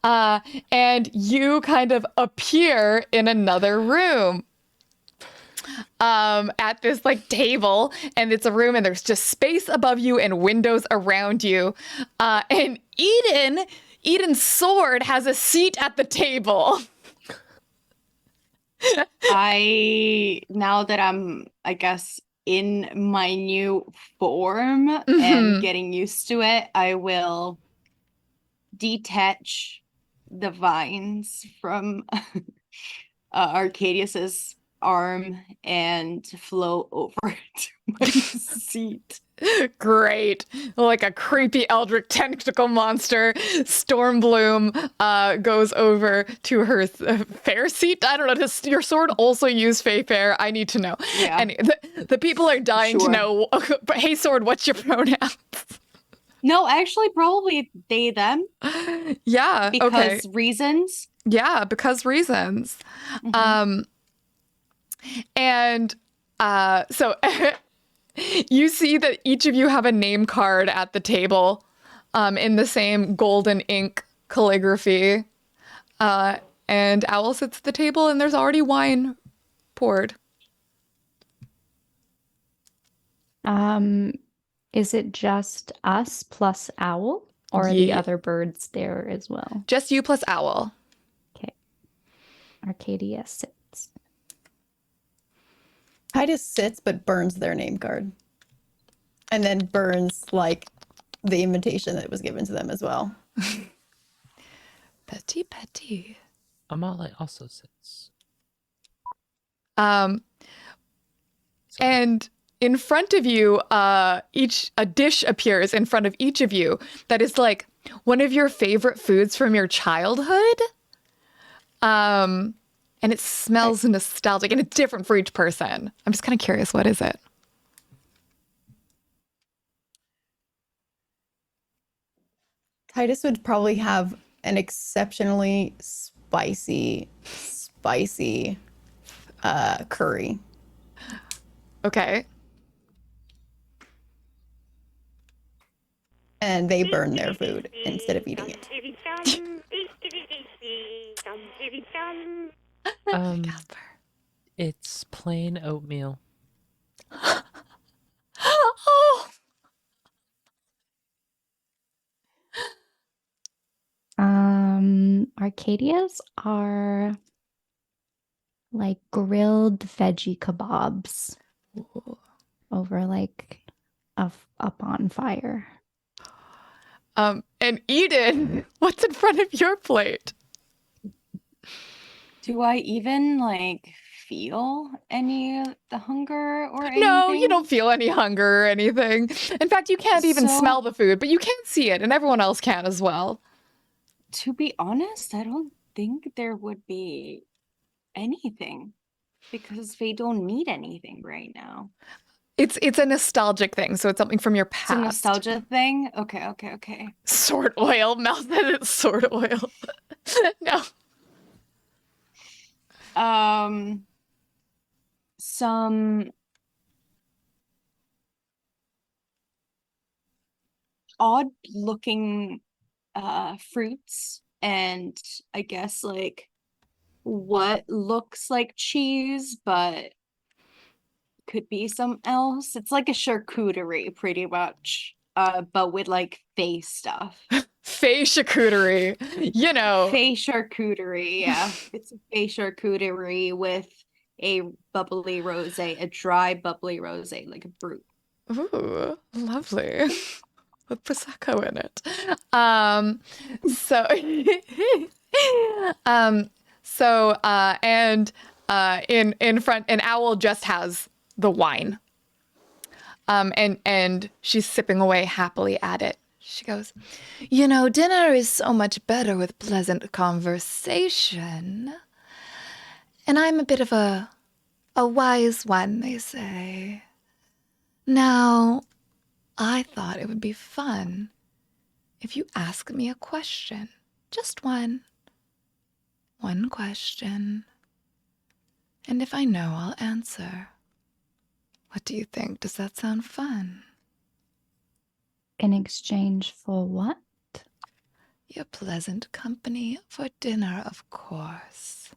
and you kind of appear in another room. At this like table, and it's a room and there's just space above you and windows around you. And Eden's sword has a seat at the table. Now that I'm, I guess, in my new form and getting used to it, I will detach the vines from Arcadius's arm and flow over to my seat. Great. Like a creepy eldritch tentacle monster, Stormbloom goes over to her fair seat. I don't know, does your sword also use Fey Fair? I need to know. Yeah. And the people are dying to know, but hey, sword, what's your pronouns? No, actually, probably they, them. Yeah, because reasons. Yeah, because reasons. And so you see that each of you have a name card at the table in the same golden ink calligraphy. And Owl sits at the table and there's already wine poured. Is it just us plus Owl, or are the other birds there as well? Just you plus Owl. Okay. Arcadia sits. Titus sits but burns their name card. And then burns like the invitation that was given to them as well. Petty. Amale also sits. And in front of you, a dish appears in front of each of you that is like one of your favorite foods from your childhood. And it smells nostalgic, and it's different for each person. I'm just kind of curious, what is it? Titus would probably have an exceptionally spicy curry. Okay. And they burn their food instead of eating it. Casper. It's plain oatmeal. Oh, Arcadias are like grilled veggie kebabs over like a bonfire. And Eden, what's in front of your plate? Do I even like feel any of the hunger or anything? No, you don't feel any hunger or anything. In fact, you can't even So- smell the food, but you can see it, and everyone else can as well. To be honest, I don't think there would be anything because they don't need anything right now. It's a nostalgic thing, so it's something from your It's a past. nostalgia thing. Okay. Sword oil. Mel said it's sword oil. No. Some odd looking fruits and I guess like what looks like cheese but could be something else. It's like a charcuterie pretty much, but with like face stuff. Fey charcuterie. You know. Fey charcuterie, yeah. It's a fey charcuterie with a bubbly rosé, a dry bubbly rosé, like a brute. Ooh, lovely. With prosecco in it. So in front, an owl just has the wine. And she's sipping away happily at it. She goes, "You know, dinner is so much better with pleasant conversation. And I'm a bit of a wise one, they say. Now, I thought it would be fun if you ask me a question. Just one. One question. And if I know, I'll answer. What do you think? Does that sound fun?" In exchange for what? Your pleasant company for dinner, of course.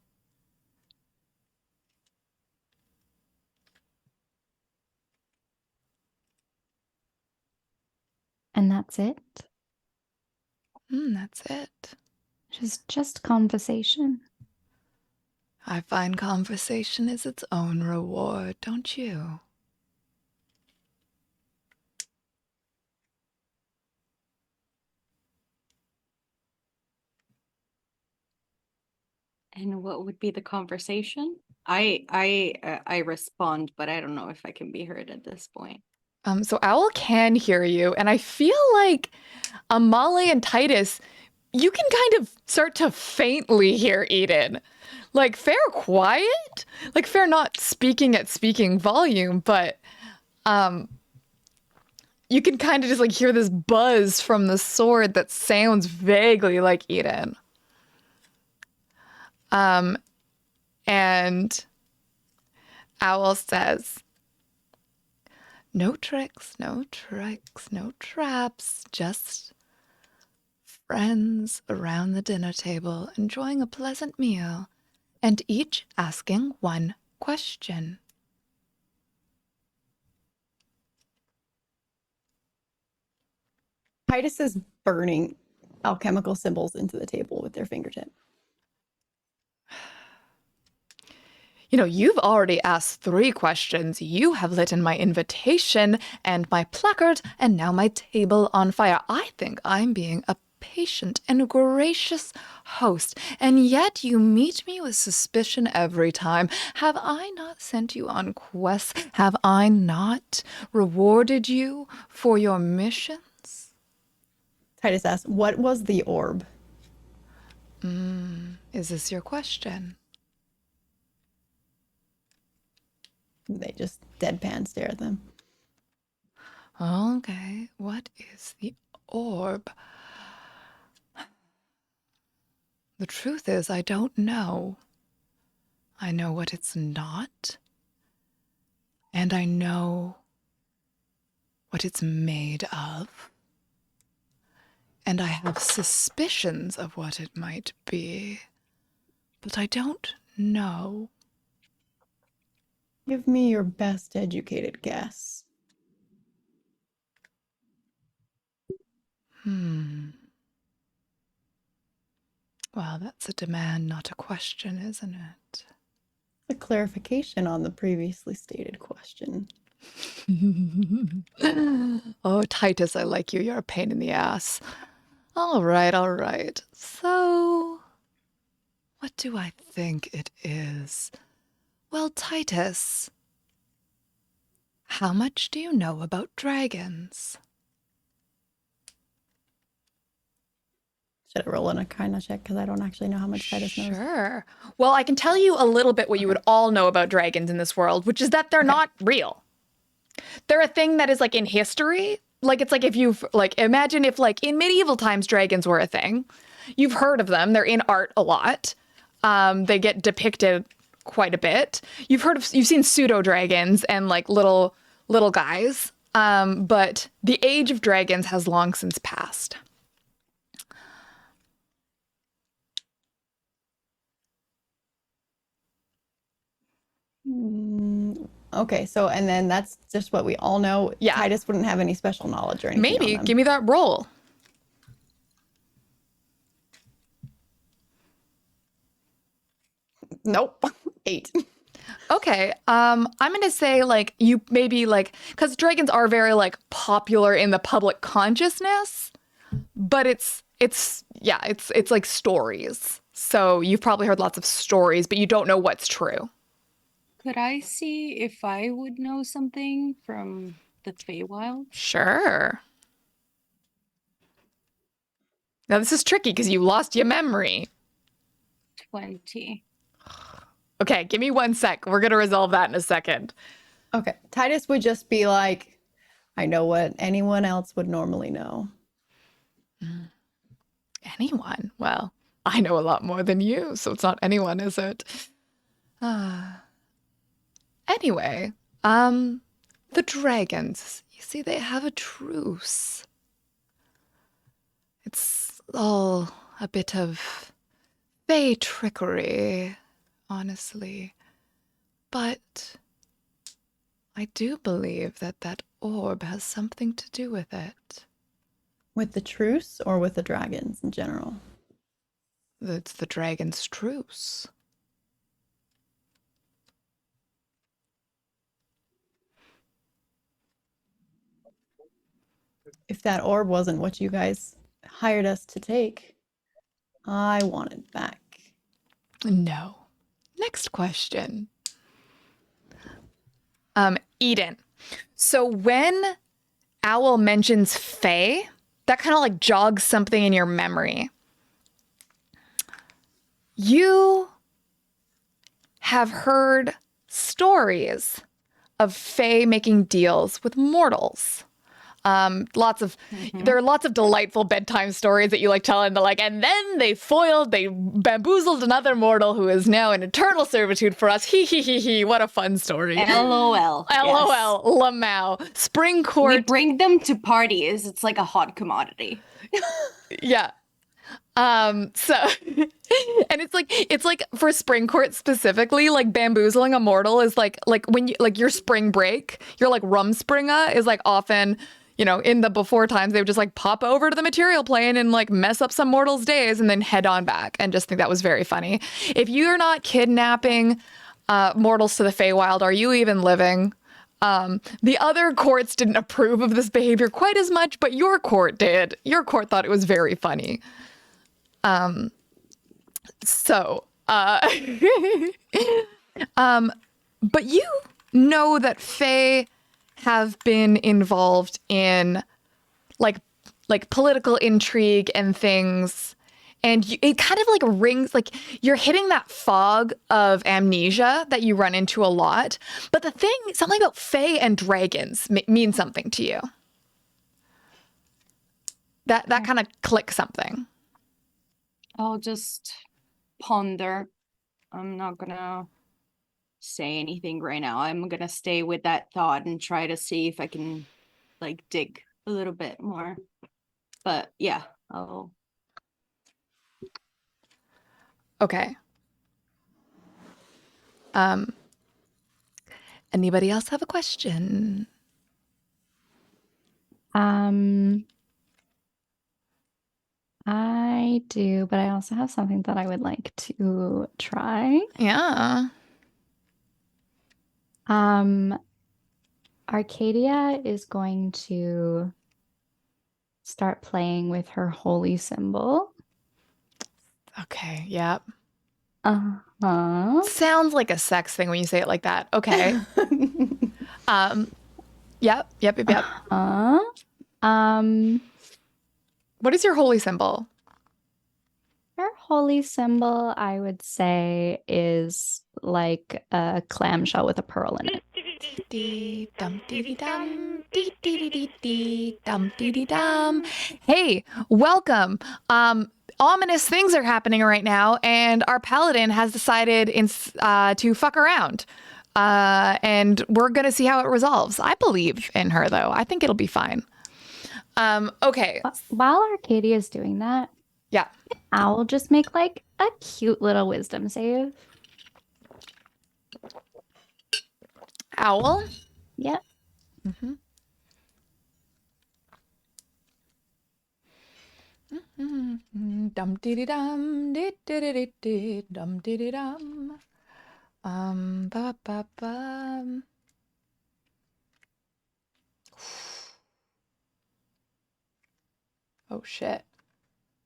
And that's it? That's it. Just conversation. I find conversation is its own reward, don't you? And what would be the conversation? I respond, but I don't know if I can be heard at this point. So Owl can hear you, and I feel like Amale and Titus, you can kind of start to faintly hear Eden. Like, fair quiet, like fair not speaking at speaking volume, but you can kind of just like hear this buzz from the sword that sounds vaguely like Eden. And Owl says, "No tricks, no tricks, no traps, just friends around the dinner table enjoying a pleasant meal and each asking one question." Titus is burning alchemical symbols into the table with their fingertip. You know, you've already asked 3 questions. You have lit my invitation and my placard and now my table on fire. I think I'm being a patient and gracious host, and yet you meet me with suspicion every time. Have I not sent you on quests? Have I not rewarded you for your missions? Titus asks, "What was the orb?" Is this your question? They just deadpan stare at them. Okay, what is the orb? The truth is, I don't know. I know what it's not, and I know what it's made of, and I have suspicions of what it might be, but I don't No. Give me your best educated guess. Well, that's a demand, not a question, isn't it? A clarification on the previously stated question. Oh, Titus, I like you. You're a pain in the ass. All right, all right. So, what do I think it is? Well, Titus, how much do you know about dragons? Should I roll in a kind of check because I don't actually know how much Titus knows? Sure. Well, I can tell you a little bit what you would all know about dragons in this world, which is that they're not real. They're a thing that is like in history. Like it's like if you've like imagine if like in medieval times dragons were a thing. You've heard of them. They're in art a lot. They get depicted quite a bit. You've seen pseudo dragons and like little guys. But the age of dragons has long since passed. Okay, so and then that's just what we all know. Yeah. Titus wouldn't have any special knowledge or anything. Maybe. on them. Give me that roll. Nope. 8. Okay. I'm gonna say like you maybe like because dragons are very like popular in the public consciousness, but it's like stories. So you've probably heard lots of stories, but you don't know what's true. Could I see if I would know something from the Feywild? Sure. Now this is tricky because you lost your memory. 20. Okay, give me 1 sec. We're gonna resolve that in a second. Okay, Titus would just be like, I know what anyone else would normally know. Anyone? Well, I know a lot more than you, so it's not anyone, is it? Anyway, the dragons. You see, they have a truce. It's all a bit of fey trickery, honestly. But I do believe that that orb has something to do with it. With the truce or with the dragons in general? It's the dragon's truce. If that orb wasn't what you guys hired us to take, I want it back. No. Next question. Eden. So when Owl mentions Fae, that kind of like jogs something in your memory. You have heard stories of Fae making deals with mortals. There are lots of delightful bedtime stories that you like telling. And then they bamboozled another mortal who is now in eternal servitude for us. Hee hee hee hee. What a fun story. LOL. LOL. Lamau. Spring Court. We bring them to parties. It's like a hot commodity. Yeah. So and it's like for spring court specifically, like bamboozling a mortal is like when you like your spring break, your like rumspringa is like often, you know, in the before times they would just like pop over to the material plane and like mess up some mortal's days and then head on back, and just think that was very funny. If you're not kidnapping mortals to the Feywild, are you even living? The other courts didn't approve of this behavior quite as much, but your court did. Your court thought it was very funny. But you know that Fae have been involved in like political intrigue and things, and it kind of like rings like you're hitting that fog of amnesia that you run into a lot. But the thing, something about Fae and dragons means something to you. That kind of clicks something. I'll just ponder. I'm not gonna say anything right now. I'm gonna stay with that thought and try to see if I can like dig a little bit more. But yeah, I'll Okay. Anybody else have a question? I do, but I also have something that I would like to try. Yeah. Arcadia is going to start playing with her holy symbol. Okay. Yep. Uh-huh. Sounds like a sex thing when you say it like that. Okay. Yep. Uh-huh. What is your holy symbol? Her holy symbol, I would say, is like a clamshell with a pearl in it. Dee dum dee dee dum dee dee dee dee dee dum dee dee dum. Hey, welcome. Ominous things are happening right now, and our paladin has decided to fuck around. And we're gonna see how it resolves. I believe in her, though. I think it'll be fine. Okay. While Arcadia is doing that, Yeah. Owl just make like a cute little wisdom save. Owl. Yep. Dum dee dee dum dee dee dee dee dee dum dee dee dum. Ba ba ba. Oh shit.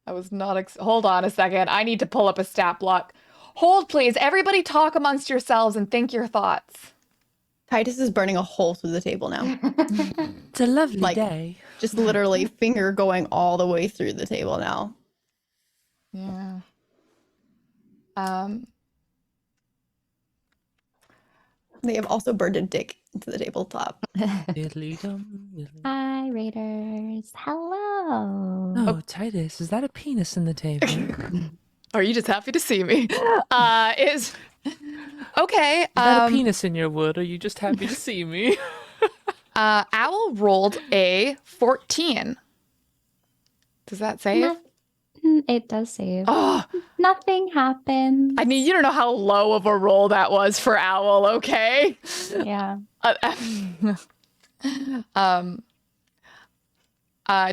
I was not hold on a second. I need to pull up a stat block. Hold please. Everybody talk amongst yourselves and think your thoughts. Titus is burning a hole through the table now. It's a lovely Like, day. just literally finger going all the way through the table now. Yeah. They have also burned a dick into the tabletop. Diddly-dum, diddly. Hi, Raiders. Hello. Oh, Titus, is that a penis in the table? Are you just happy to see me? Is okay. Is that a penis in your wood? Or are you just happy to see me? Owl rolled a 14. Does that save? It does save. Oh, Nothing happens. I mean, you don't know how low of a roll that was for Owl, okay? Yeah.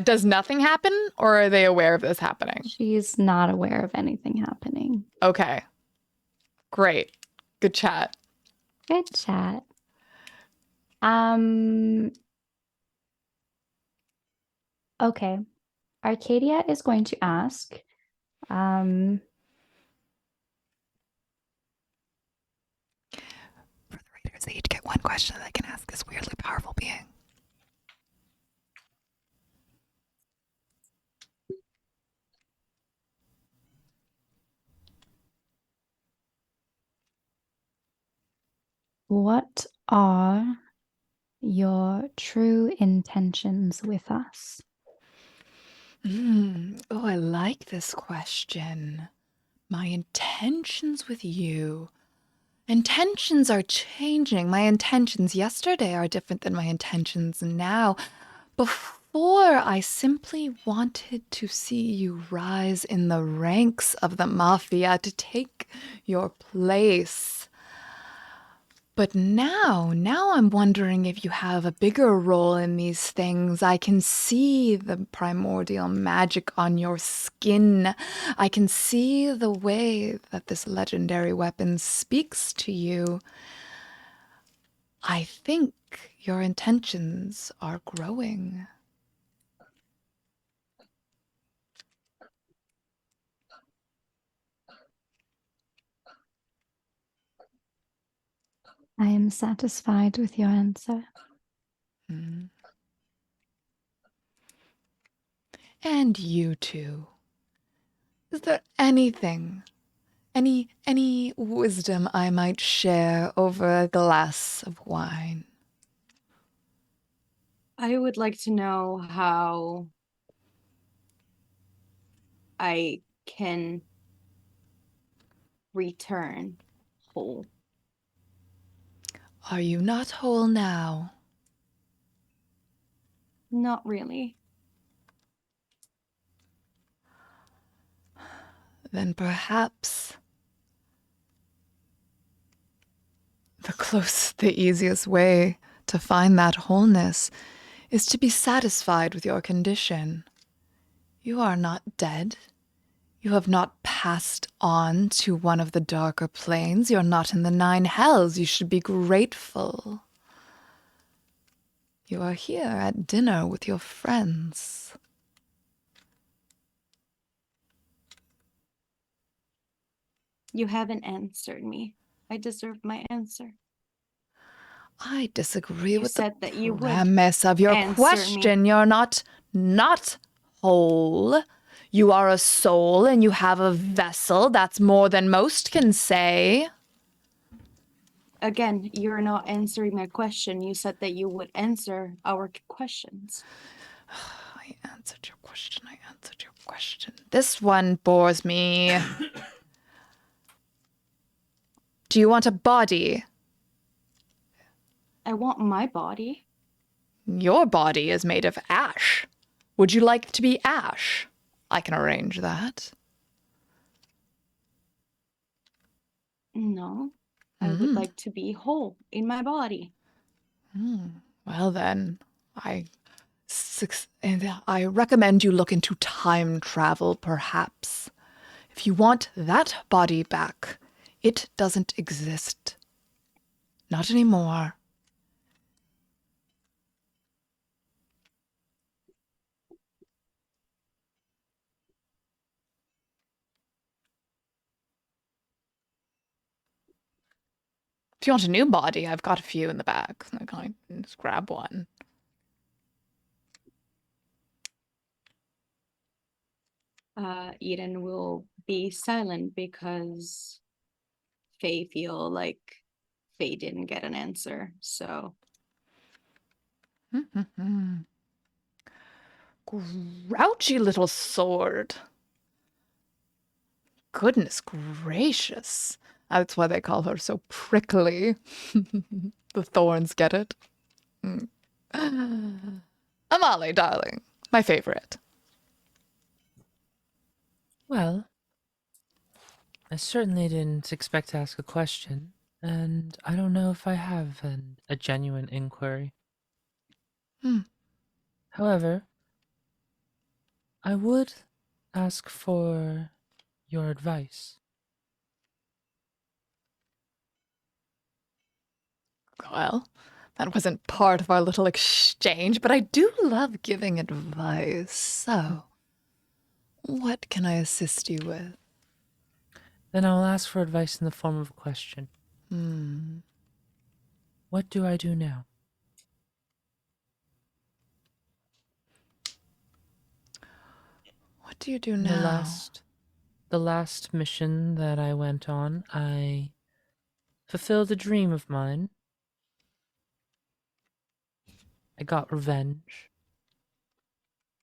Does nothing happen, or are they aware of this happening? She's not aware of anything happening. Okay. Great. Good chat. Good chat. Okay. Arcadia is going to ask, For the readers, they each get one question that they can ask this weirdly powerful being. what are your true intentions with us? Oh, I like this question. My intentions with you. Intentions are changing. My intentions yesterday are different than my intentions now. Before, I simply wanted to see you rise in the ranks of the mafia, to take your place. But now I'm wondering if you have a bigger role in these things. I can see the primordial magic on your skin. I can see the way that this legendary weapon speaks to you. I think your intentions are growing. I am satisfied with your answer. Mm. And you too. Is there anything, any wisdom I might share over a glass of wine? I would like to know how I can return whole. Are you not whole now? Not really. Then perhaps the easiest way to find that wholeness is to be satisfied with your condition. You are not dead. You have not passed on to one of the darker planes. You're not in the 9 hells. You should be grateful. You are here at dinner with your friends. You haven't answered me. I deserve my answer. I disagree You with the said that you would premise of your answer me. question. You're not whole. You are a soul and you have a vessel. That's more than most can say. Again, you're not answering my question. You said that you would answer our questions. I answered your question. This one bores me. Do you want a body? I want my body. Your body is made of ash. Would you like to be ash? I can arrange that. No, I would like to be whole in my body. Well then, I recommend you look into time travel, perhaps. If you want that body back, it doesn't exist. Not anymore. If you want a new body, I've got a few in the back. I can just grab one. Eden will be silent because Faye feel like Faye didn't get an answer. So Grouchy little sword. Goodness gracious. That's why they call her so prickly. The thorns get it. Amale, darling. My favorite. Well, I certainly didn't expect to ask a question, and I don't know if I have a genuine inquiry. However, I would ask for your advice. Well, that wasn't part of our little exchange, but I do love giving advice. So, what can I assist you with? Then I will ask for advice in the form of a question. What do I do now? What do you do In now? The last mission that I went on, I fulfilled a dream of mine. I got revenge.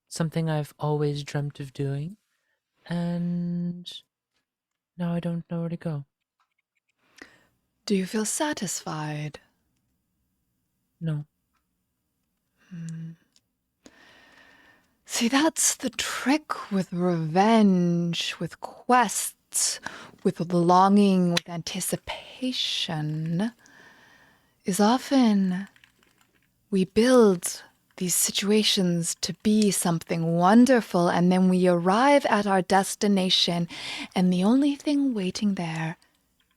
Something I've always dreamt of doing. And now I don't know where to go. Do you feel satisfied? No. See, that's the trick with revenge, with quests, with longing, with anticipation, is often we build these situations to be something wonderful, and then we arrive at our destination, and the only thing waiting there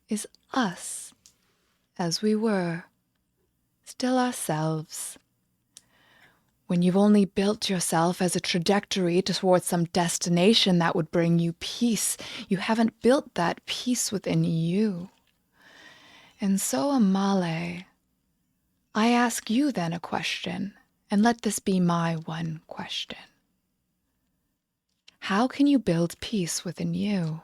is us, as we were, still ourselves. When you've only built yourself as a trajectory towards some destination that would bring you peace, you haven't built that peace within you. And so, Amale, I ask you then a question, and let this be my one question. How can you build peace within you?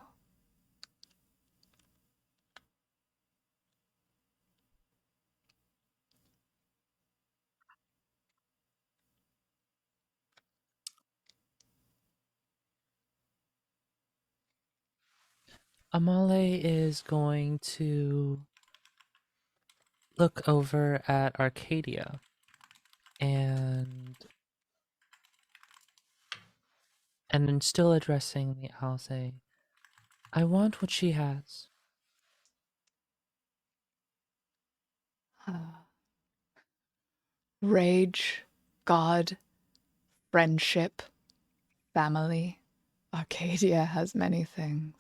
Amale is going to look over at Arcadia and then still addressing the owl say, I want what she has. Rage, God, friendship, family. Arcadia has many things.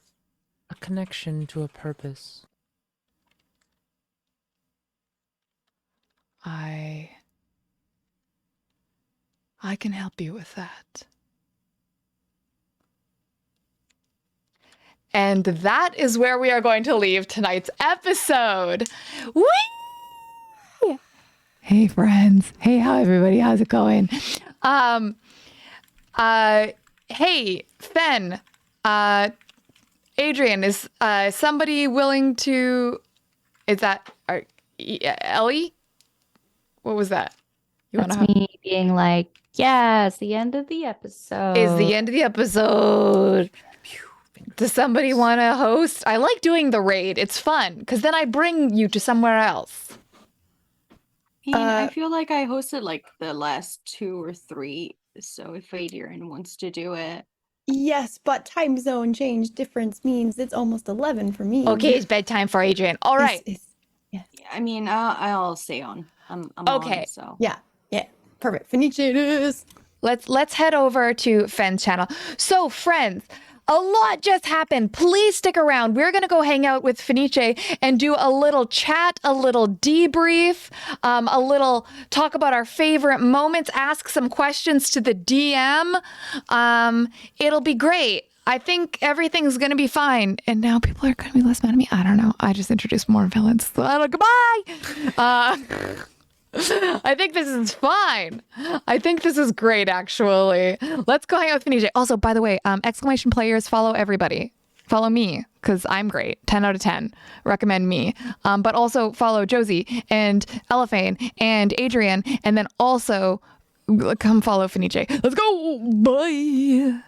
A connection to a purpose. I can help you with that. And that is where we are going to leave tonight's episode. Whee! Hey friends. Hey, everybody? How's it going? Hey, Fen. Adrian, is somebody willing to? Is that Ellie? What was that? That's me being like, yeah, it's the end of the episode. Is the end of the episode. Does somebody want to host? I like doing the raid. It's fun because then I bring you to somewhere else. I feel like I hosted like the last 2 or 3. So if Adrian wants to do it. Yes, but time zone change difference means it's almost 11 for me. Okay, it's bedtime for Adrian. All right. Yes. I mean, I'll stay on. I'm Okay. on, so. Yeah. Perfect. Finish it is. Let's head over to Fen's channel. So, friends, a lot just happened. Please stick around. We're going to go hang out with Fenice and do a little chat, a little debrief, a little talk about our favorite moments, ask some questions to the DM. It'll be great. I think everything's going to be fine. And now people are going to be less mad at me. I don't know. I just introduced more villains. So goodbye. I think this is fine. I think this is great, actually. Let's go hang out with Fenice. Also, by the way, exclamation players, follow everybody. Follow me, because I'm great. 10 out of 10. Recommend me. But also follow Josie and Elephane and Adrian. And then also come follow Fenice. Let's go. Bye.